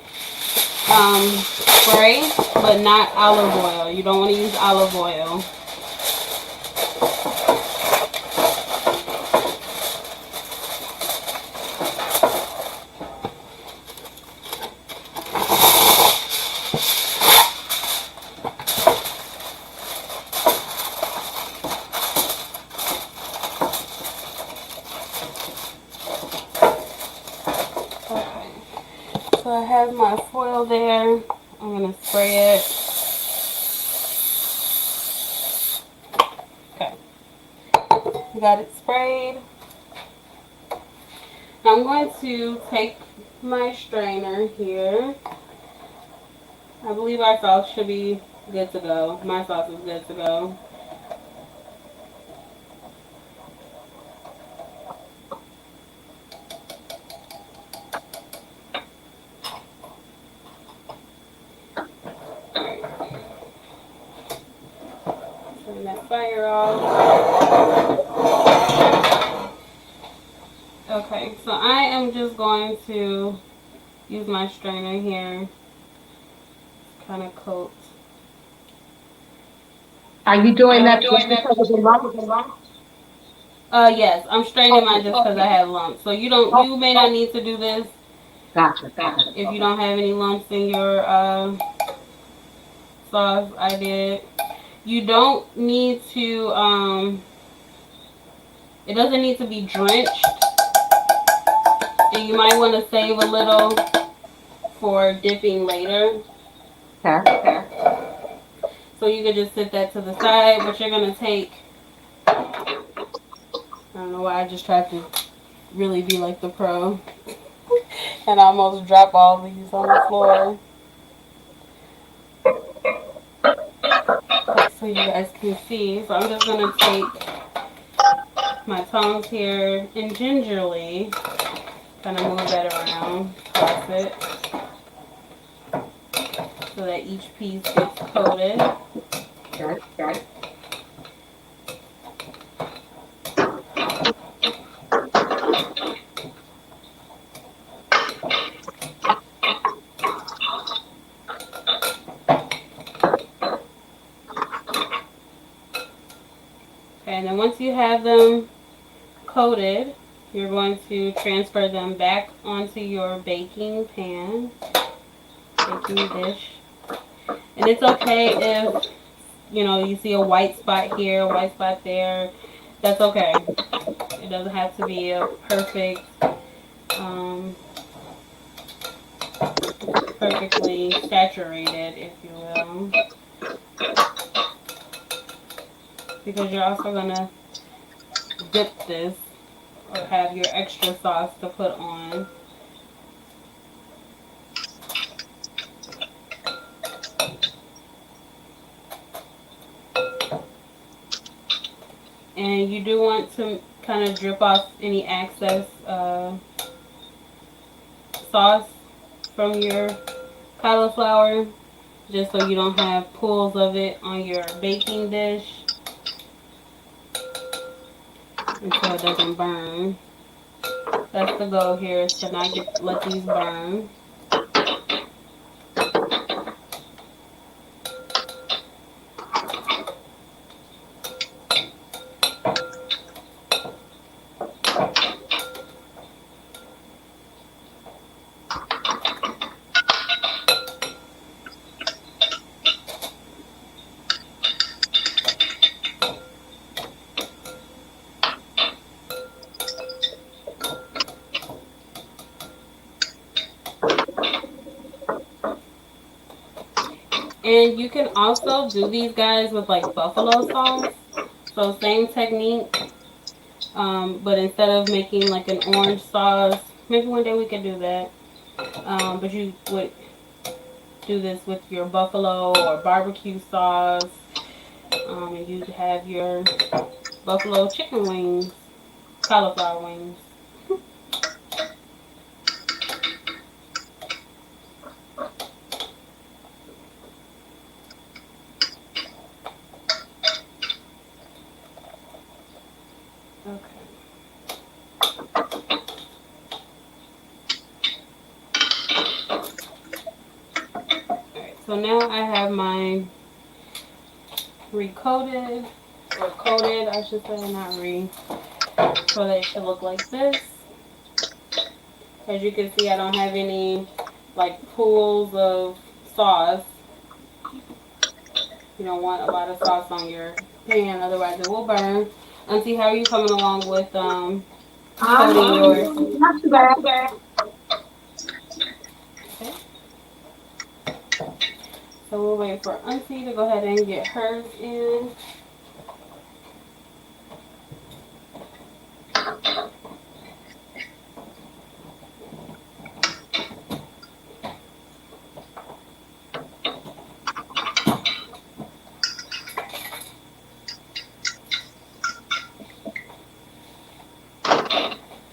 spray, but not olive oil. You don't want to use olive oil. Okay. So I have my foil there. I'm going to spray it. Okay. Got it sprayed. Now I'm going to take my strainer here. I believe our sauce should be good to go. My sauce is good to go. Turn that fire off. Okay, so I am just going to use my strainer here. Kind of coat. Are you doing that just because of the lump? Yes, I'm straining mine just because I have lumps. So you may not need to do this Gotcha. if you don't have any lumps in your sauce. I did. You don't need to, it doesn't need to be drenched. And you might want to save a little for dipping later. Okay. So you can just set that to the side, but you're going to take, I don't know why I just tried to really be like the pro. And I almost drop all these on the floor. So you guys can see. So I'm just going to take my tongs here and gingerly kind of move that around, toss it, so that each piece gets coated. Okay. And then once you have them coated, you're going to transfer them back onto your baking pan, baking dish. And it's okay if, you see a white spot here, a white spot there. That's okay. It doesn't have to be a perfectly saturated, if you will. Because you're also going to dip this or have your extra sauce to put on. And you do want to kind of drip off any excess sauce from your cauliflower, just so you don't have pools of it on your baking dish, and so it doesn't burn. That's the goal here, is to not let these burn. And you can also do these guys with like buffalo sauce. So same technique, but instead of making like an orange sauce, maybe one day we could do that. But you would do this with your buffalo or barbecue sauce. And you'd have your buffalo chicken wings, cauliflower wings. Okay. Alright, so now I have mine recoated, or coated, I should say, not re. So they should look like this. As you can see, I don't have any like pools of sauce. You don't want a lot of sauce on your pan, otherwise it will burn. Auntie, how are you coming along with coating yours? Not too bad. Okay. So we'll wait for Auntie to go ahead and get hers in.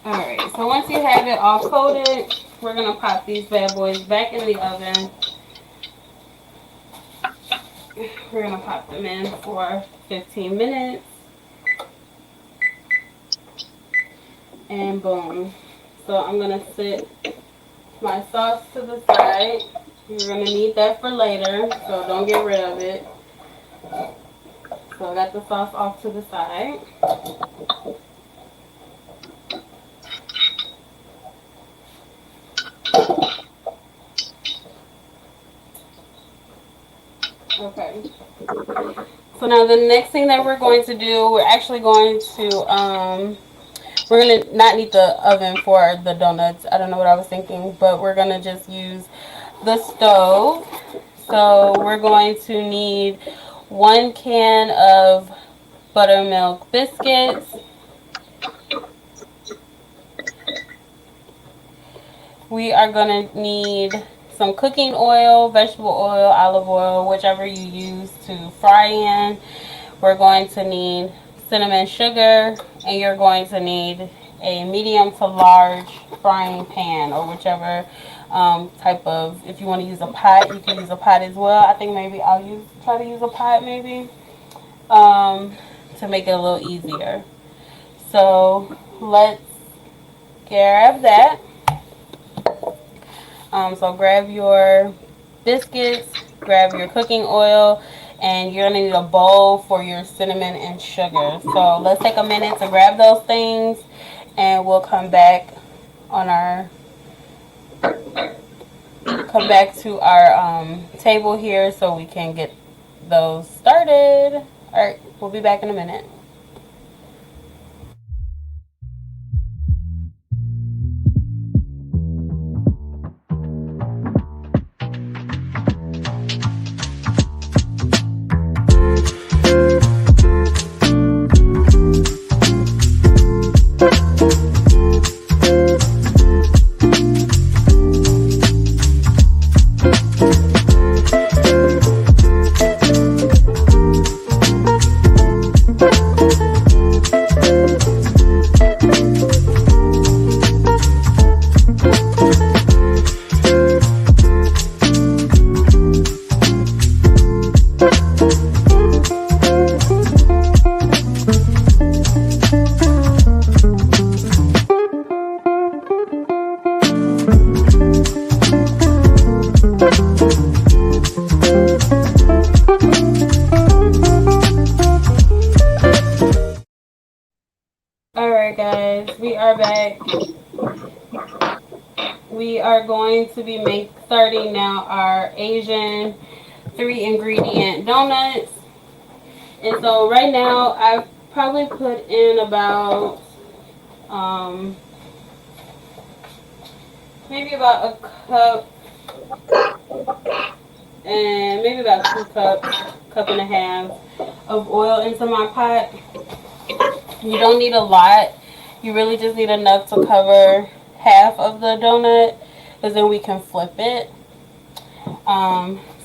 Alright, so once you have it all coated, we're going to pop these bad boys back in the oven. We're going to pop them in for 15 minutes. And boom. So I'm going to set my sauce to the side. You're going to need that for later, so don't get rid of it. So I got the sauce off to the side. Okay. So now the next thing that we're going to do, we're actually going to, we're going to not need the oven for the donuts. I don't know what I was thinking, but we're going to just use the stove. So we're going to need 1 can of buttermilk biscuits. We are going to need some cooking oil, vegetable oil, olive oil, whichever you use to fry in. We're going to need cinnamon sugar, and you're going to need a medium to large frying pan, or whichever type of, if you want to use a pot, you can use a pot as well. I think maybe try to use a pot maybe to make it a little easier. So let's grab that. So grab your biscuits, grab your cooking oil, and you're going to need a bowl for your cinnamon and sugar. So let's take a minute to grab those things, and we'll come back to our table here so we can get those started. Alright, we'll be back in a minute. Alright guys, we are back. We are going to be starting now our Asian 3-ingredient donuts. And so right now I've probably put in about maybe about a cup and maybe about 2 cups, cup and a half of oil into my pot. You don't need a lot. You really just need enough to cover half of the donut, because then we can flip it.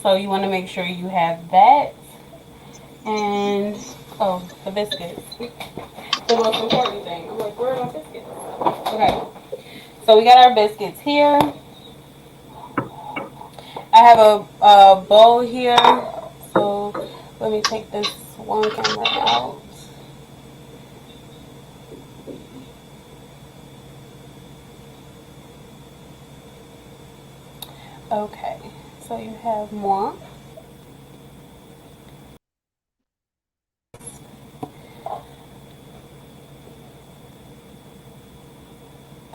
So you want to make sure you have that. And, oh, the biscuits. The most important thing. I'm like, where are my biscuits? Okay. So we got our biscuits here. I have a bowl here. So let me take this one camera out. Okay. So you have more.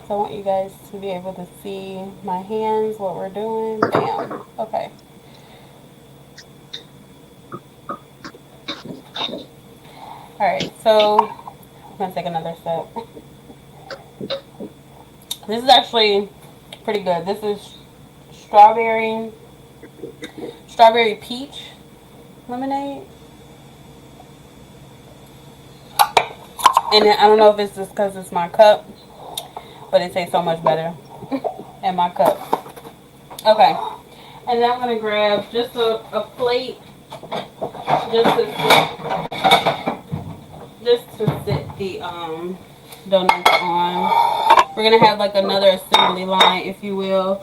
So I want you guys to be able to see my hands, what we're doing. Bam. Okay. Alright, so I'm going to take another sip. This is actually pretty good. This is strawberry peach lemonade. And I don't know if it's just because it's my cup, but it tastes so much better in my cup. Okay. And then I'm going to grab just a plate just to sit the donuts on. We're going to have like another assembly line, if you will.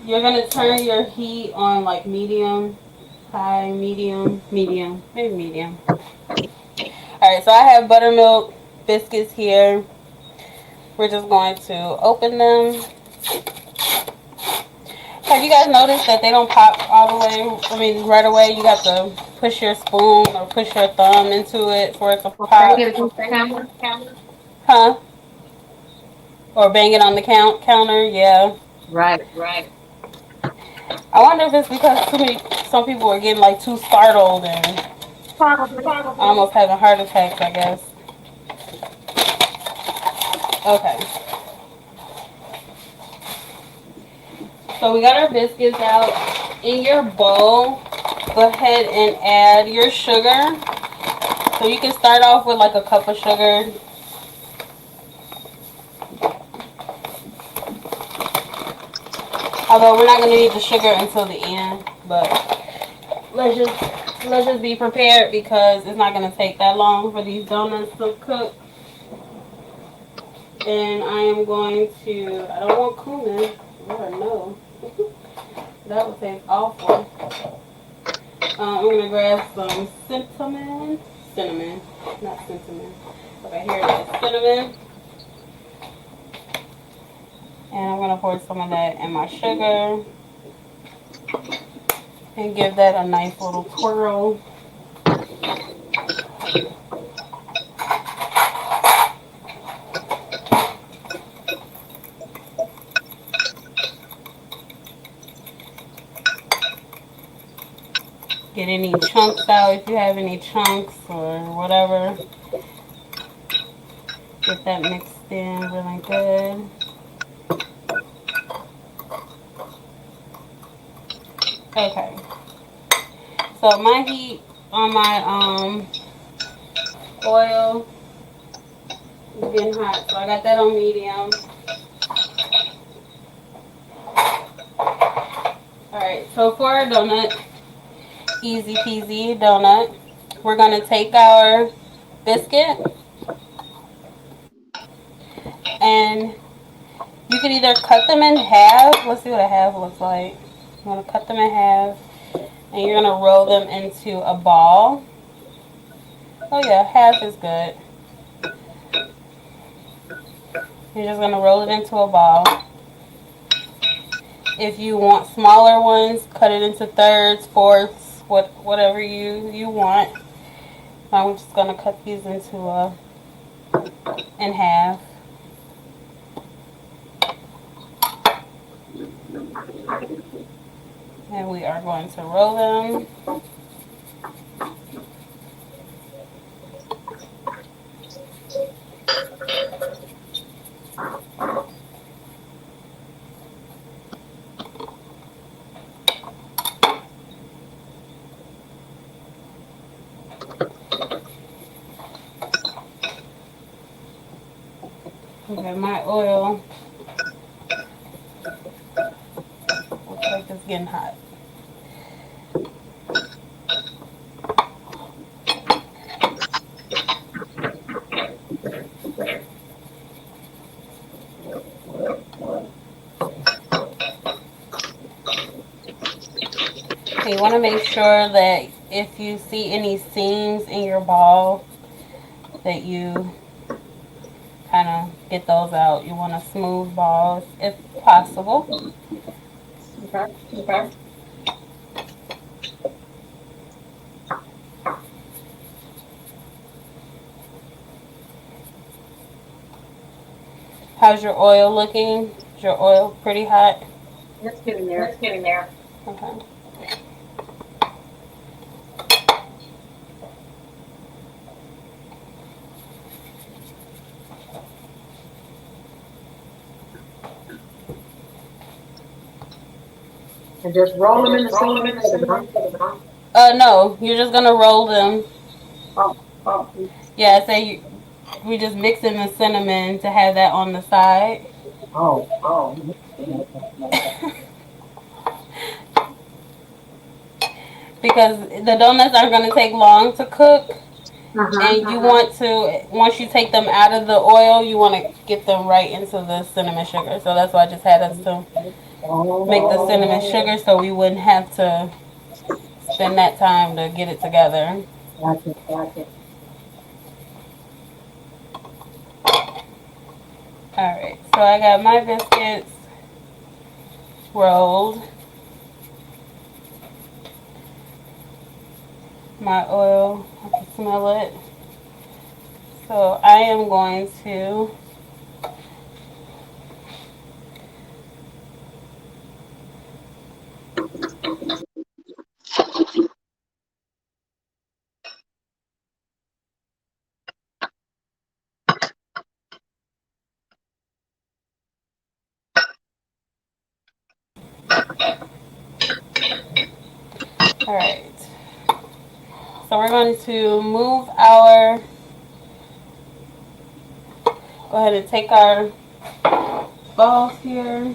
You're going to turn your heat on like medium, high, medium, maybe medium. Alright, so I have buttermilk biscuits here. We're just going to open them. Have you guys noticed that they don't pop all the way? I mean, right away. You got to push your spoon or push your thumb into it for it to Bang pop. it against the camera. Huh? Or bang it on the counter? Yeah. Right. I wonder if it's because some people are getting like too startled and Probably. almost having heart attacks, I guess. Okay. So we got our biscuits out. In your bowl, go ahead and add your sugar. So you can start off with like a cup of sugar. Although we're not going to need the sugar until the end, but let's just be prepared because it's not going to take that long for these donuts to cook. And I am going to, I don't want cumin. Lord, no. That would taste awful. I'm going to grab some cinnamon, not cinnamon. Okay, here it is, cinnamon. And I'm going to pour some of that in my sugar and give that a nice little twirl. Get any chunks out if you have any chunks or whatever. Get that mixed in really good. Okay. So my heat on my oil is getting hot. So I got that on medium. Alright, so for our donut, easy peasy donut, we're going to take our biscuit and you can either cut them in half. Let's see what a half looks like. I'm going to cut them in half and you're going to roll them into a ball. Oh yeah, half is good. You're just going to roll it into a ball. If you want smaller ones, cut it into thirds, fourths, whatever you want. I'm just going to cut these into in half. And we are going to roll them. Okay, my oil looks like it's getting hot. Okay, you want to make sure that if you see any seams in your ball, that you kind of get those out. You want to smooth balls if possible. Okay. Okay. How's your oil looking? Is your oil pretty hot? It's getting there. It's getting there. Okay. And just roll And them in just the roll them cinnamon in the sugar, huh? cinnamon sugar. No, you're just gonna roll them. Oh, Oh. Yeah, say we just mix in the cinnamon to have that on the side. oh. Oh. Because the donuts aren't gonna take long to cook. Uh-huh. And you want to, once you take them out of the oil, you want to get them right into the cinnamon sugar. So that's why I just had us to make the Oh, cinnamon sugar so we wouldn't have to spend that time to get it together. gotcha. Gotcha. Alright, so I got my biscuits rolled. My oil, I can smell it. So I am going to alright. So we're going to move our, go ahead and take our balls here,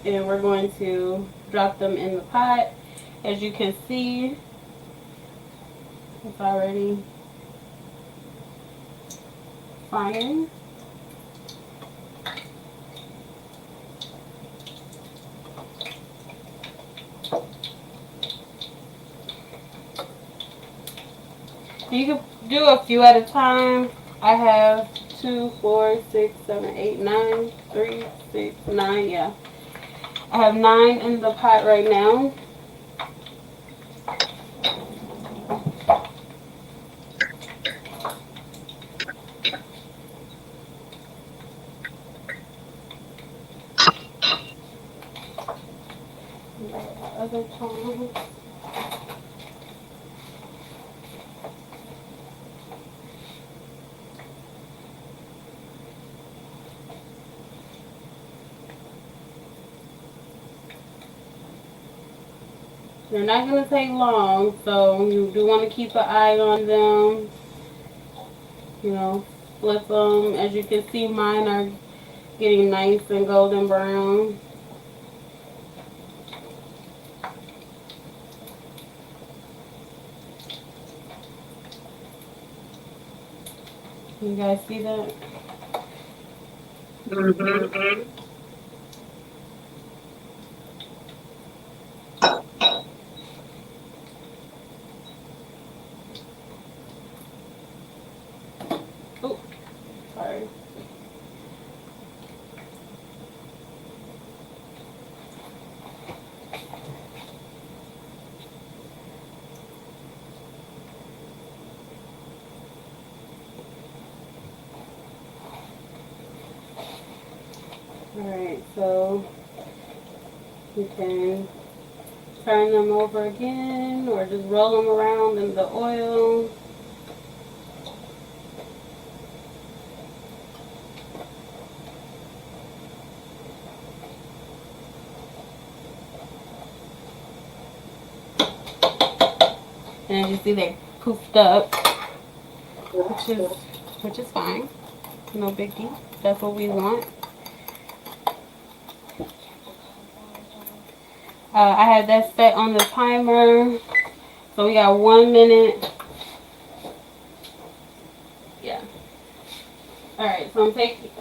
and we're going to drop them in the pot. As you can see, it's already frying. You can do a few at a time. I have 2, 4, 6, 7, 8, 9, 3, 6, 9, yeah. I have 9 in the pot right now. Other tongs. They're not going to take long, so you do want to keep an eye on them. You know, flip them. As you can see, mine are getting nice and golden brown. You guys see that? Mm-hmm. Mm-hmm. Oh, sorry. Alright, so you can turn them over again or just roll them around in the oil. And as you see, they poofed up, which is fine. No biggie. That's what we want. I had that set on the timer. So we got 1 minute. Yeah. Alright, so I'm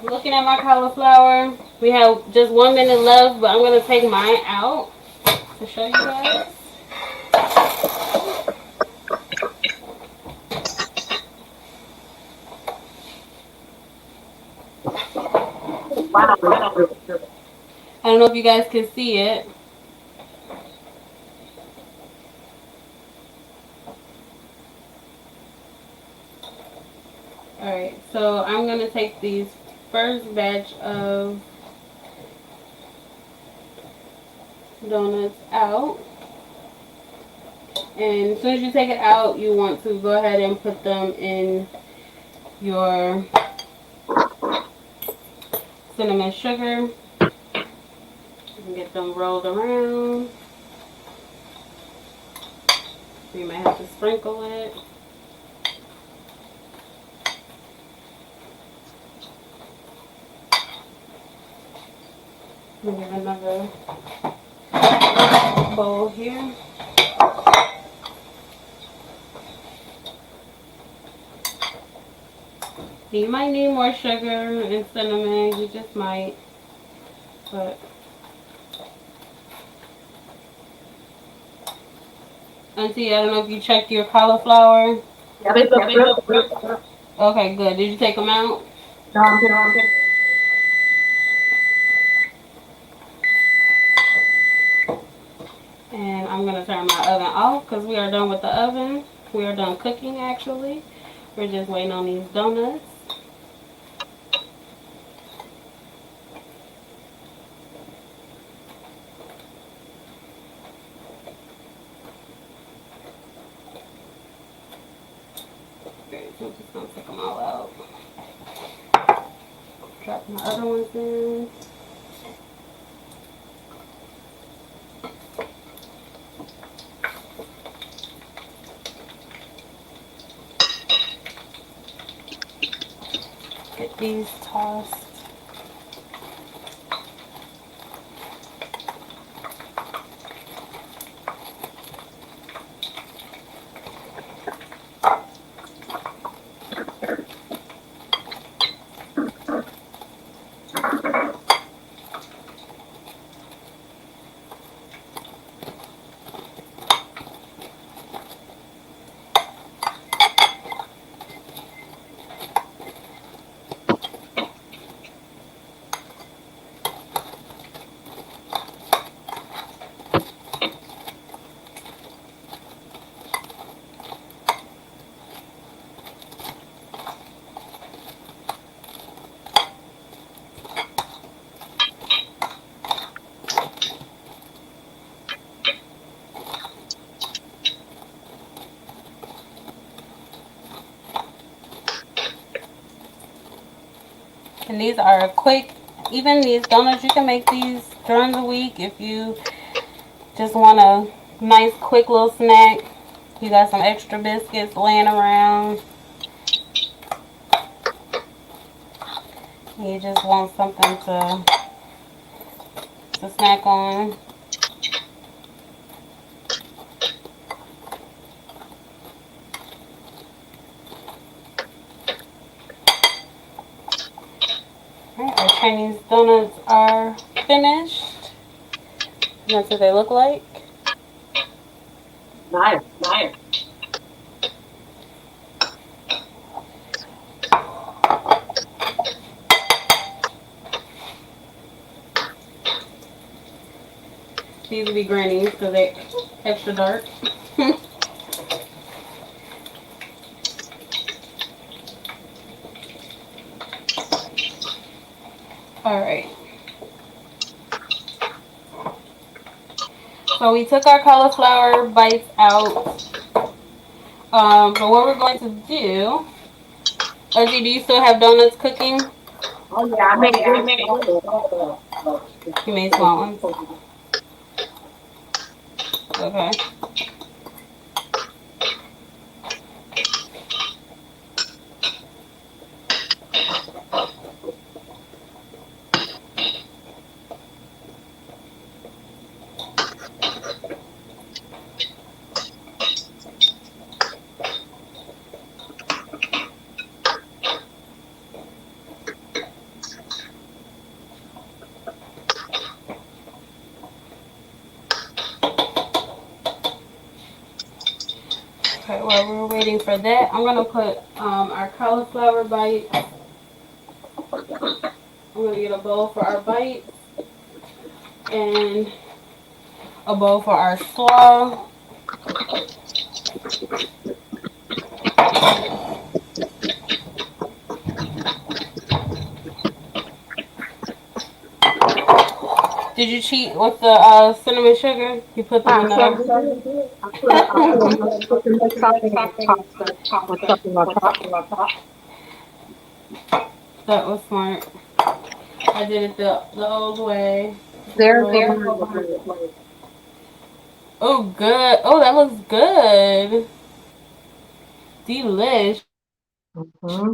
looking at my cauliflower. We have just 1 minute left, but I'm going to take mine out to show you guys. Wow. I don't know if you guys can see it. Alright, so I'm going to take these first batch of donuts out. And as soon as you take it out, you want to go ahead and put them in your cinnamon sugar. You can get them rolled around. You might have to sprinkle it. Give another bowl here. You might need more sugar and cinnamon. You just might. But Auntie, I don't know if you checked your cauliflower. Yeah, they look good. Okay, good. Did you take them out? No, I'm good. And I'm going to turn my oven off because we are done with the oven. We are done cooking, actually. We're just waiting on these donuts. Okay, so I'm just going to take them all out. Drop my other ones in. Get these tossed. And these are quick. Even these donuts, you can make these during the week if you just want a nice quick little snack. You got some extra biscuits laying around. You just want something to snack on. Alright, our Chinese donuts are finished. That's what they look like. Nice. These will be grannies because they're extra dark. Alright. So we took our cauliflower bites out. But what we're going to do, Ozzy, do you still have donuts cooking? Oh yeah, I made good. You made small ones? Okay. Okay, while we're waiting for that, I'm gonna put our cauliflower bites. I'm gonna get a bowl for our bites and a bowl for our slaw. Did you cheat with the cinnamon sugar? You put them I in certainly the. did. I put a mix something on top with something on top. That was smart. I did it the old way. There's the line with me. Oh, good. Oh, that looks good. Delish. Mm-hmm.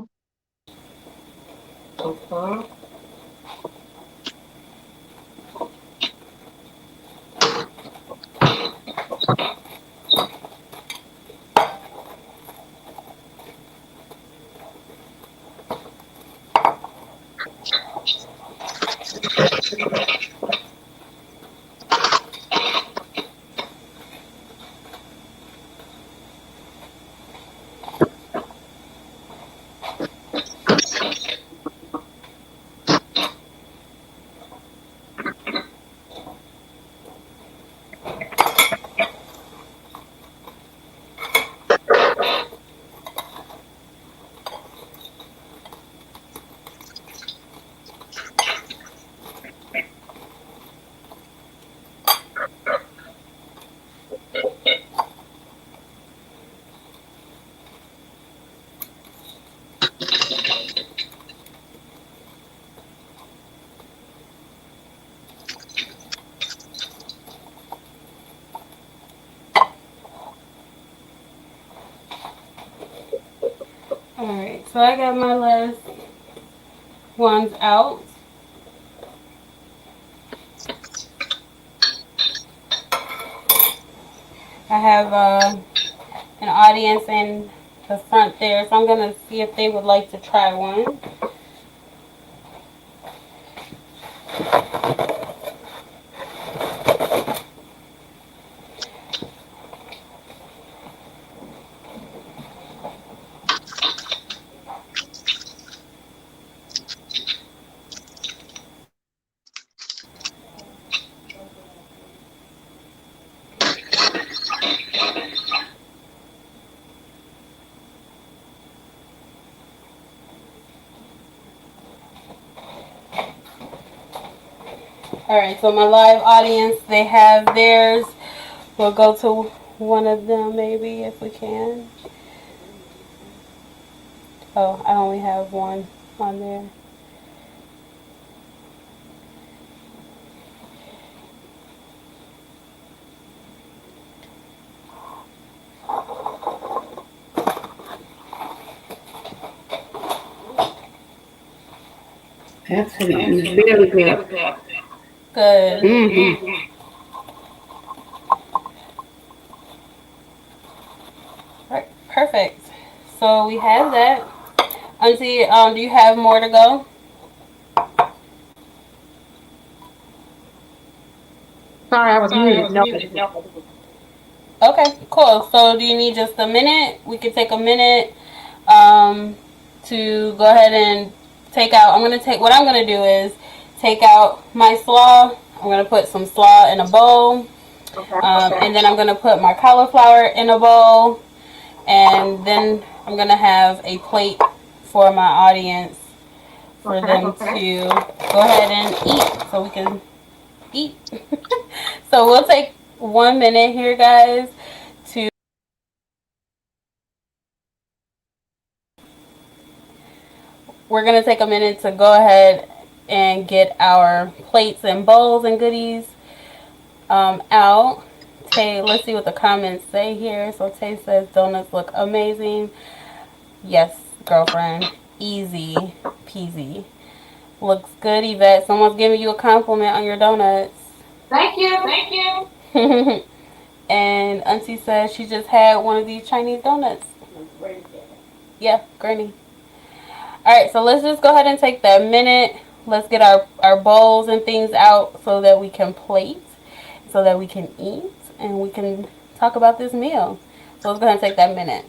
Alright, so I got my last ones out. I have an audience in the front there, so I'm going to see if they would like to try one. Alright, so my live audience, they have theirs. We'll go to one of them maybe if we can. Oh, I only have one on there. That's very good. Good. Mm-hmm. Right, perfect. So we have that. Auntie, do you have more to go? Sorry, I was muted. No. Okay, cool. So do you need just a minute? We could take a minute um, to go ahead and take out. What I'm gonna do is take out my slaw. I'm gonna put some slaw in a bowl, and then I'm gonna put my cauliflower in a bowl, and then I'm gonna have a plate for my audience for them to go ahead and eat, so we can eat. So we'll take 1 minute here, guys, to. We're going to take a minute to go ahead and get our plates and bowls and goodies out. Tay, let's see what the comments say here. So Tay says donuts look amazing. Yes, girlfriend. Easy peasy. Looks good, Yvette. Someone's giving you a compliment on your donuts. Thank you. And Auntie says she just had one of these Chinese donuts. Yeah, Granny. Alright, so let's just go ahead and take that minute. Let's get our bowls and things out so that we can plate, so that we can eat, and we can talk about this meal. So let's go ahead and take that minute.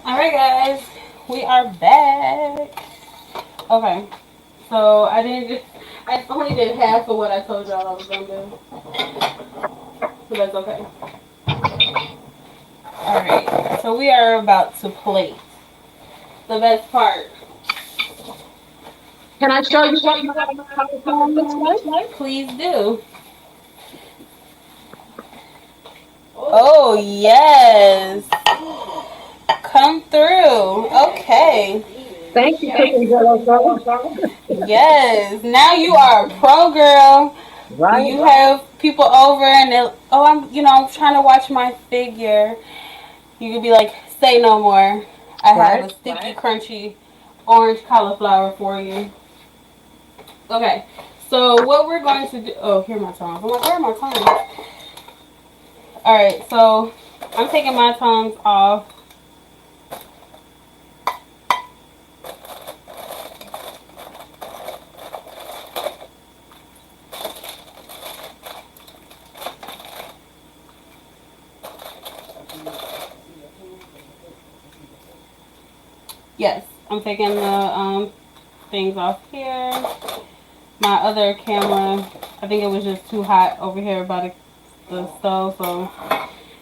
Alright guys, we are back. Okay, so I only did half of what I told y'all I was gonna do. But that's okay. Alright, so we are about to plate. The best part. Can I show you what my cauliflower looks like? Please do. Oh, yes. Come through. Okay. Thank you, Jello. Yes. Now you are a pro, girl. Right. You have people over and I'm trying to watch my figure. You could be like, say no more. I have a sticky, crunchy orange cauliflower for you. Okay. So what we're going to do. Oh, here are my tongs. I'm like, where are my tongs? Alright, so I'm taking my tongs off. Yes, I'm taking the things off here. My other camera, I think it was just too hot over here by the stove, so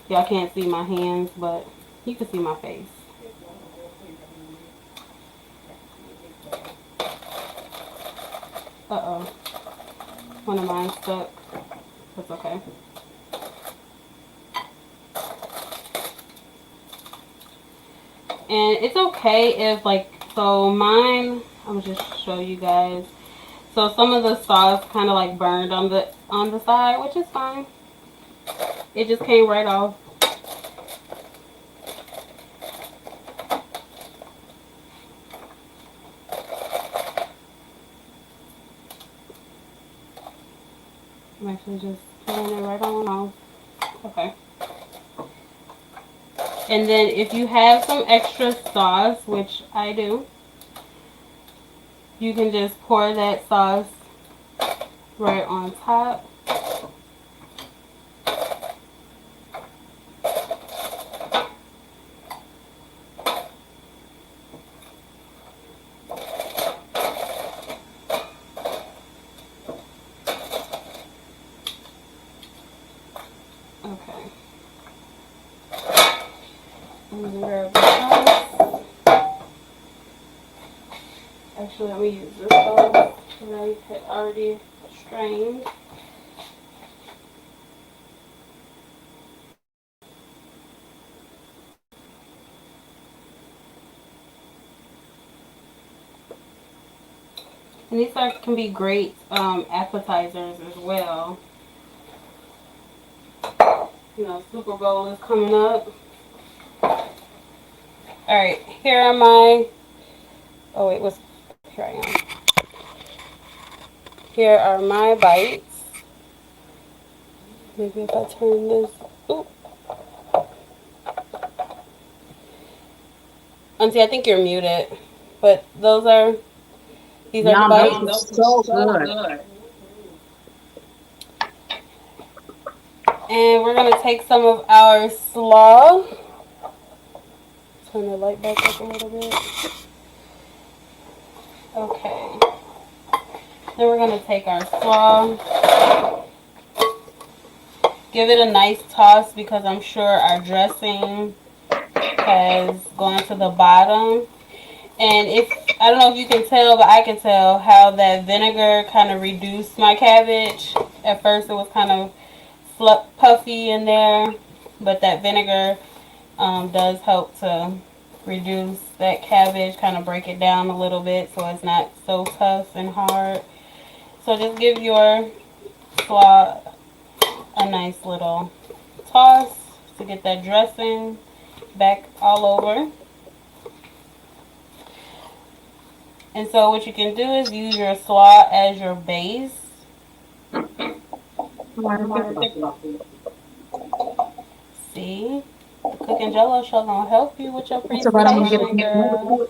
y'all can't see my hands, but you can see my face. Uh-oh. One of mine stuck. That's okay. And it's okay if, so mine, I'm gonna just show you guys. So some of the sauce kind of like burned on the side, which is fine. It just came right off. I'm actually just pulling it right on off. Okay. And then if you have some extra sauce, which I do, you can just pour that sauce right on top. Okay. I'm gonna grab the sauce. Actually, let me use this sauce that I had already strained. And these can be great appetizers as well. Super Bowl is coming up. Alright, here are my... Oh, wait, here I am. Here are my bites. Maybe if I turn this... Ooh. Auntie, I think you're muted. But these are the bites. Those are so good. And we're going to take some of our slaw. Turn the light back up a little bit. Okay. Then we're going to take our slaw. Give it a nice toss because I'm sure our dressing has gone to the bottom. And if I don't know if you can tell, but I can tell how that vinegar kind of reduced my cabbage. At first, it was kind of puffy in there, but that vinegar does help to reduce that cabbage, kind of break it down a little bit so it's not so tough and hard. So just give your slaw a nice little toss to get that dressing back all over. And so what you can do is use your slaw as your base. See, the cooking Jello show gonna help you with your That's about I'm gonna get presentation, girl.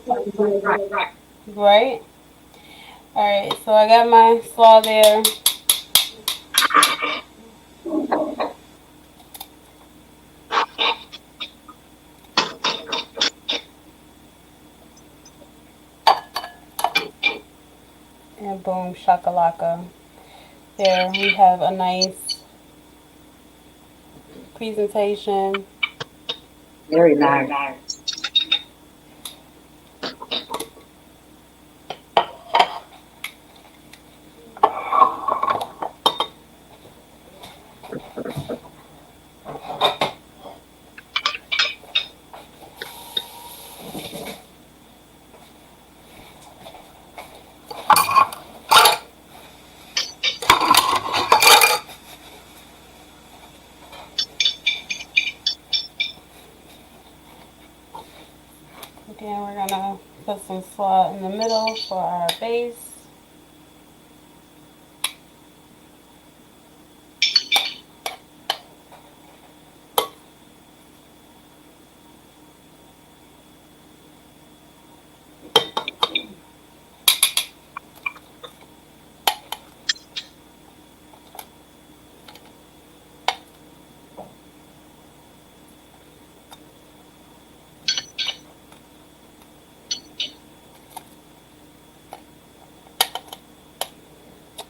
Right? All right. So I got my slaw there. And boom, shakalaka. There we have a nice presentation. Very nice. Again, we're gonna put some slaw in the middle for our base.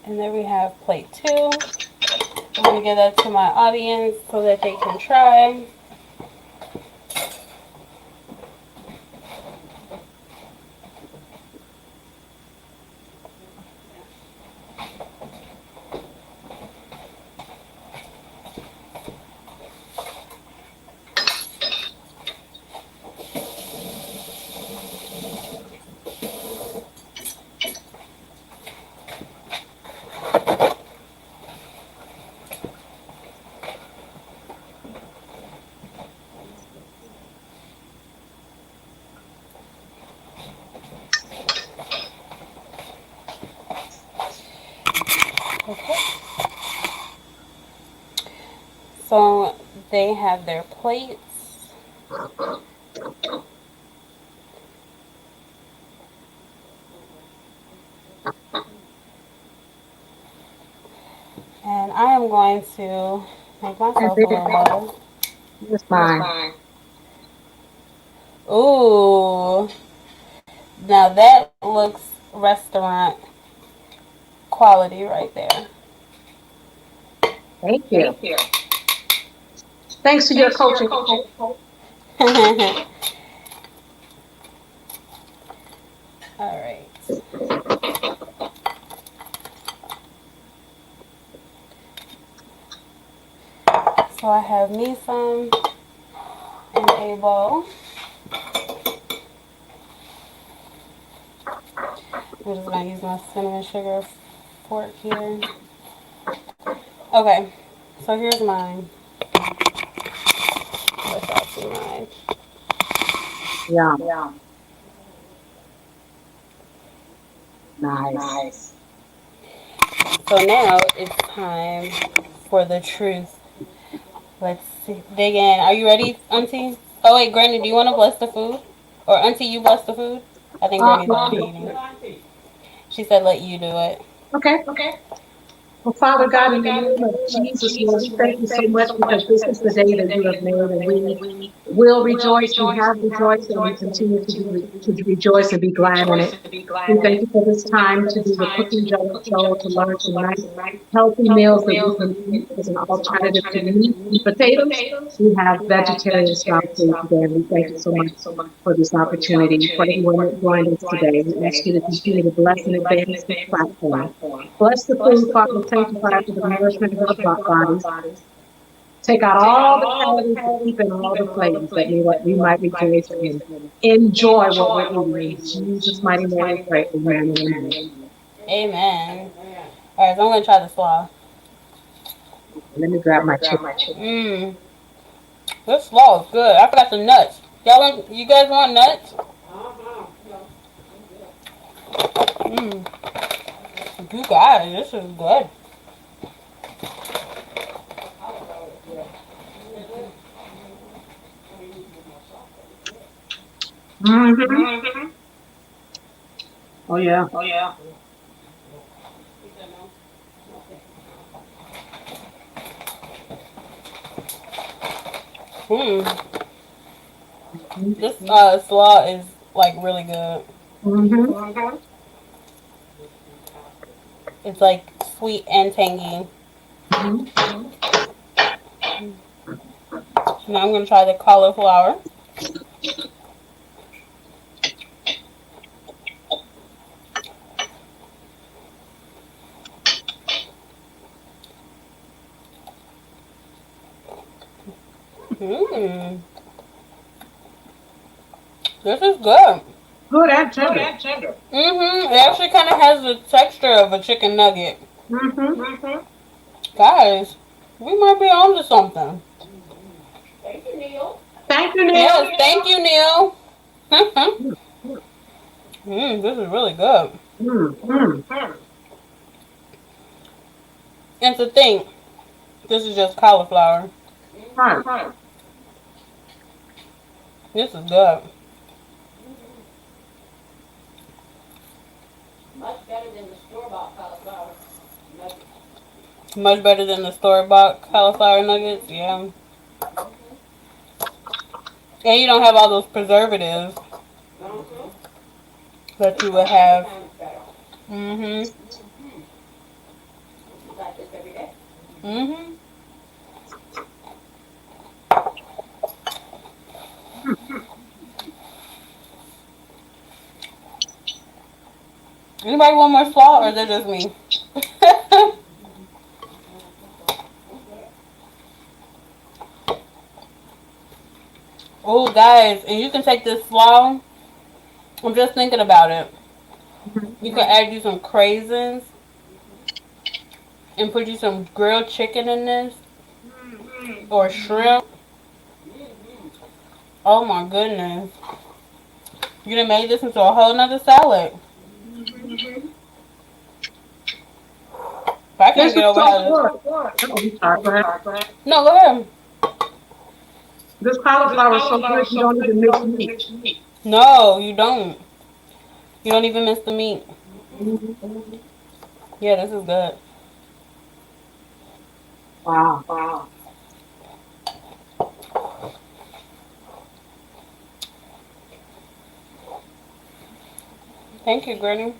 And then we have plate 2. I'm gonna give that to my audience so that they can try. Okay. So they have their plates. And I am going to make myself a little bowl. That's fine. Ooh. Now that looks restaurant quality right there. Thank you. Thanks to your coaching. All right. So I have me some in a bowl. I'm just gonna use my cinnamon sugar fork here. Okay, so here's mine. Let y'all see mine. Yeah. Nice. So now it's time for the truth. Let's see. Dig in. Are you ready, Auntie? Oh wait, Granny, do you want to bless the food? Or Auntie, you bless the food? I think Granny's already eating. She said let you do it. Okay. Well, Father God, in the name of Jesus, Lord, we thank you so much because this is the day that you have made, and we will rejoice. We have rejoiced, and we continue to rejoice and be glad in it. We thank you for this time to do the cooking Jello show, to learn some nice healthy meals that we can eat as an alternative to meat and potatoes. We have vegetarian style food today, and we thank you so much for this opportunity. For everyone that joined us today, we ask you to continue to bless and advance this platform. Bless the food, Father, sanctify it for the nourishment of our bodies. Take out all the calories and keep in all the flavors that we might rejoice and enjoy what we're eating. In Jesus' mighty name we pray. Amen and amen. Amen. Alright, so I'm gonna try the slaw. Let me grab my chicken. Mmm. This slaw is good. I forgot the nuts. You guys want nuts? Mmm. You guys, this is good. Mm-hmm. Oh, yeah. Mmm. Mm-hmm. This slaw is like really good. Mm-hmm. It's like sweet and tangy. Now I'm gonna try the cauliflower. Mmm. This is good. Good and tender. Mm-hmm. It actually kind of has the texture of a chicken nugget. Mm-hmm. Guys, we might be on to something. Thank you, Neil. Yes, thank you, Neil. This is really good. Mm-hmm. And to think, this is just cauliflower. Right. This is good. Much better than the store-bought cauliflower nuggets, yeah. And you don't have all those preservatives that you would have. Mm-hmm. Mm-hmm. Anybody want more slaw, or is it just me? Oh, guys, and you can take this slaw. I'm just thinking about it. You can add you some craisins and put you some grilled chicken in this, or shrimp. Oh my goodness. You done made this into a whole nother salad. But I can't This get is over so how this. good. Oh, I'm sorry. Go ahead. No, go ahead. This cauliflower is so good you don't even mix meat. No, you don't. You don't even miss the meat. Mm-hmm. Yeah, this is good. Wow. Thank you, Granny.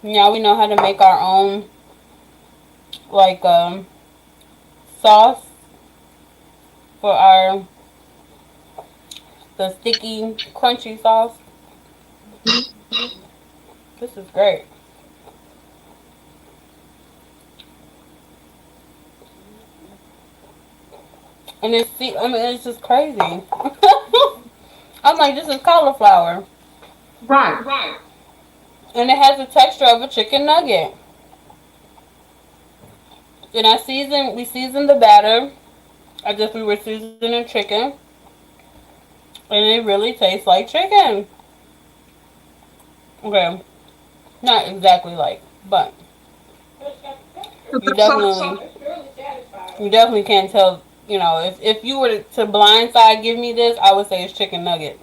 Now we know how to make our own, like, sauce for the sticky, crunchy sauce. This is great. And it's just crazy. I'm like, this is cauliflower. Right. And it has the texture of a chicken nugget. And we seasoned the batter as if we were seasoning chicken. And it really tastes like chicken. Okay. Not exactly like, but you definitely you definitely can't tell, if you were to blindside give me this, I would say it's chicken nugget.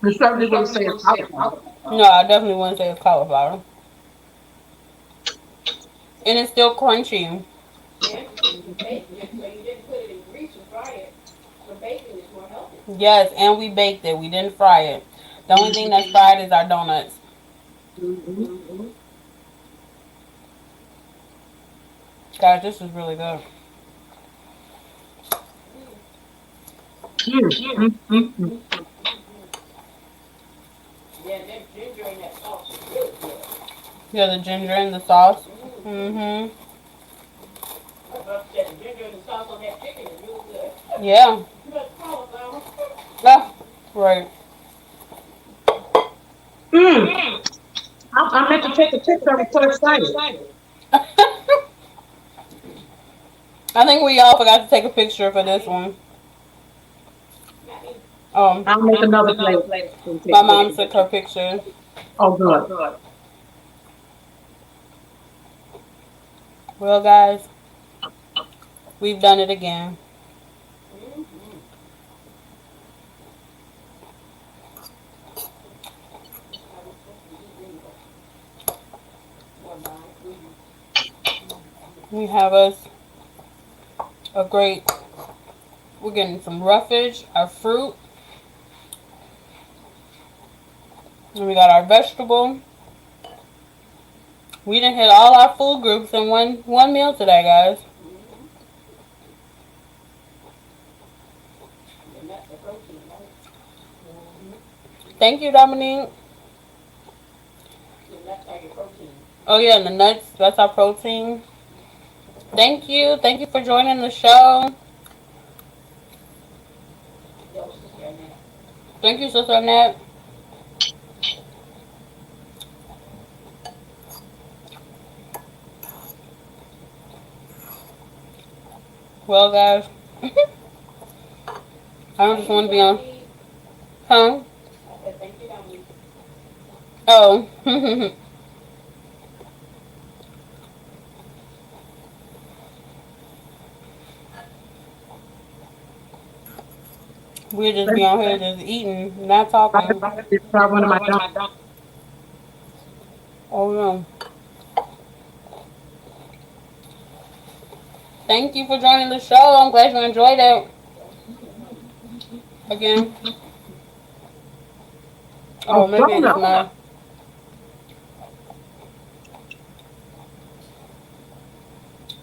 You certainly wouldn't say it's cauliflower. No, I definitely wouldn't say it's cauliflower. And it's still crunchy. Yes, and we baked it. We didn't fry it. The only thing that's fried is our donuts. Mm-hmm. Guys, this is really good. Mm, mm, mm, mm. Yeah, the ginger and the sauce. Mm-hmm. Yeah. Ah, right. Mm. I meant to take a picture. I was so excited. I think we all forgot to take a picture for this one. I'll make another plate and take My a mom picture. took her picture. Oh, good. Well, guys, we've done it again. We have us a great. We're getting some roughage, our fruit, and we got our vegetable. We didn't hit all our food groups in one meal today, guys. Thank you, Dominique. Oh yeah, and the nuts. That's our protein. Thank you. Thank you for joining the show. Thank you, Sister Annette. Well, guys, I don't just want to be on. Huh? Oh. We'll just be on here just eating, not talking. Try one of my Oh no. Thank you for joining the show. I'm glad you enjoyed it. Again. Oh, maybe it's donut. my.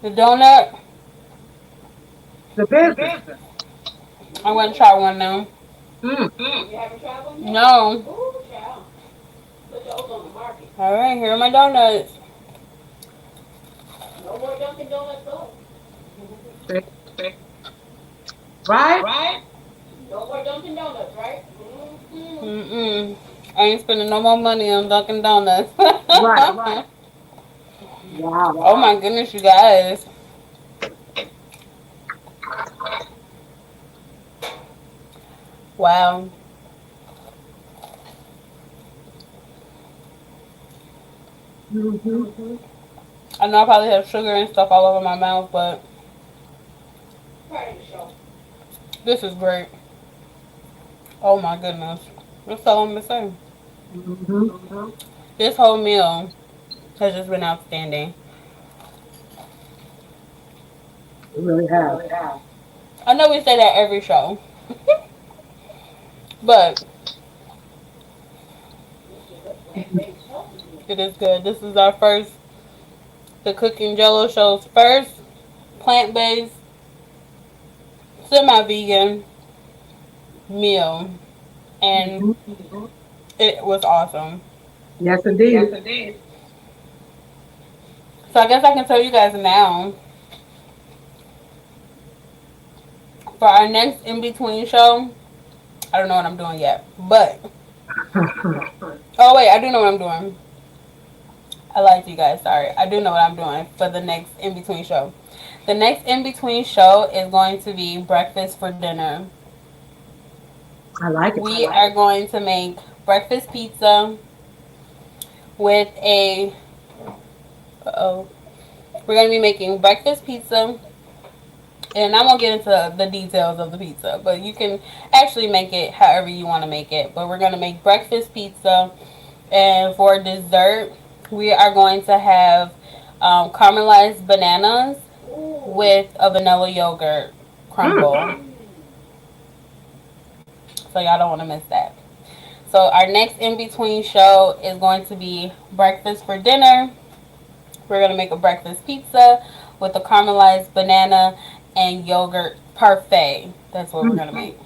The donut. The business. I'm gonna try one now. Mm. No. All right, here are my donuts. Right? Mm-mm. I ain't spending no more money on Dunkin' Donuts. Right. Wow. Oh my goodness, you guys. Wow. Mm-hmm. I know I probably have sugar and stuff all over my mouth, but this is great. Oh my goodness. That's all I'm gonna say. Mm-hmm. This whole meal has just been outstanding. We really have. I know we say that every show, but it is good. This is our first, the Cooking Jello show's first plant-based, semi-vegan meal, and Mm-hmm. it was awesome. Yes, indeed. So I guess I can tell you guys now, for our next in-between show, I don't know what I'm doing yet, but, oh wait, I do know what I'm doing. I lied to you guys, sorry. I do know what I'm doing for the next in-between show. The next in-between show is going to be breakfast for dinner. I like it. We are going to make breakfast pizza with oh, we're going to be making breakfast pizza And I won't get into the details of the pizza, but you can actually make it however you want to make it. But we're going to make breakfast pizza. And for dessert, we are going to have caramelized bananas with a vanilla yogurt crumble. So y'all don't want to miss that. So our next in between show is going to be breakfast for dinner. We're gonna make a breakfast pizza with a caramelized banana and yogurt parfait. That's what we're gonna make.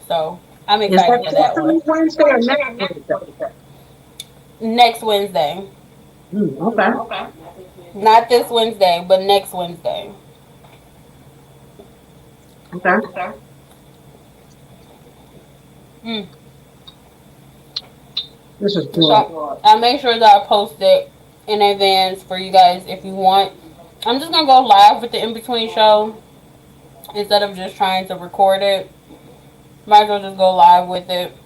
So I'm Is that excited for this that one. coming Wednesday or next Wednesday? Next Wednesday, Okay. not this Wednesday, but next Wednesday. Okay. Mm. This is good. So I'll make sure that I post it in advance for you guys if you want. I'm just gonna go live with the in between show instead of just trying to record it. Might as well just go live with it.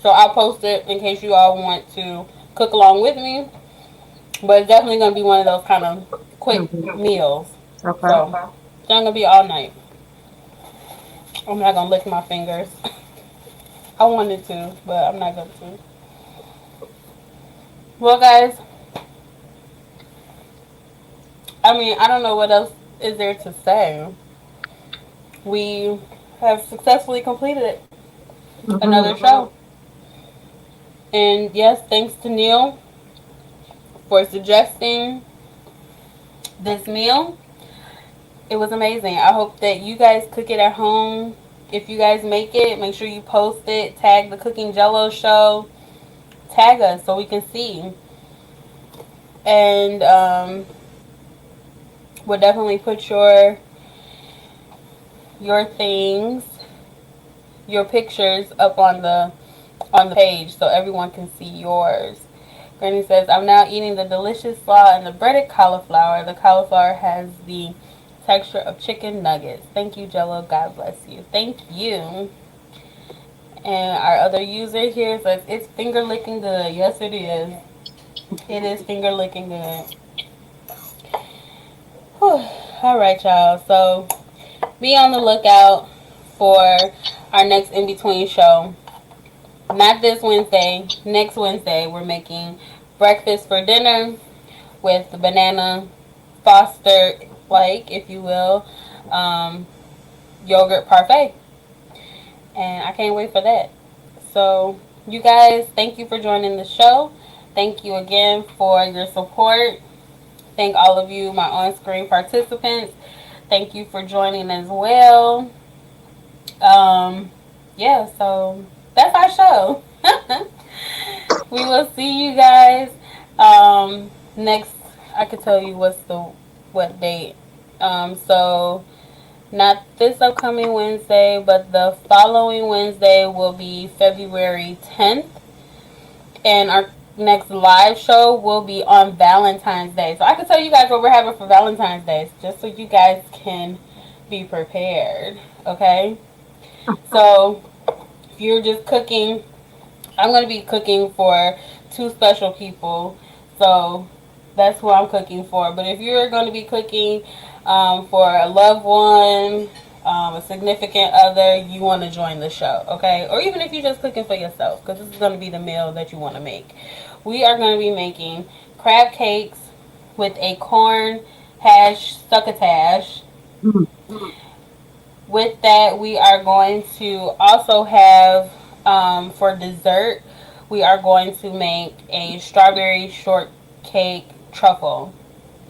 So I'll post it in case you all want to cook along with me. But it's definitely gonna be one of those kind of quick Mhm. meals. Okay. So it's not gonna be all night. I'm not gonna lick my fingers. I wanted to, but I'm not going to. Well, guys, I mean, I don't know what else is there to say. We have successfully completed Mhm. another show. And yes, thanks to Neil for suggesting this meal. It was amazing. I hope that you guys cook it at home. If you guys make it, make sure you post it. Tag the Cooking Jello show. Tag us so we can see. And we'll definitely put your things, your pictures up on the page so everyone can see yours. Granny says, I'm now eating the delicious slaw and the breaded cauliflower. The cauliflower has the texture of chicken nuggets. Thank you, Jello. God bless you. Thank you. And our other user here says, it's finger licking good. Yes, it is. It is finger licking good. Whew. All right, y'all. So be on the lookout for our next in between show. Not this Wednesday. Next Wednesday, we're making breakfast for dinner with the banana Foster, like, if you will, um, yogurt parfait. And I can't wait for that. So, you guys, thank you for joining the show. Thank you again for your support. Thank all of you, my on screen participants. Thank you for joining as well. Um, yeah, so that's our show. We will see you guys next. I could tell you what date. So not this upcoming Wednesday, but the following Wednesday will be February 10th, and our next live show will be on Valentine's Day. So I can tell you guys what we're having for Valentine's Day, just so you guys can be prepared. Okay. So if you're just cooking, I'm going to be cooking for two special people. So that's who I'm cooking for. But if you're going to be cooking for a loved one, a significant other, you want to join the show, okay? Or even if you're just cooking for yourself, because this is going to be the meal that you want to make. We are going to be making crab cakes with a corn hash succotash. Mhm. With that, we are going to also have, for dessert, we are going to make a strawberry shortcake truffle.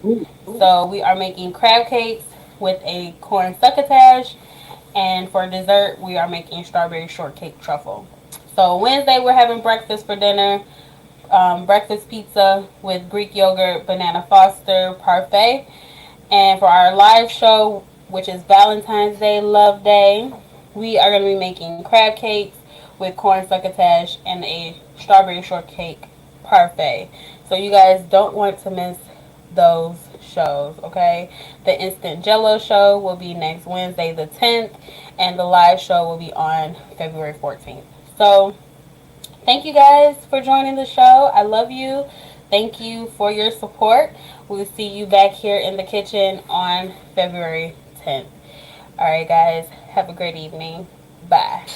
Ooh. So we are making crab cakes with a corn succotash, and for dessert, we are making strawberry shortcake truffle. So Wednesday, we're having breakfast for dinner, breakfast pizza with Greek yogurt, banana Foster parfait. And for our live show, which is Valentine's Day Love Day, we are going to be making crab cakes with corn succotash and a strawberry shortcake parfait. So you guys don't want to miss those shows, okay? The Instant Jello show will be next Wednesday the 10th, and the live show will be on February 14th. So thank you guys for joining the show. I love you. Thank you for your support. We'll see you back here in the kitchen on February 10th. All right, guys. Have a great evening. Bye.